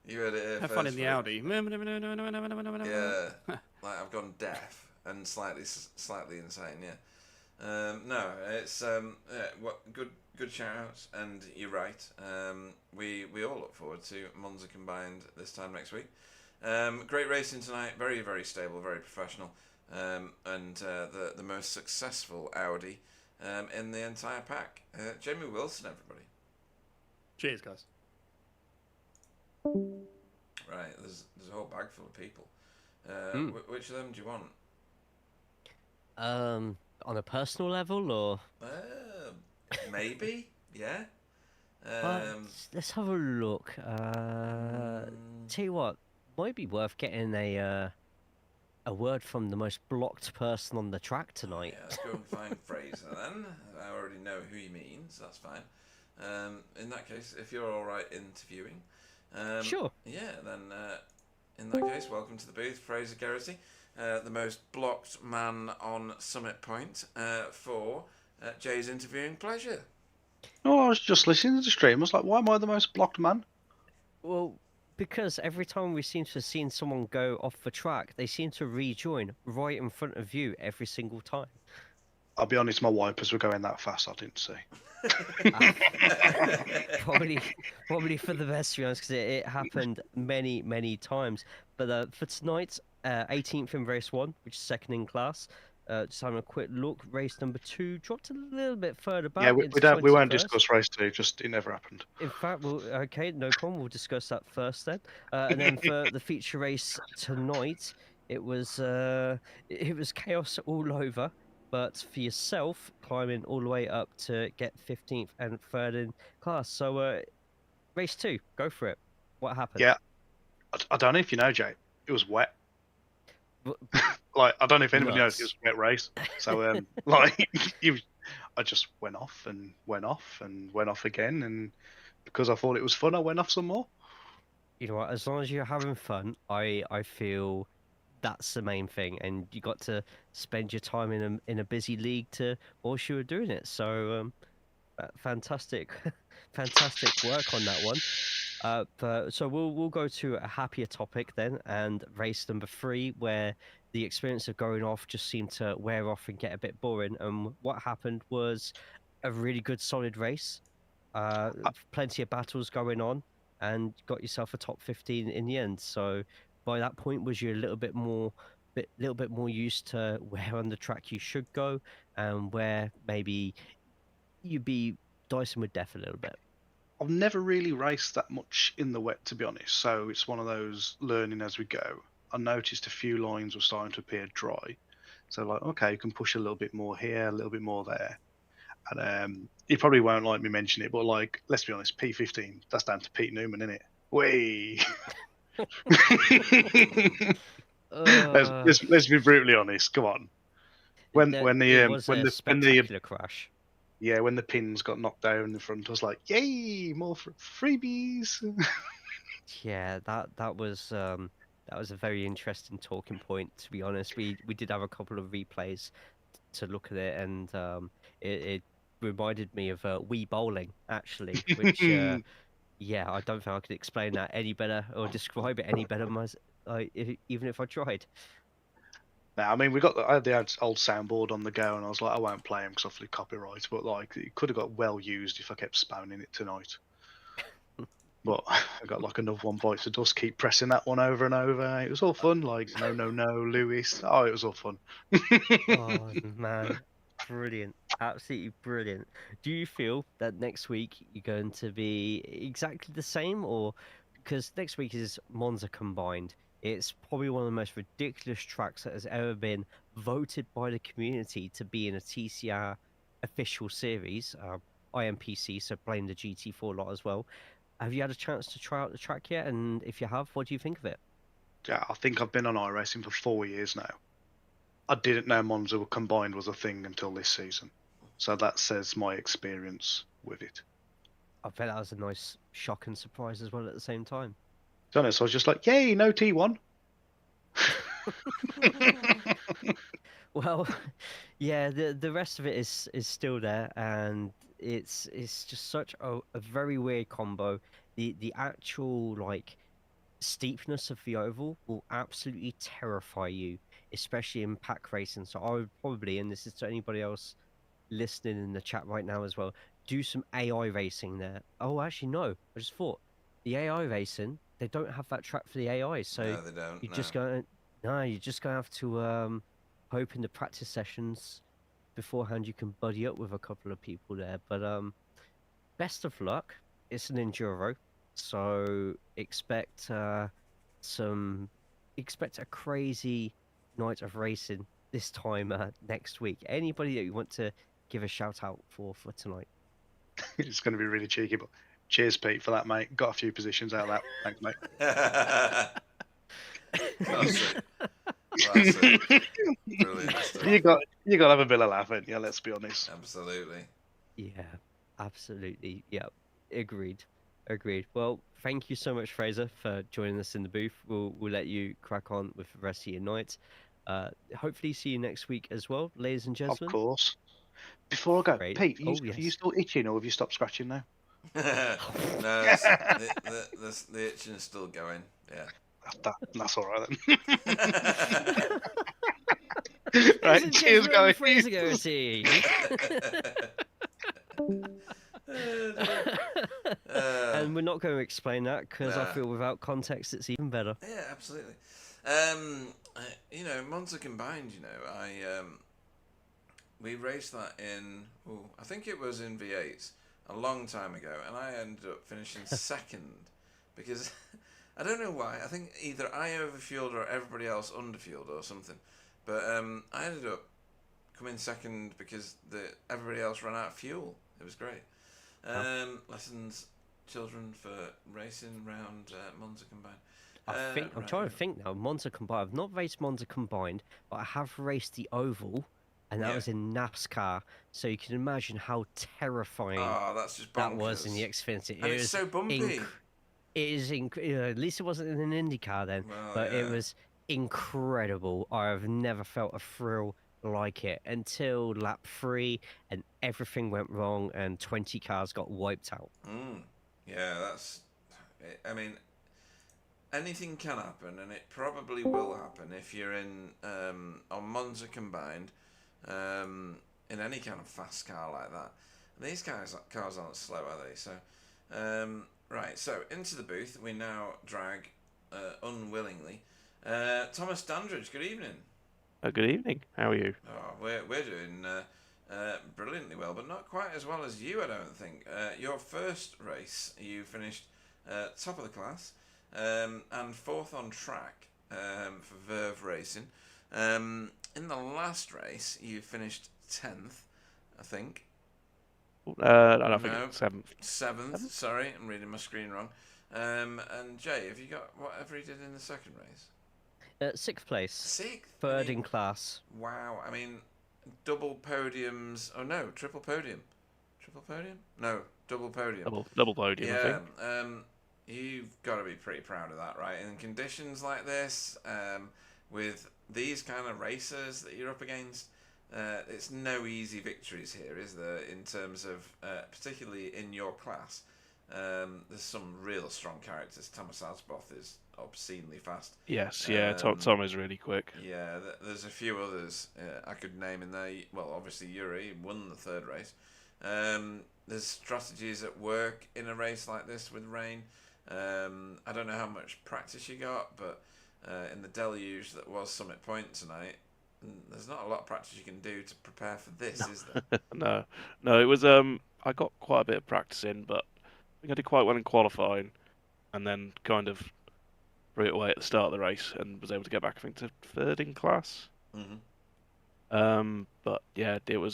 You heard it here Have fun first, in the folks. Audi. Yeah, like I've gone deaf and slightly insane. Yeah, no, it's good shout outs, and you're right. We all look forward to Monza combined this time next week. Great racing tonight, very stable, very professional, and the most successful Audi in the entire pack. Jamie Wilson, everybody. Cheers, guys. Right, there's a whole bag full of people. Which of them do you want? On a personal level, or Maybe, yeah. let's have a look. Tell you what, might be worth getting a word from the most blocked person on the track tonight. Yeah, let's go and find Fraser then. I already know who he means. That's fine. In that case, if you're all right interviewing, Sure. Yeah, then in that case, welcome to the booth, Fraser Geraghty, the most blocked man on Summit Point for Jay's interviewing pleasure. Oh, I was just listening to the stream. I was like, why am I the most blocked man? Well, because every time we seem to have seen someone go off the track, they seem to rejoin right in front of you every single time. I'll be honest, my wipers were going that fast, I didn't see. Probably for the best, to be honest, because it happened many times. But for tonight, 18th in race 1, which is second in class. Just having a quick look, race number 2 dropped a little bit further back. Yeah, we into won't 21st. discuss race 2, just it never happened. In fact, okay, no problem. We'll discuss that first then. And then for the feature race tonight, it was chaos all over. But for yourself, climbing all the way up to get 15th and 3rd in class. So, race 2, go for it. What happened? Yeah, I don't know if you know, Jay. It was wet. W- Like, I don't know if anybody knows Nuts. it was a wet race. So, I just went off and went off and went off again. And because I thought it was fun, I went off some more. You know what? As long as you're having fun, I feel that's the main thing, and you got to spend your time in a busy league to whilst you were doing it. So fantastic, fantastic work on that one. But so we'll go to a happier topic then, and race number 3, where the experience of going off just seemed to wear off and get a bit boring. And what happened was a really good solid race, plenty of battles going on, and got yourself a top 15 in the end. So by that point, was you a little bit more used to where on the track you should go, and where maybe you'd be dicing with death a little bit. I've never really raced that much in the wet, to be honest. So it's one of those learning as we go. I noticed a few lines were starting to appear dry. So like, okay, you can push a little bit more here, a little bit more there. And you probably won't like me mention it, but like, let's be honest, P15, that's down to Pete Newman, isn't it? Way. Let's be brutally honest. Come on. When the spectacular crash. Yeah, when the pins got knocked down in the front, I was like, "Yay, more freebies!" Yeah, that was a very interesting talking point. To be honest, we did have a couple of replays to look at it, and it reminded me of Wii bowling actually, which yeah, I don't think I could explain that any better or describe it any better, even if I tried. Now, I mean, I had the old soundboard on the go, and I was like, I won't play him because obviously copyright, but like, it could have got well used if I kept spawning it tonight. But I got like another one bites the dust, keep pressing that one over and over. It was all fun, like, no, Lewis. Oh, it was all fun. Oh man, brilliant, absolutely brilliant. Do you feel that next week you're going to be exactly the same, or because next week is Monza combined? It's probably one of the most ridiculous tracks that has ever been voted by the community to be in a TCR official series. IMPC, so playing the GT4 lot as well. Have you had a chance to try out the track yet? And if you have, what do you think of it? Yeah, I think I've been on iRacing for 4 years now. I didn't know Monza combined was a thing until this season. So that says my experience with it. I bet that was a nice shock and surprise as well at the same time. To be honest, I was just like, yay, no T1. Well, yeah, the rest of it is still there, and it's just such a very weird combo. The actual like steepness of the oval will absolutely terrify you, especially in pack racing. So I would probably, and this is to anybody else listening in the chat right now as well, do some AI racing there. Oh, actually, no. I just thought the AI racing, they don't have that track for the AI, so No, they don't. you're No. just going no, you're just gonna have to hope in the practice sessions beforehand you can buddy up with a couple of people there. But best of luck. It's an enduro, so some expect a crazy night of racing this time next week. Anybody that you want to give a shout out for tonight? It's going to be really cheeky, but cheers, Pete, for that, mate. Got a few positions out of that. Thanks, mate. That's it. That's it. Brilliant stuff. you got to have a bit of laugh, ain't you? Let's be honest. Absolutely. Yeah, absolutely. Yeah, agreed. Agreed. Well, thank you so much, Fraser, for joining us in the booth. We'll let you crack on with the rest of your night. Hopefully see you next week as well, ladies and Of gentlemen. course. Before I go, Great. Pete, Oh, are you yes. still itching, or have you stopped scratching now? No, it's, the itching is still going. Yeah. That's all right then. Ladies Right, and cheers, gentlemen, guys. Fraser Garrity. And we're not going to explain that because I Nah. feel without context it's even better. Yeah, absolutely. You know, Monza combined. You know, we raced that in. I think it was in V8s a long time ago, and I ended up finishing second because I don't know why. I think either I overfueled or everybody else underfueled or something. But I ended up coming second because everybody else ran out of fuel. It was great. Lessons, children for racing round Monza combined. I'm trying to think now. Monza combined. I've not raced Monza combined, but I have raced the oval, and that Yeah. was in NASCAR. So you can imagine how terrifying Oh, that's just bonkers. that was in the Xfinity. And it's so bumpy. At least it wasn't in an IndyCar then, Well, but it yeah. was incredible. I have never felt a thrill like it until lap 3, and everything went wrong, and 20 cars got wiped out. Yeah, I mean, anything can happen, and it probably will happen if you're in on Monza combined, in any kind of fast car like that. And these cars aren't slow, are they? So, right. So into the booth we now drag unwillingly. Thomas Dandridge. Good evening. Good evening. How are you? Oh, we're doing brilliantly well, but not quite as well as you, I don't think. Your first race, you finished top of the class and fourth on track for Verve Racing. In the last race, you finished 10th, I think. I don't think it's seventh. Seventh. Sorry, I'm reading my screen wrong. And Jay, have you got whatever he did in the second race? 6th place. Sixth. Third in class. Wow. I mean, double podiums. Oh no, triple podium. Triple podium? No, double podium. Double podium, I think. You've got to be pretty proud of that, right? In conditions like this, with these kind of racers that you're up against, it's no easy victories here, is there? In terms of, particularly in your class, there's some real strong characters. Thomas Asboth is obscenely fast. Yes, yeah. Tom is really quick. Yeah, there's a few others I could name in there. Well, obviously Yuri won the third race. There's strategies at work in a race like this with rain. I don't know how much practice you got, but in the deluge that was Summit Point tonight, there's not a lot of practice you can do to prepare for this, is there? No. It was I got quite a bit of practice in, but I think I did quite well in qualifying, and then kind of threw it away at the start of the race, and was able to get back, I think, to third in class. But yeah, there were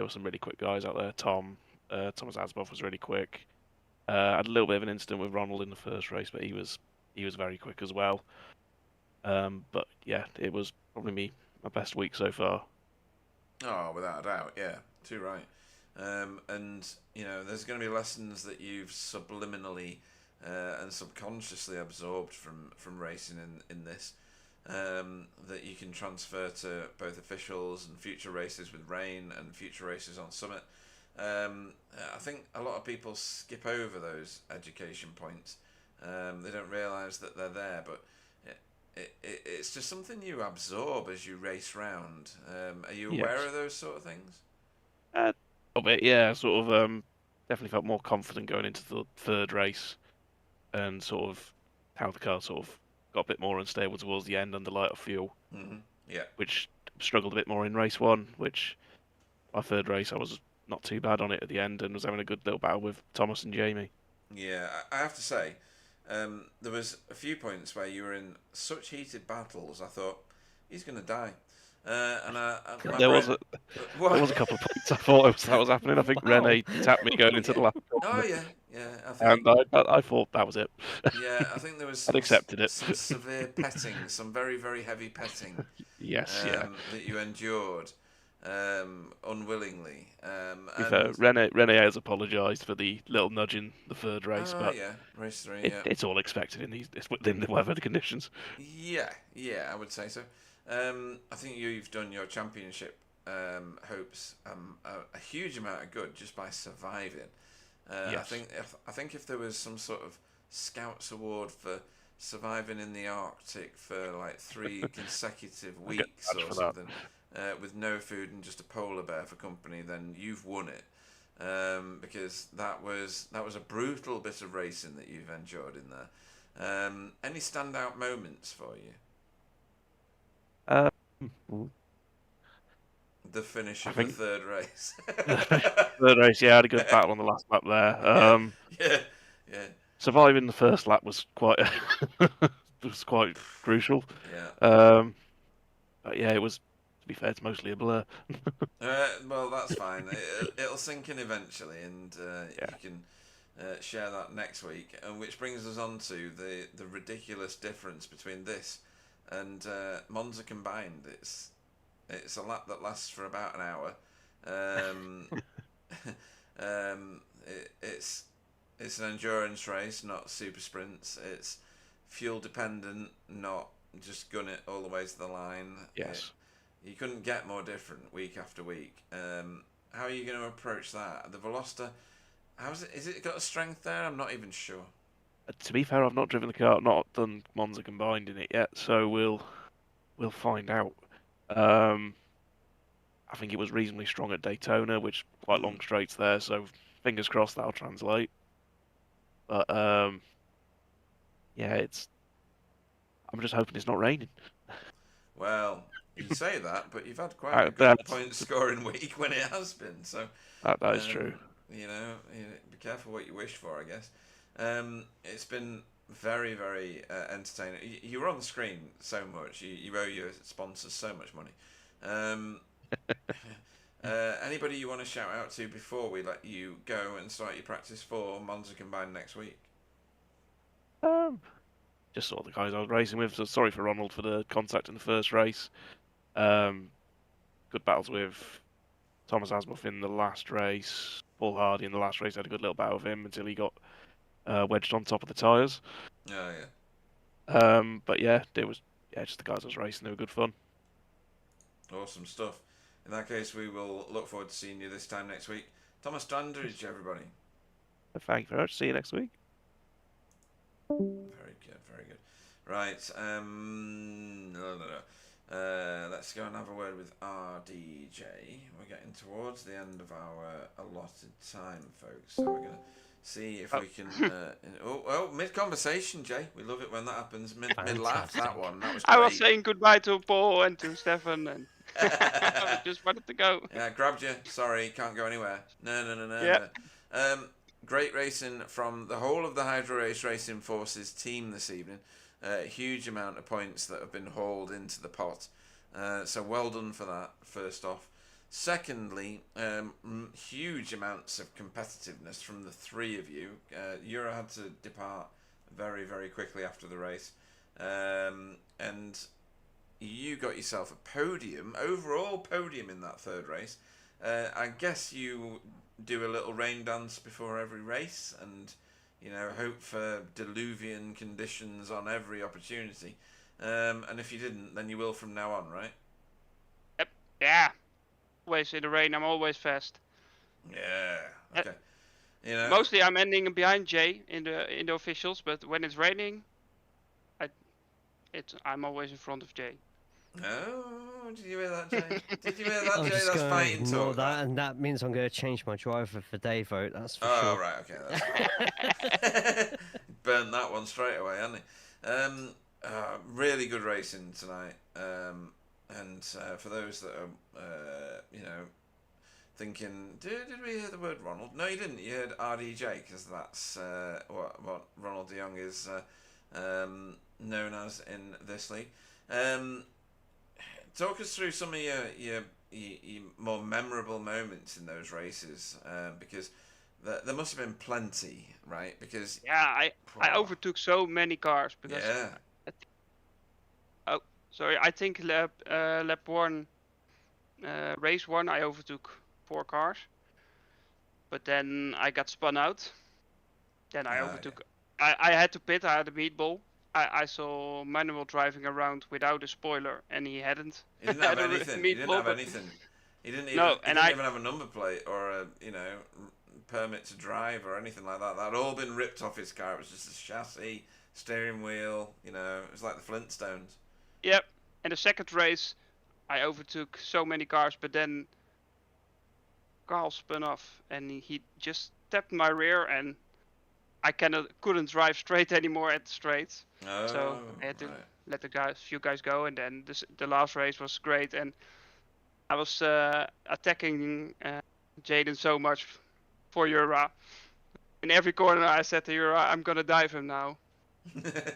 some really quick guys out there. Thomas Asboth was really quick. I had a little bit of an incident with Ronald in the first race, but he was very quick as well. But yeah, it was probably my best week so far. Oh, without a doubt, yeah, too right. And you know, there's going to be lessons that you've subliminally and subconsciously absorbed from racing in this. that you can transfer to both officials and future races with Rain and future races on Summit. I think a lot of people skip over those education points. They don't realise that they're there, but it's just something you absorb as you race round. Are you aware Yes. of those sort of things? A little bit, yeah. Sort of definitely felt more confident going into the third race, and sort of how the car sort of got a bit more unstable towards the end under lighter fuel, Yeah. which struggled a bit more in race one. Which my third race, I was not too bad on it at the end, and was having a good little battle with Thomas and Jamie. Yeah, I have to say, there was a few points where you were in such heated battles. I thought he's going to die, my There brain, was a what? there was a couple of points I thought that was happening. I think Wow. Rene tapped me going into the last Oh corner, yeah. I and think I thought that was it. I think there was I'd accepted it. some severe petting, some very very heavy petting Yes, yeah. that you endured unwillingly. To be fair, Rene has apologised for the little nudge in the third race, Oh but yeah, race 3. Yeah. it's all expected in it's within the weather conditions. Yeah, I would say so. I think you've done your championship hopes a huge amount of good just by surviving. Yes. I think if there was some sort of Scouts award for surviving in the Arctic for like 3 consecutive I'll get a weeks badge or for that. something, with no food and just a polar bear for company, then you've won it. Because that was a brutal bit of racing that you've endured in there. Any standout moments for you? The finish I of the think- third race. Third race, yeah, I had a good battle on the last lap there. Yeah. Surviving the first lap was quite was quite crucial. Yeah. But yeah, it was, to be fair, it's mostly a blur. Well, that's fine. It'll sink in eventually, and Yeah. you can share that next week. And which brings us on to the ridiculous difference between this and Monza combined. It's a lap that lasts for about an hour. It's an endurance race, not super sprints. It's fuel dependent, not just gun it all the way to the line. Yes. You couldn't get more different week after week. How are you going to approach that? The Veloster, is it got a strength there? I'm not even sure. To be fair, I've not driven the car, not done Monza combined in it yet, so we'll find out. I think it was reasonably strong at Daytona, which quite long straights there, so fingers crossed that'll translate. But yeah, I'm just hoping it's not raining. Well, you say that, but you've had quite a good That's- point scoring week when it has been. So That is true. You know, be careful what you wish for, I guess. It's been very, very entertaining. You were on the screen so much. You owe your sponsors so much money. Anybody you want to shout out to before we let you go and start your practice for Monza Combined next week? Just sort of the guys I was racing with. So sorry for Ronald for the contact in the first race. Good battles with Thomas Asmuth in the last race. Paul Hardy in the last race, had a good little battle with him until he got wedged on top of the tyres. Oh yeah. But yeah, it was just the guys I was racing. They were good fun. Awesome stuff. In that case, we will look forward to seeing you this time next week. Thomas Standridge, everybody. Thank you very much. See you next week. Very good, very good. Right, let's go and have a word with RDJ. We're getting towards the end of our allotted time, folks. So we're going to see if we can... mid-conversation, Jay. We love it when that happens. Mid-laugh, that one. That was great. I was saying goodbye to Paul and to Stefan, and I just wanted to go. Yeah, grabbed you. Sorry, can't go anywhere. No. Yeah. Great racing from the whole of the Hydro Race Racing Forces team this evening. Huge amount of points that have been hauled into the pot. So well done for that, first off. Secondly, huge amounts of competitiveness from the three of you. Euro had to depart very, very quickly after the race. And you got yourself a overall podium in that third race. I guess you do a little rain dance before every race and, hope for diluvian conditions on every opportunity. And if you didn't, then you will from now on, right? Yep. Yeah. Always in the rain. I'm always fast. Yeah. Uh, Okay. You know. Mostly I'm ending behind Jay in the officials, but when it's raining, I'm always in front of Jay. Oh, did you hear that, Jay? Did you hear that, I'm Jay? just That's going to fighting ignore talk. that, and that means I'm going to change my driver for day vote. That's for Oh, sure. right, okay, that's cool. Burnt that one straight away, hasn't he? Really good racing tonight. And for those that are, thinking, did we hear the word Ronald? No, you didn't. You heard RDJ, because that's what Ronald de Jong is known as in this league. Talk us through some of your more memorable moments in those races, because there must have been plenty, right? Because Yeah, I overtook so many cars because. yeah, Oh, sorry. I think lap one, race one, I overtook 4 cars, but then I got spun out. Then I overtook. I had to pit. I had a meatball. I saw Manuel driving around without a spoiler, and he hadn't. he didn't have had a anything. He didn't meatball, have but- anything. He didn't even. No, he and didn't I- even have a number plate or a permit to drive or anything like that. That had all been ripped off his car. It was just a chassis, steering wheel. It was like the Flintstones. Yep. And the second race, I overtook so many cars, but then Carl spun off, and he just tapped my rear, and I couldn't drive straight anymore at the straights. Oh, So I had to right. let few guys go, and then the last race was great, and I was attacking Jaden so much for Jura. In every corner, I said to Jura, "I'm gonna dive him now,"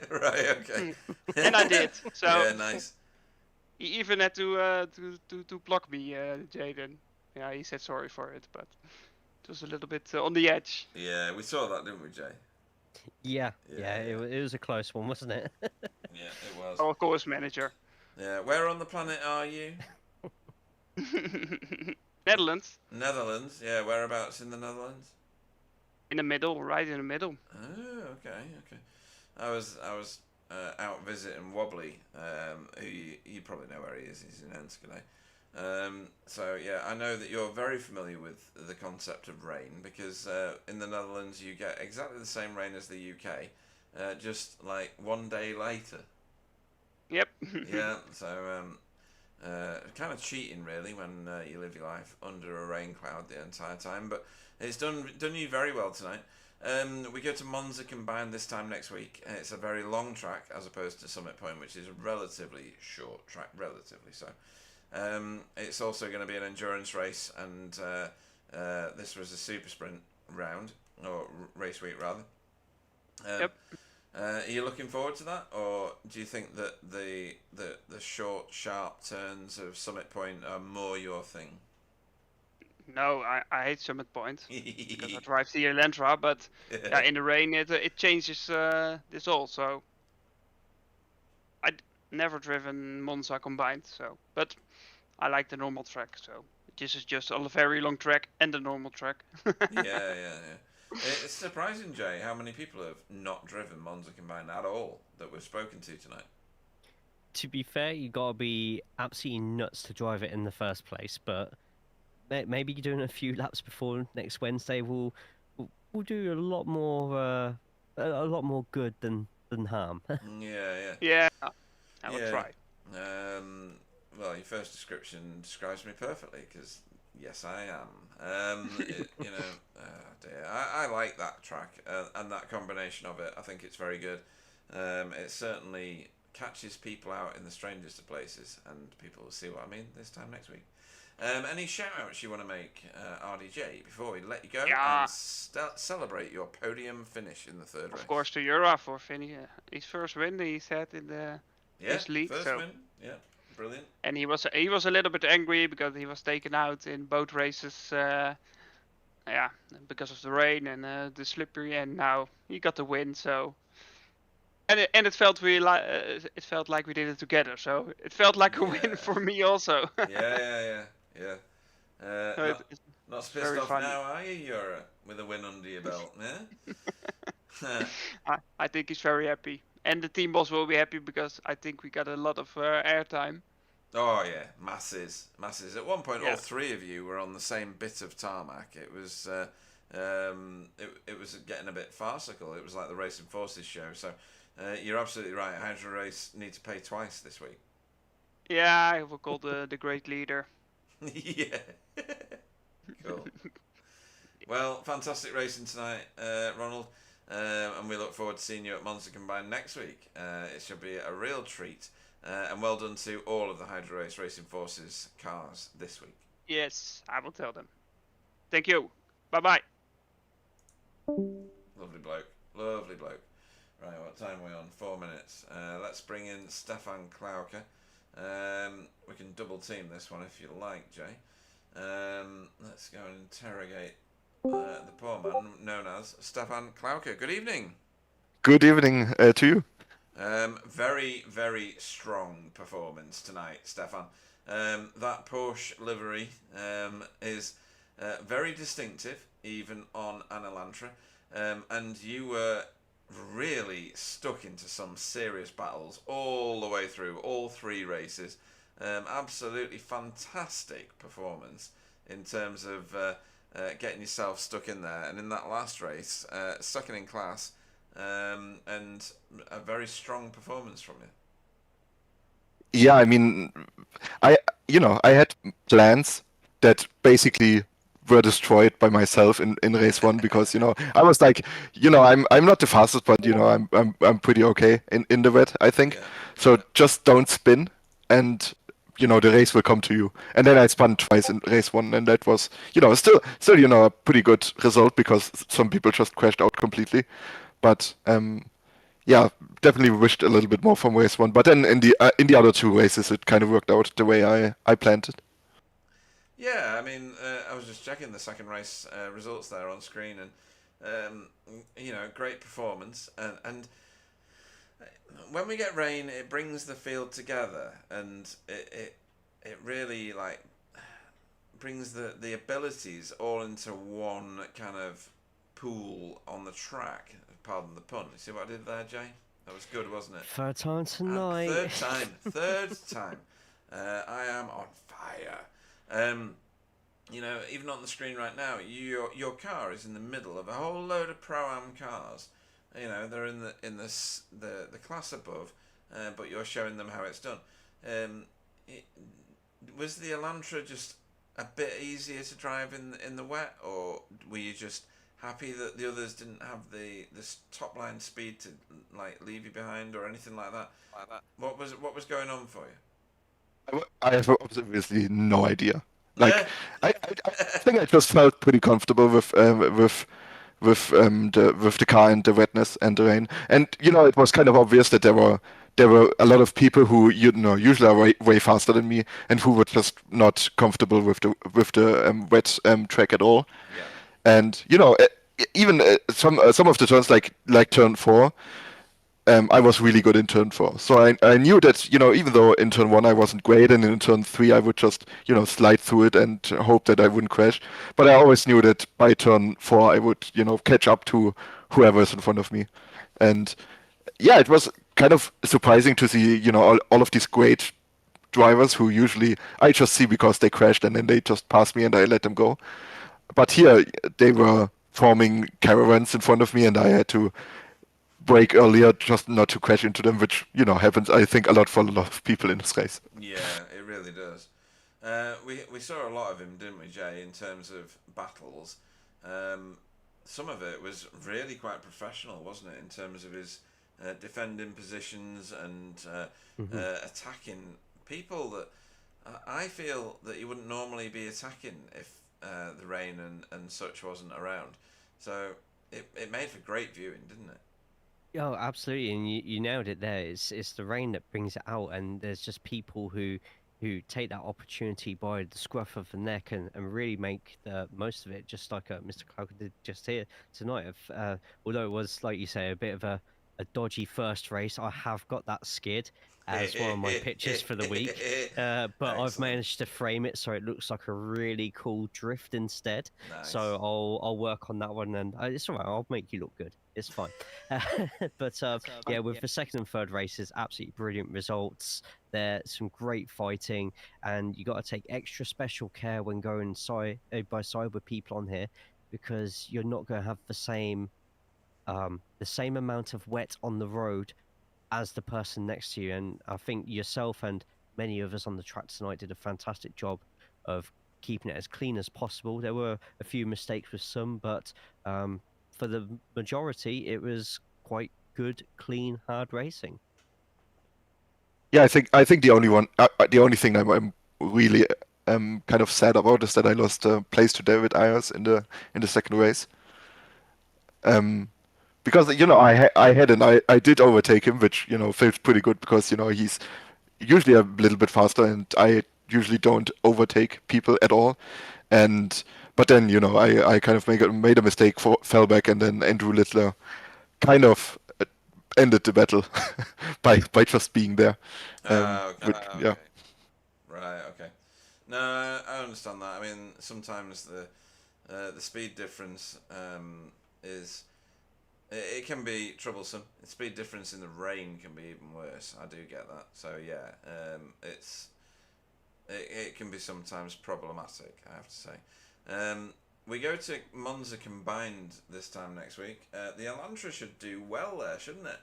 Right. Okay. and I did. So yeah, nice. he even had to block me, Jaden. Yeah, he said sorry for it, but it was a little bit on the edge. Yeah, we saw that, didn't we, Jay? Yeah, Yeah, it was a close one, wasn't it? Yeah, it was. Our course manager. Yeah, where on the planet are you? Netherlands, Netherlands. Yeah, whereabouts in the Netherlands? in the middle, right in the middle. Oh, okay. I was out visiting Wobbly, who you probably know where he is. He's in Enschede. So yeah, I know that you're very familiar with the concept of rain, because in the Netherlands you get exactly the same rain as the UK, just like one day later. Yep. Yeah, so kind of cheating really when you live your life under a rain cloud the entire time, but it's done you very well tonight. We go to Monza Combined this time next week. It's a very long track as opposed to Summit Point, which is a relatively short track, relatively so. It's also going to be an endurance race, and this was a super sprint round, or race week rather. Yep. Are you looking forward to that, or do you think that the short, sharp turns of Summit Point are more your thing? No, I hate Summit Point because I drive the Elantra, but yeah, in the rain it changes this all. So I'd never driven Monza Combined, but I like the normal track. So this is just a very long track and a normal track. yeah. It's surprising, Jay, how many people have not driven Monza Combined at all that we've spoken to tonight. To be fair, you gotta be absolutely nuts to drive it in the first place. But maybe doing a few laps before next Wednesday will do a lot more good than harm. Yeah. Yeah, I will Yeah. try. Well, your first description describes me perfectly, because yes, I am. Dear, I like that track and that combination of it. I think it's very good. It certainly catches people out in the strangest of places, and people will see what I mean this time next week. Any shout outs you want to make, RDJ, before we let you go Yeah. and celebrate your podium finish in the third race? Of course, to Jura for finishing his first win. He said in this league. First So. win. Yeah, brilliant. And he was a little bit angry because he was taken out in both races. Because of the rain and the slippery, and now he got the win. So, and it felt like we did it together. So it felt like a win Yeah. for me also. Yeah. So Not pissed very off funny. now, are you? You're with a win under your belt, yeah? I think he's very happy. And the team boss will be happy because I think we got a lot of airtime. Oh yeah, masses. At one point, all Yeah. three of you were on the same bit of tarmac. It was it was getting a bit farcical. It was like the Racing Forces show. So you're absolutely right. Hydro Race need to pay twice this week. Yeah, I will call the great leader. Yeah. Cool. Well, fantastic racing tonight, Ronald. And we look forward to seeing you at Monster Combined next week. It should be a real treat. And well done to all of the Hydro Race Racing Forces cars this week. Yes, I will tell them. Thank you. Bye bye. Lovely bloke. Lovely bloke. Right, what time are we on? 4 minutes. Let's bring in Stefan Klauke. We can double team this one if you like, Jay. Let's go and interrogate the poor man known as Stefan Klauke. Good evening. Good evening to you. Very, very strong performance tonight, Stefan. That Porsche livery is very distinctive, even on an Elantra. And you were really stuck into some serious battles all the way through, all three races. Absolutely fantastic performance in terms of getting yourself stuck in there. And in that last race, second in class, and a very strong performance from you. Yeah, I mean, I had plans that basically were destroyed by myself in race one because I was like, I'm not the fastest, but I'm pretty okay in the wet, I think. Yeah. So just don't spin, and the race will come to you. And then I spun twice in race one, and that was still a pretty good result because some people just crashed out completely. But yeah, definitely wished a little bit more from race one. But then in the other two races, it kind of worked out the way I planned it. Yeah, I mean, I was just checking the second race results there on screen, and great performance. And when we get rain, it brings the field together, and it really brings the abilities all into one kind of pool on the track. Pardon the pun. You see what I did there, Jay? That was good, wasn't it? Third time And tonight. third time. I am on fire. Even on the screen right now, your car is in the middle of a whole load of Pro-Am cars. They're in the class above, but you're showing them how it's done. Was the Elantra just a bit easier to drive in the wet, or were you just happy that the others didn't have this top line speed to leave you behind or anything like that? What was going on for you? I have obviously no idea. I think I just felt pretty comfortable with the car and the wetness and the rain. And it was kind of obvious that there were a lot of people who usually are way faster than me and who were just not comfortable with the wet track at all. Yeah. And even some of the turns like turn 4. I was really good in turn 4. So I knew that, even though in turn 1 I wasn't great, and in turn 3 I would just, slide through it and hope that I wouldn't crash. But I always knew that by turn 4 I would, catch up to whoever is in front of me. And yeah, it was kind of surprising to see, all of these great drivers who usually I just see because they crashed and then they just pass me and I let them go. But here they were forming caravans in front of me and I had to brake earlier just not to crash into them, which happens I think a lot for a lot of people in this race. Yeah, it really does. We saw a lot of him, didn't we, Jay, in terms of battles. Some of it was really quite professional, wasn't it, in terms of his defending positions and attacking people that I feel that he wouldn't normally be attacking if the rain and such wasn't around. So it made for great viewing, didn't it? Oh, absolutely, and you nailed it there. It's the rain that brings it out, and there's just people who take that opportunity by the scruff of the neck and really make the most of it, just like Mr. Clark did just here tonight. Although it was, like you say, a bit of a dodgy first race, I have got that skid as one of my pictures for the week, but I've Excellent. managed to frame it so it looks like a really cool drift instead. Nice. So I'll work on that one, and it's all right. I'll make you look good. It's fine. But yeah, with the second and third races, absolutely brilliant results. There's some great fighting, and you got to take extra special care when going side by side with people on here, because you're not going to have the same amount of wet on the road as the person next to you. And I think yourself and many of us on the track tonight did a fantastic job of keeping it as clean as possible. There were a few mistakes with some, but for the majority, it was quite good, clean, hard racing. Yeah, I think the only thing I'm really kind of sad about is that I lost place to David Ayers in the second race. Because you know I did overtake him, which you know felt pretty good because you know he's usually a little bit faster, and I usually don't overtake people at all. But then you know I kind of made a mistake, fell back, and then Andrew Littler kind of ended the battle by just being there. Okay. Yeah. Right. Okay. No, I understand that. I mean, sometimes the speed difference is it can be troublesome. The speed difference in the rain can be even worse. I do get that. So yeah, it can be sometimes problematic, I have to say. We go to Monza combined this time next week. The Elantra should do well there, shouldn't it?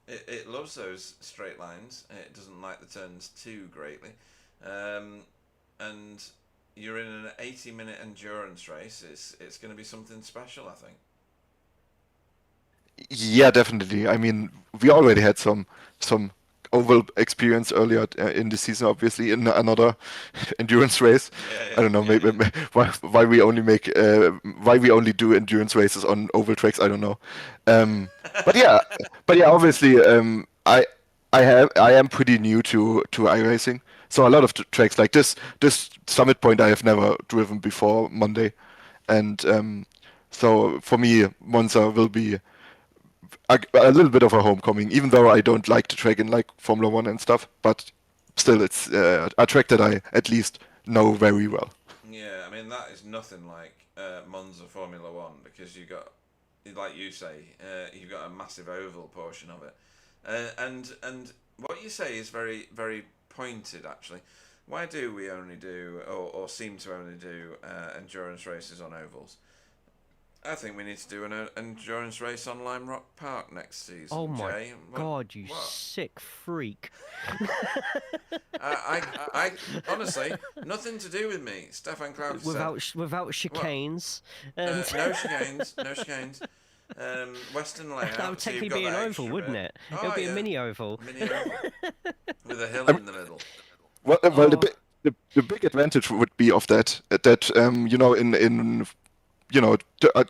It loves those straight lines. It doesn't like the turns too greatly. And you're in an 80-minute endurance race. It's going to be something special, I think. Yeah, definitely. I mean, we already had some oval experience earlier in the season, obviously, in another endurance race. I don't know, maybe why we only do endurance races on oval tracks. I don't know. But yeah, obviously, I am pretty new to iRacing, so a lot of tracks like this Summit Point I have never driven before Monday, and so for me Monza will be a little bit of a homecoming, even though I don't like to track in like Formula One and stuff. But still, it's a track that I at least know very well. Yeah, I mean that is nothing like Monza Formula One, because you got, like you say, you've got a massive oval portion of it, and what you say is very very pointed actually. Why do we only do or seem to only do endurance races on ovals? I think we need to do an endurance race on Lime Rock Park next season. Oh my Jay. God, you what? sick freak! I honestly, nothing to do with me. Stefan Clark Without chicanes. And... no chicanes, no chicanes. Western layout. That would so you've technically got be an that oval, extra wouldn't bit. it? It would be a mini oval. Mini oval with a hill in the middle. Well, the big advantage would be of that you know in you know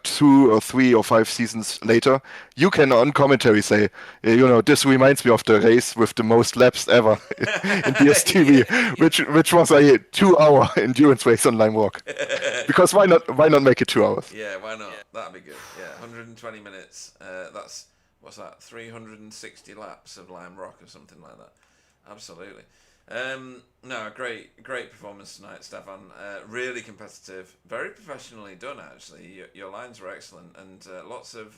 2 or 3 or 5 seasons later, you can on commentary say, you know, this reminds me of the race with the most laps ever in BSTV, which was a 2-hour endurance race on Lime Rock. Because why not make it 2 hours? Yeah, why not? That'd be good. Yeah, 120 minutes. That's what's that? 360 laps of Lime Rock or something like that. Absolutely. No, great performance tonight, Stefan. Really competitive, very professionally done. Actually, your lines were excellent, and lots of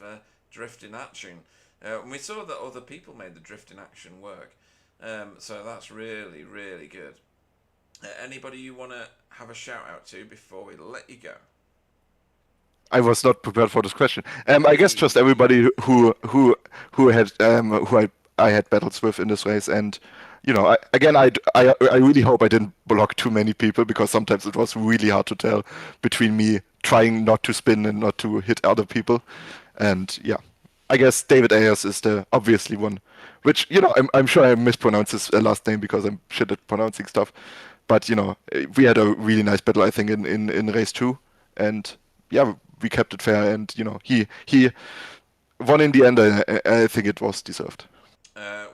drifting action. And we saw that other people made the drifting action work, so that's really really good. Anybody you want to have a shout out to before we let you go? I was not prepared for this question. I guess just everybody who had who I had battles with in this race, and you know, I really hope I didn't block too many people, because sometimes it was really hard to tell between me trying not to spin and not to hit other people. And yeah, I guess David Ayers is the obviously one, which you know I'm sure I mispronounced his last name because I'm shit at pronouncing stuff. But you know, we had a really nice battle, I think, in race 2, and yeah, we kept it fair, and you know, he won in the end. I think it was deserved.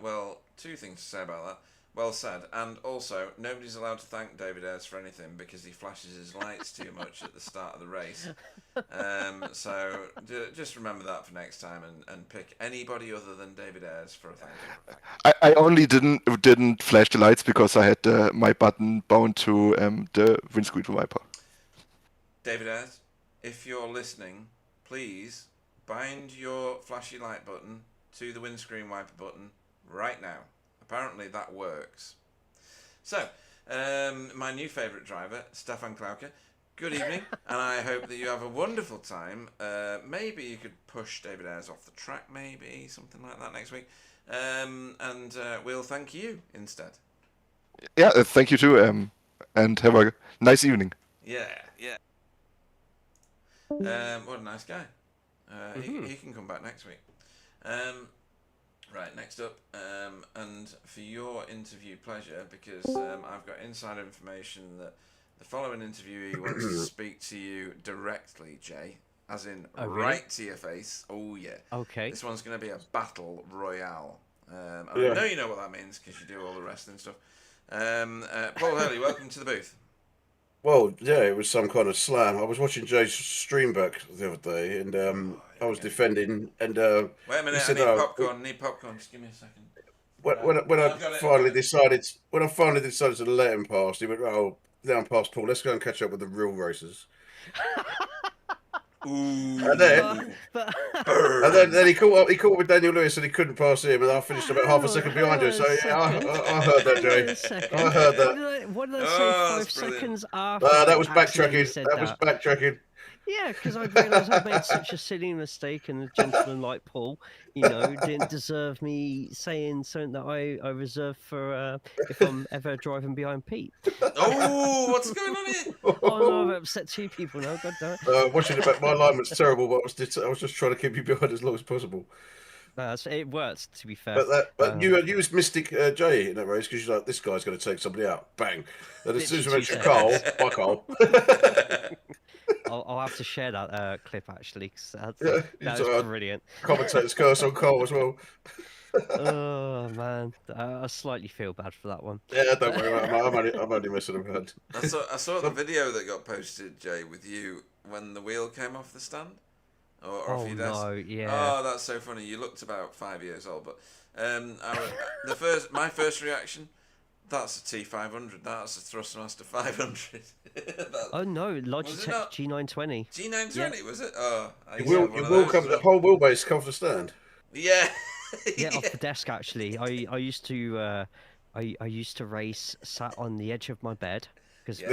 Well, 2 things to say about that. Well said. And also, nobody's allowed to thank David Ayres for anything because he flashes his lights too much at the start of the race. So just remember that for next time, and pick anybody other than David Ayres for a thank you. I only didn't flash the lights because I had my button bound to the windscreen wiper. David Ayres, if you're listening, please bind your flashy light button to the windscreen wiper button right now. Apparently that works. So, my new favourite driver, Stefan Klauke, good evening, and I hope that you have a wonderful time. Maybe you could push David Ayres off the track, maybe, something like that next week. And we'll thank you instead. Yeah, thank you too, and have a nice evening. Yeah. What a nice guy. He can come back next week. Right, next up, and for your interview pleasure, because I've got inside information that the following interviewee wants to speak to you directly, Jay, as in right to your face. Oh, yeah. Okay. This one's going to be a battle royale. And I know you know what that means because you do all the wrestling stuff. Paul Hurley, welcome to the booth. Well, yeah, it was some kind of slam. I was watching Jay's stream back the other day, and I was defending, and Wait a minute, he said, I need popcorn. Just give me a second. when I finally decided to let him pass, he went, "Oh, now I'm past Paul. Let's go and catch up with the real racers." Ooh. And then he caught up with Daniel Lewis, and he couldn't pass him, and I finished about half a second behind him. So yeah, I heard that, Jay. I heard that. What did I say 5 seconds after? That was accidentally backtracking. said That was backtracking. Yeah, because I realised I'd made such a silly mistake, and a gentleman like Paul, didn't deserve me saying something that I reserve for if I'm ever driving behind Pete. Oh, what's going on here? Oh no, I've upset 2 people now. God damn it. Watching it back, my alignment's terrible, but I was just trying to keep you behind as long as possible. No, it works, to be fair. But you was Mystic Jay in that race because you're like, this guy's going to take somebody out. Bang. And as soon as we mentioned Carl, bye Carl. I'll have to share that clip actually, because that's brilliant. Commentator's curse on Carl as well. Oh man, I slightly feel bad for that one. Yeah, don't worry, I'm only messing around. I saw the video that got posted, Jay, with you when the wheel came off the stand. Or off your desk. No, yeah. Oh, that's so funny. You looked about 5 years old, but my first reaction, that's a T500. That's a Thrustmaster 500. Oh no, Logitech G920. G920 was it? Oh, The whole wheelbase come off the stand. Yeah. Yeah, off the desk actually. I used to I used to race sat on the edge of my bed because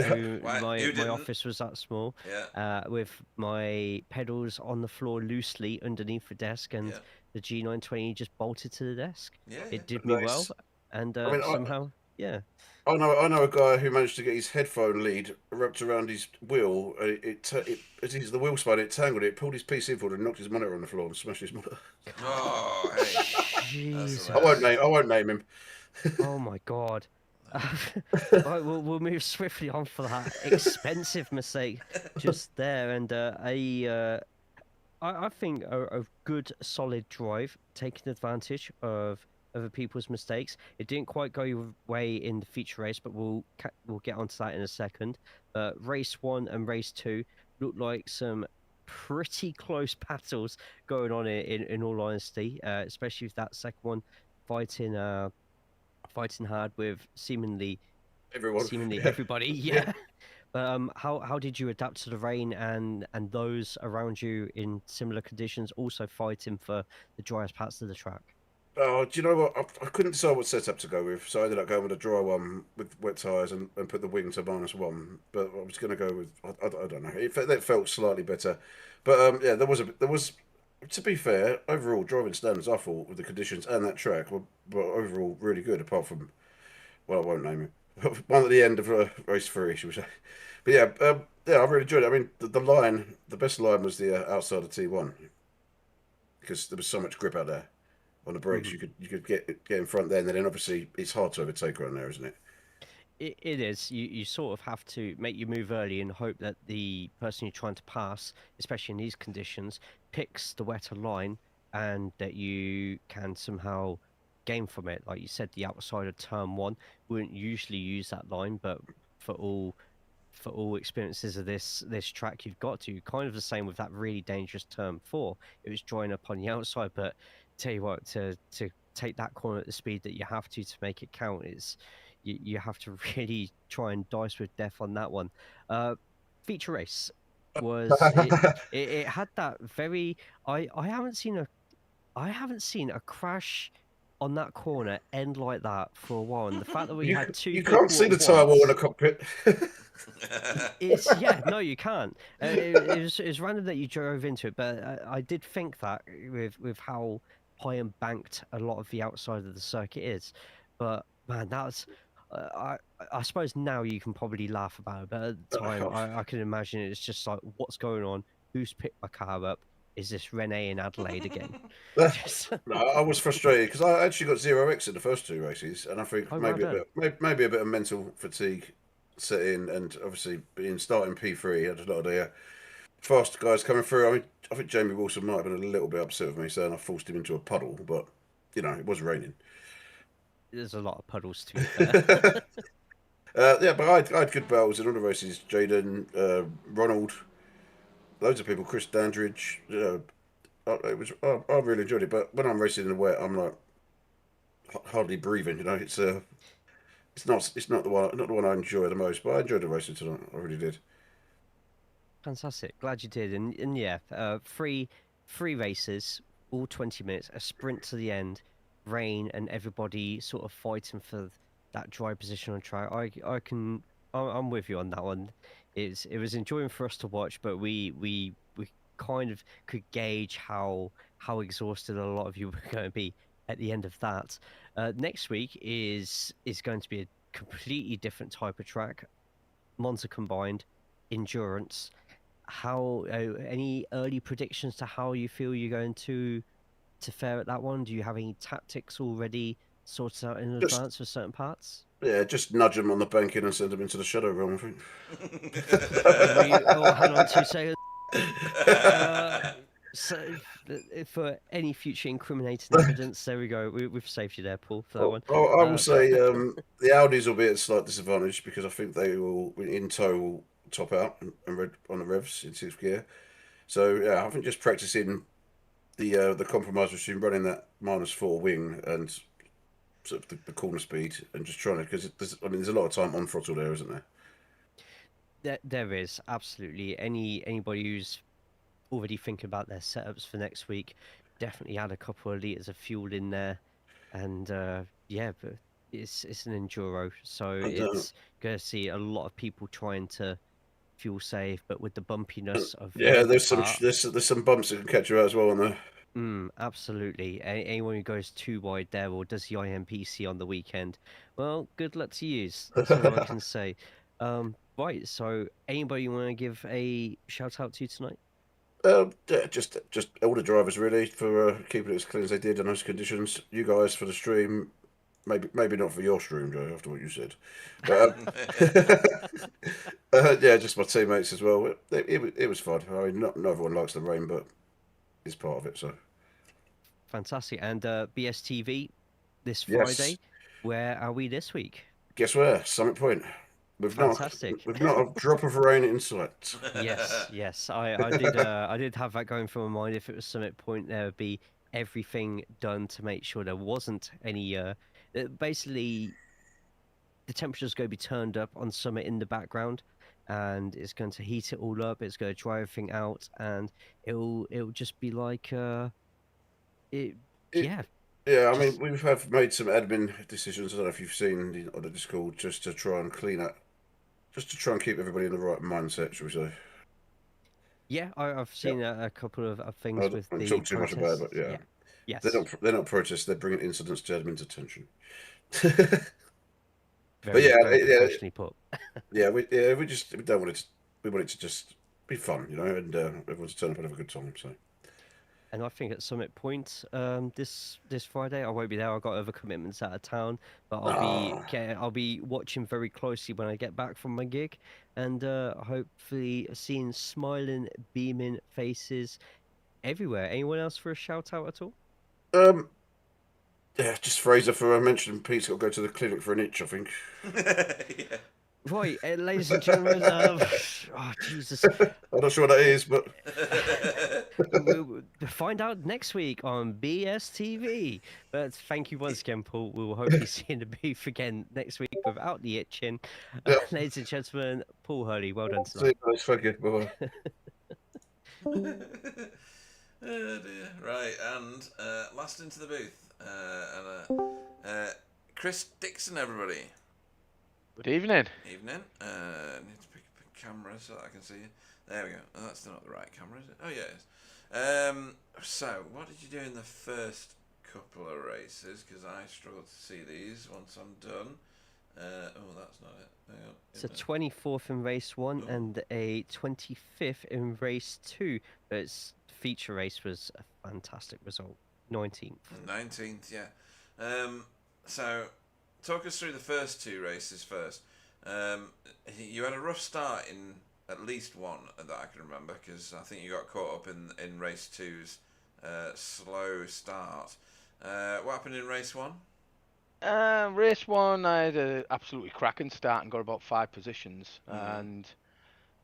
my office was that small. Yeah. With my pedals on the floor loosely underneath the desk, and the G920 just bolted to the desk. Yeah. It did me well, and somehow, yeah. I know a guy who managed to get his headphone lead wrapped around his wheel. As the wheel spun, it tangled it, pulled his PC forward, and knocked his monitor on the floor and smashed his monitor. Oh, hey. Jesus. I won't name him. Oh my god. Right, we'll move swiftly on for that expensive mistake just there, and I think a good solid drive, taking advantage of other people's mistakes. It didn't quite go your way in the feature race, but we'll get onto that in a second. Race 1 and race 2 looked like some pretty close battles going on in all honesty, especially with that second one fighting hard with seemingly everybody. Yeah. But how did you adapt to the rain and those around you in similar conditions also fighting for the driest parts of the track? Oh, do you know what? I couldn't decide what setup to go with, so I ended up going with a dry one with wet tyres and put the wing to -1. But I was going to go with I don't know. It felt slightly better, but yeah, there was. To be fair, overall driving standards, I thought, with the conditions and that track were overall really good. Apart from, well, I won't name it. One at the end of race 3, should we say? But yeah, I really enjoyed it. I mean, the best line was the outside of T1 because there was so much grip out there. On the brakes, you could get in front then, and then obviously it's hard to overtake around there, isn't it? It is. You sort of have to make your move early and hope that the person you're trying to pass, especially in these conditions, picks the wetter line and that you can somehow gain from it. Like you said, the outside of turn 1 wouldn't usually use that line, but for all experiences of this track, you've got to. Kind of the same with that really dangerous turn 4. It was drawing up on the outside, but tell you what, to take that corner at the speed that you have to make it count, is you have to really try and dice with death on that one. Feature race. was it had that very I haven't seen a crash on that corner end like that for a while. And the fact that we had two you people can't see at the tyre wall in a once, cockpit. it's no, you can't. It was random that you drove into it, but I did think that with how high and banked a lot of the outside of the circuit is. But man, that's I suppose now you can probably laugh about it, but at the time I can imagine it's just like, what's going on? Who's picked my car up? Is this Renee in Adelaide again? No, I was frustrated because I actually got 0x in the first two races, and I think Oh, well done. maybe a bit of mental fatigue set in, and obviously being starting P3, I had a lot of the fast guys coming through. I mean, I think Jamie Wilson might have been a little bit upset with me saying I forced him into a puddle, but it was raining. There's a lot of puddles to be fair. Yeah, but I had good battles in all the races. Jaden, Ronald, loads of people. Chris Dandridge. I really enjoyed it. But when I'm racing in the wet, I'm like hardly breathing. It's not the one I enjoy the most. But I enjoyed the racing tonight. I really did. Fantastic. Glad you did. And yeah, three races, all 20 minutes, a sprint to the end, rain, and everybody sort of fighting for that dry position on track. I'm with you on that one. It was enjoying for us to watch, but we kind of could gauge how exhausted a lot of you were going to be at the end of that. Next week is going to be a completely different type of track, Monza combined, endurance. How any early predictions to how you feel you're going to fare at that one? Do you have any tactics already sorted out in advance for certain parts? Yeah, just nudge them on the banking and send them into the shadow realm, I think. Hang on 2 seconds. So, for any future incriminating evidence, there we go. We've saved you there, Paul, for that one. I will say the Audis will be at a slight disadvantage because I think they will, in tow, will top out and on the revs in sixth gear. So yeah, I think just practicing the compromise between running that -4 wing and sort of the corner speed and just trying to, because there's a lot of time on throttle there, isn't there? There is absolutely. Anybody who's already thinking about their setups for next week, definitely add a couple of liters of fuel in there, and yeah, but it's an enduro, so it's going to see a lot of people trying to fuel save, but with the bumpiness of Yeah, there's part. some bumps that can catch you out as well on there. Absolutely. Anyone who goes too wide there or does the IMPC on the weekend, well, good luck to you. That's all I can say. Right, so anybody want to give a shout out to tonight? Yeah, just all the drivers really for keeping it as clean as they did in those conditions. You guys for the stream, maybe not for your stream, Joe, after what you said. But, yeah, just my teammates as well. It was fun. I mean, not everyone likes the rain, but it's part of it. So Fantastic. And BSTV this Yes. Friday. Where are we this week? guess where? Summit Point. Fantastic. We've not a drop of rain in sight. Yes. I did have that going through my mind. If it was Summit Point, there would be everything done to make sure there wasn't any. Basically, the temperature's going to be turned up on Summit in the background, and it's going to heat it all up. It's going to dry everything out, and it'll just be like yeah. Yeah, I mean, we have made some admin decisions. I don't know if you've seen on the Discord, just to try and clean up, just to try and keep everybody in the right mindset, shall we say? Yeah, I've seen a couple of things I with don't the talk too much about it, but yeah. Yes. They're not protests. They're bringing incidents to admin's attention. Very, yeah, very yeah. professionally put. we don't want it. We want it to just be fun, and everyone to turn up and have a good time. So. And I think at Summit Point this Friday I won't be there. I've got other commitments out of town, but I'll be watching very closely when I get back from my gig, and hopefully seeing smiling, beaming faces everywhere. Anyone else for a shout out at all? Yeah, just Fraser for mentioning Pete's got to go to the clinic for an itch, I think. Yeah. Right, ladies and gentlemen. Oh Jesus! I'm not sure what that is, but We'll find out next week on BSTV. But thank you once again, Paul. We will hopefully see you in the booth again next week without the itching. Yeah. Ladies and gentlemen, Paul Hurley, well done see you tonight. guys. Thank you. Bye bye. Oh dear. Right, and last into the booth, Chris Dixon, everybody. Good evening. Evening. Need to pick up a camera so that I can see you. There we go. Oh, that's not the right camera, is it? Oh yeah, it is. So, what did you do in the first couple of races? Because I struggled to see these once I'm done. Oh, that's not it. Hang on. It's a 24th in race 1 Ooh. and a 25th in race 2. But its feature race was a fantastic result. 19th. 19th, yeah. So, talk us through the first two races first. You had a rough start in at least one that I can remember, because I think you got caught up in race 2's slow start. What happened in race 1? Race 1, I had an absolutely cracking start and got about 5 positions, Mhm.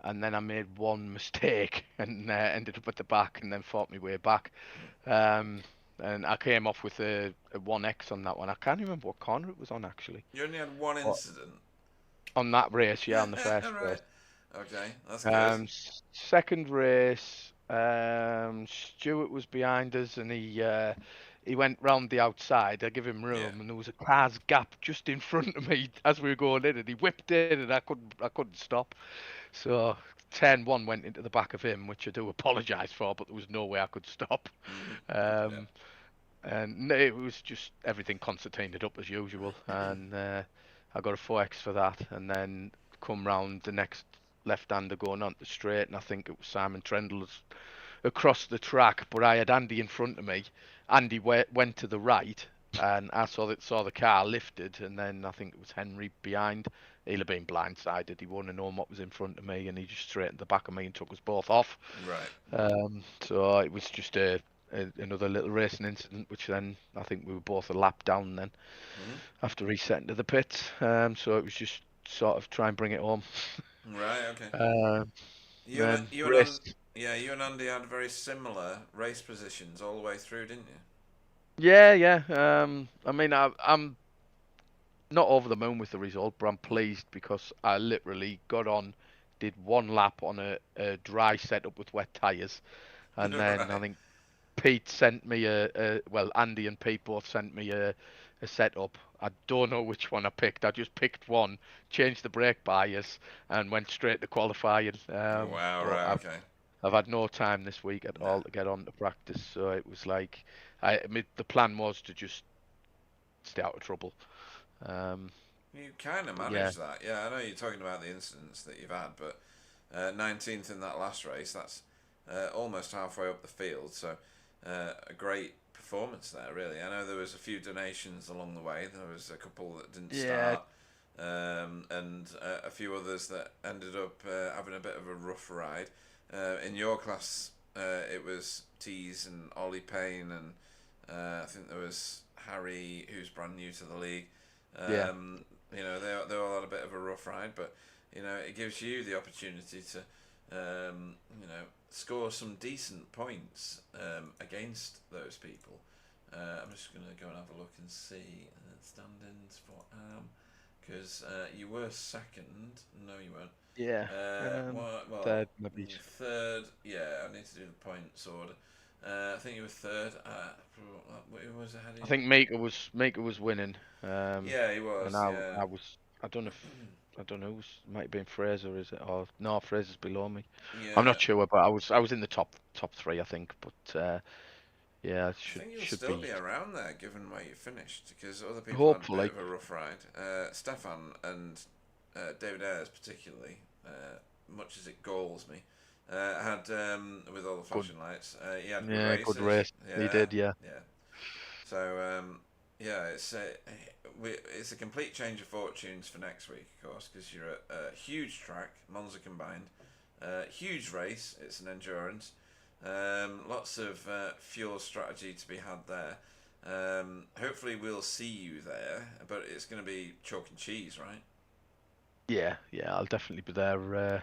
and then I made one mistake and ended up at the back and then fought my way back. And I came off with a 1x on that one. I can't remember what corner it was on actually. You only had one But incident. on that race, yeah, on the first Right. race. Okay, that's good. Second race, Stuart was behind us and he went round the outside. I give him room, Yeah. and there was a car's gap just in front of me as we were going in, and he whipped in, and I couldn't stop. So 10-1 went into the back of him, which I do apologise for, but there was no way I could stop. Yeah. And it was just everything concertinaed up as usual, and I got a 4x for that, and then come round the next left-hander going on the straight, and I think it was Simon Trendle's across the track, but I had Andy in front of me. Andy went to the right, and I saw the car lifted, and then I think it was Henry behind. He'll have been blindsided. He wouldn't have known what was in front of me, and he just straightened the back of me and took us both off. Right. So it was just another little racing incident, which then I think we were both a lap down then after resetting to the pits. So it was just sort of try and bring it home. Right. Okay. You Then and race. you and Andy had very similar race positions all the way through, didn't you? Yeah. I mean, I'm not over the moon with the result, but I'm pleased because I literally got on, did one lap on a dry setup with wet tyres, and then I Right. think Pete sent me well, Andy and Pete both sent me a setup. I don't know which one I picked. I just picked one, changed the brake bias, and went straight to qualifying. Wow. But Right. Okay. I've had no time this week at No. all to get on to practice, so it was like I mean, the plan was to just stay out of trouble. You kind of managed that. Yeah, I know you're talking about the incidents that you've had, but 19th in that last race, that's almost halfway up the field, so a great performance there, really. I know there was a few donations along the way. There was a couple that didn't start, and a few others that ended up having a bit of a rough ride. In your class, it was Tees and Ollie Payne, and I think there was Harry, who's brand new to the league. You know, they all had a bit of a rough ride, but you know, it gives you the opportunity to, you know, score some decent points against those people. I'm just going to go and have a look and see standings for because you were second. No, you weren't. Yeah. Well, Third, maybe. Third. Yeah, I need to do the points order. I think you were third. Who was ahead of you? I think Maker was winning. Yeah, he was. And I Yeah. was. I don't know if I don't know. It might have been Fraser, is it? Or no, Fraser's below me. Yeah. I'm not sure, but I was in the top three, I think. But yeah, I think you'll should still be. be around there, given where you finished, because other people had a Hopefully. bit of a rough ride. Stefan and David Ayres, particularly, much as it galls me, had with all the flashing lights. He had good races. Good race. Yeah, He did, yeah. Yeah. So yeah, it's a complete change of fortunes for next week, of course, because you're at a huge track, Monza combined, huge race. It's an endurance. Lots of fuel strategy to be had there. Hopefully we'll see you there, but it's going to be chalk and cheese, right? Yeah, I'll definitely be there.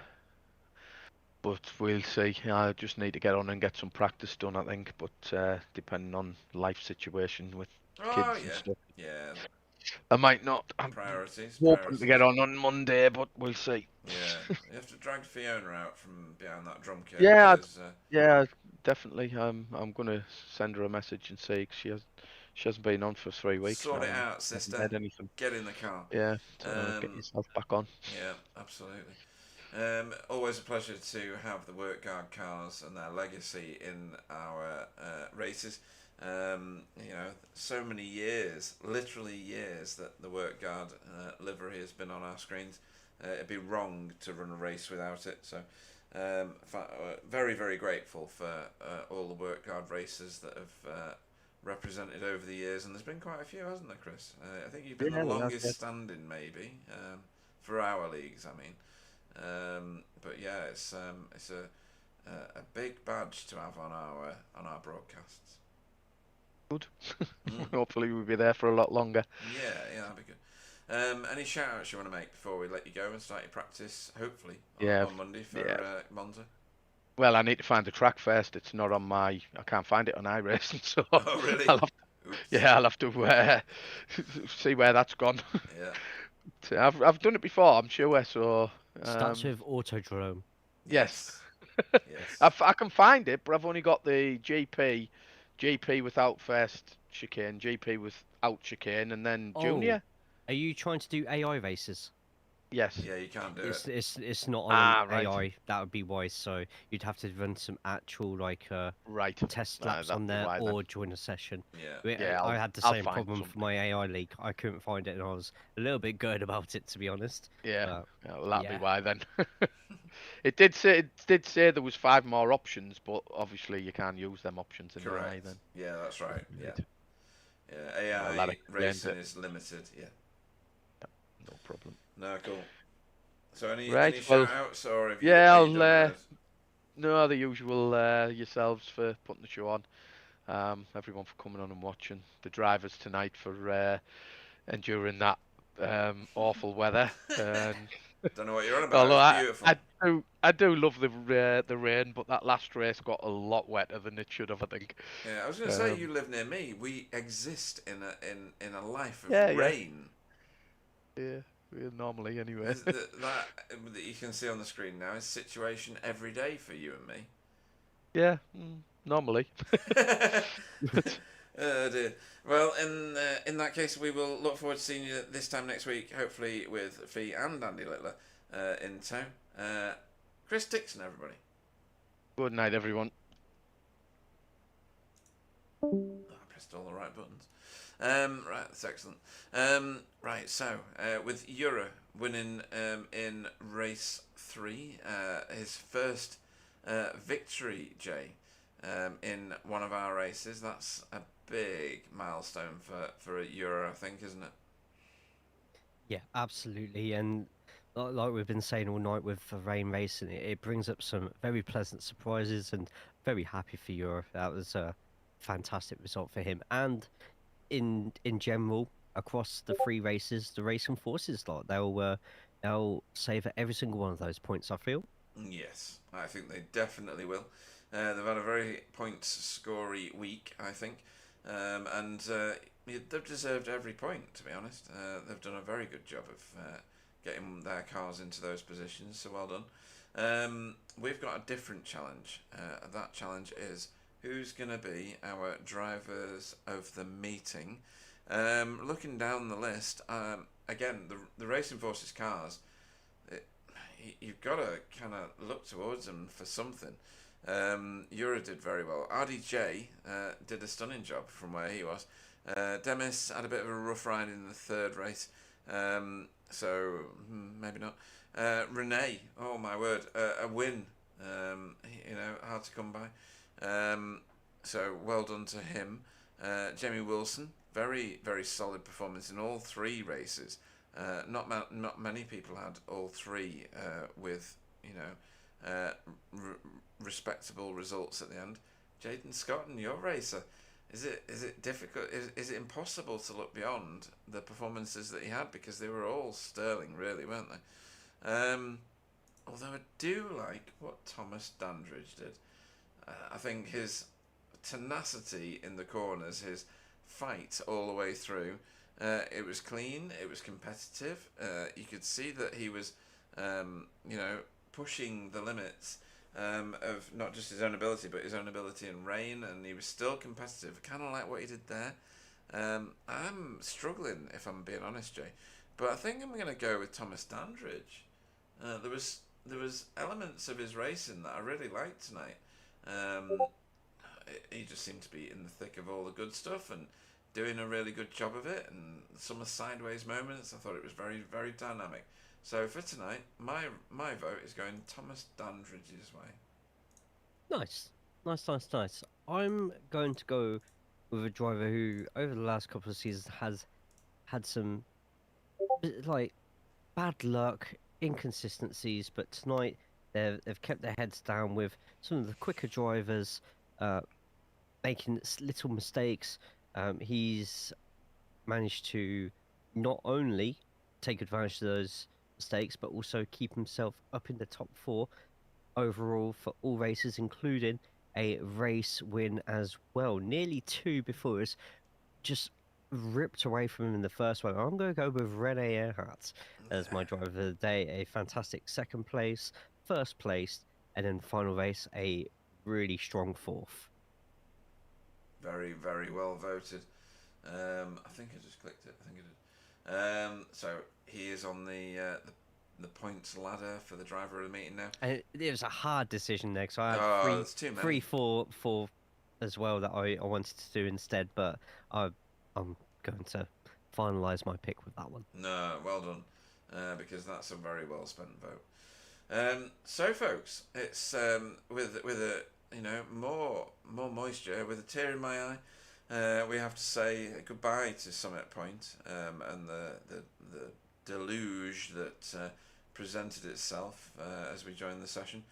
But we'll see. I just need to get on and get some practice done, I think. But depending on life situation with kids and stuff. Yeah. I might not. I'm Priorities. hoping to get on Monday, but we'll see. Yeah, you have to drag Fiona out from behind that drum kit. Yeah, Because, yeah, definitely. I'm gonna send her a message and say 'cause she hasn't been on for 3 weeks sort now. it And out, hasn't sister. heard anything. Get in the car. Yeah, get yourself back on. Yeah, absolutely. Always a pleasure to have the work guard cars and their legacy in our races. So many years, literally years, that the work guard livery has been on our screens. It'd be wrong to run a race without it. So, very, very grateful for all the work guard racers that have represented over the years, and there's been quite a few, hasn't there, Chris? I think you've been Yeah, the there has, longest yeah. standing, maybe, for our leagues. I mean, but yeah, it's a big badge to have on our broadcasts. Good. Hopefully we'll be there for a lot longer. Yeah, that'd be good. Any shout outs you want to make before we let you go and start your practice, hopefully, on Monday for Monza? Well, I need to find the track first. It's not on my. I can't find it on iRacing, so Oh, really? I'll have to see where that's gone. Yeah. I've done it before, I'm sure. So Starts with Autodrome. yes. Yes. I can find it, but I've only got the GP without first chicane, GP without chicane, and then Junior. Are you trying to do AI races? Yes. Yeah, you can't do it. It's not on right. AI. That would be wise. So you'd have to run some actual test laps that'd on be there why, or join a session. Yeah. I had the I'll same find problem for something. my AI league. I couldn't find it, and I was a little bit good about it, to be honest. Yeah. Well, that'd be yeah. why then. It did say there was 5 more options, but obviously you can't use them options in the AI Correct. then. Yeah, that's right. Yeah. Well, AI that explains racing it. is limited. Yeah. No problem. No, cool. So any Right, shout outs or have you? Yeah, are you done, Chris? no, the usual yourselves for putting the show on. Everyone for coming on and watching. The drivers tonight for enduring that awful weather. And Don't know what you're on about. although It's beautiful. I do love the rain, but that last race got a lot wetter than it should have, I think. Yeah, I was going to say you live near me. We exist in a life of Yeah. rain. Yeah, normally anyway. that you can see on the screen now is situation every day for you and me. Yeah, normally. Oh dear. Well, in that case, we will look forward to seeing you this time next week, hopefully with Fee and Andy Littler in tow. Chris Dixon, everybody. Good night, everyone. I pressed all the right buttons. Right, that's excellent. Right, so with Jura winning in race 3, his first victory, Jay, in one of our races. That's a big milestone for a Jura, I think, isn't it? Yeah, absolutely. And like we've been saying all night with the rain racing, it brings up some very pleasant surprises, and very happy for Europe. That was a fantastic result for him. And in general, across the 3 races, the racing forces they'll savour every single one of those points, I feel. Yes, I think they definitely will. They've had a very points-scory week, I think, and they've deserved every point, to be honest. They've done a very good job of getting their cars into those positions, so well done. We've got a different challenge. That challenge is who's going to be our drivers of the meeting. Looking down the list, again, the Racing Forces cars, you've got to kind of look towards them for something. Jura did very well. RDJ did a stunning job from where he was. Demis had a bit of a rough ride in the 3rd race, so maybe not. Renee, oh my word, a win. Hard to come by. So well done to him. Jamie Wilson, very, very solid performance in all 3 races. Not many people had all 3 with respectable results at the end. Jaden Scott, and your racer, is it difficult? Is it impossible to look beyond the performances that he had, because they were all sterling, really, weren't they? Although I do like what Thomas Dandridge did. I think his tenacity in the corners, his fight all the way through, It was clean. It was competitive. You could see that he was, you know, pushing the limits of not just his own ability, but his own ability in rain, and he was still competitive. Kind of like what he did there. I'm struggling, if I'm being honest, Jay, but I think I'm going to go with Thomas Dandridge. There was elements of his racing that I really liked tonight. He just seemed to be in the thick of all the good stuff and doing a really good job of it. And some of the sideways moments, I thought it was very, very dynamic. So for tonight, my vote is going Thomas Dandridge's way. Nice. Nice. I'm going to go with a driver who, over the last couple of seasons, has had some like bad luck, inconsistencies, but tonight they've kept their heads down with some of the quicker drivers making little mistakes. He's managed to not only take advantage of those mistakes, but also keep himself up in the top 4 overall for all races, including a race win as well. Nearly 2 before us, just ripped away from him in the first one. I'm going to go with Rene Earhart as my driver of the day. A fantastic second place, first place, and then final race, a really strong 4th. Very, very well voted. I think I just clicked it. I think I did. So he is on the points ladder for the driver of the meeting now. And it was a hard decision there, so I had that's too many. 3, 4 as well that I wanted to do instead, but I'm going to finalise my pick with that one. No, well done, because that's a very well spent vote. So folks, it's with a more moisture, with a tear in my eye, we have to say goodbye to Summit Point and the deluge that presented itself as we joined the session.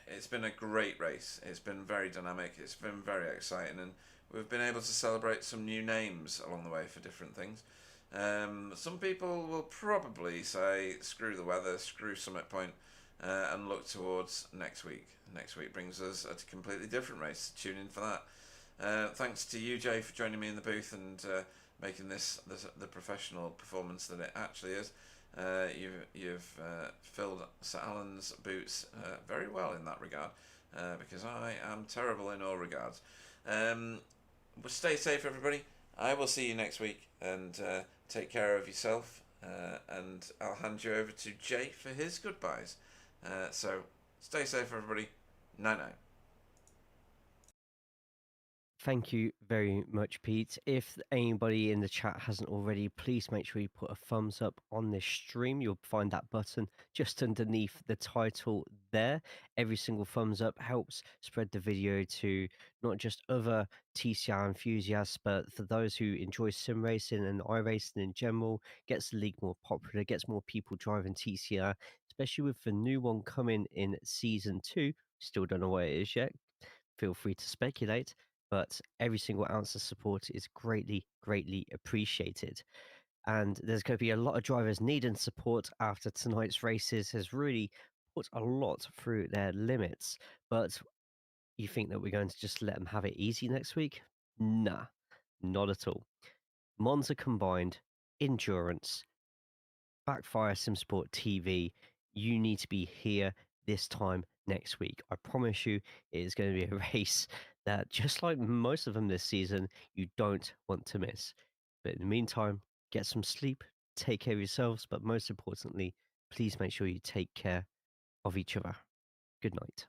It's been a great race. It's been very dynamic. It's been very exciting, and we've been able to celebrate some new names along the way for different things. Some people will probably say, screw the weather, screw Summit Point, and look towards next week. Next week brings us a completely different race. Tune in for that. Thanks to you, Jay, for joining me in the booth and making this the professional performance that it actually is. You've filled Sir Alan's boots very well in that regard, because I am terrible in all regards. But stay safe, everybody. I will see you next week, and take care of yourself. And I'll hand you over to Jay for his goodbyes. So stay safe, everybody. Night night. Thank you very much, Pete. If anybody in the chat hasn't already, please make sure you put a thumbs up on this stream. You'll find that button just underneath the title there. Every single thumbs up helps spread the video to not just other TCR enthusiasts, but for those who enjoy sim racing and iRacing in general, gets the league more popular, gets more people driving TCR, especially with the new one coming in Season 2. Still don't know what it is yet. Feel free to speculate, but every single ounce of support is greatly, greatly appreciated. And there's going to be a lot of drivers needing support after tonight's races has really put a lot through their limits. But you think that we're going to just let them have it easy next week? Nah, not at all. Monza combined, endurance, Backfire Simsport TV, you need to be here this time next week. I promise you it is going to be a race that, just like most of them this season, you don't want to miss. But in the meantime, get some sleep, take care of yourselves, but most importantly, please make sure you take care of each other. Good night.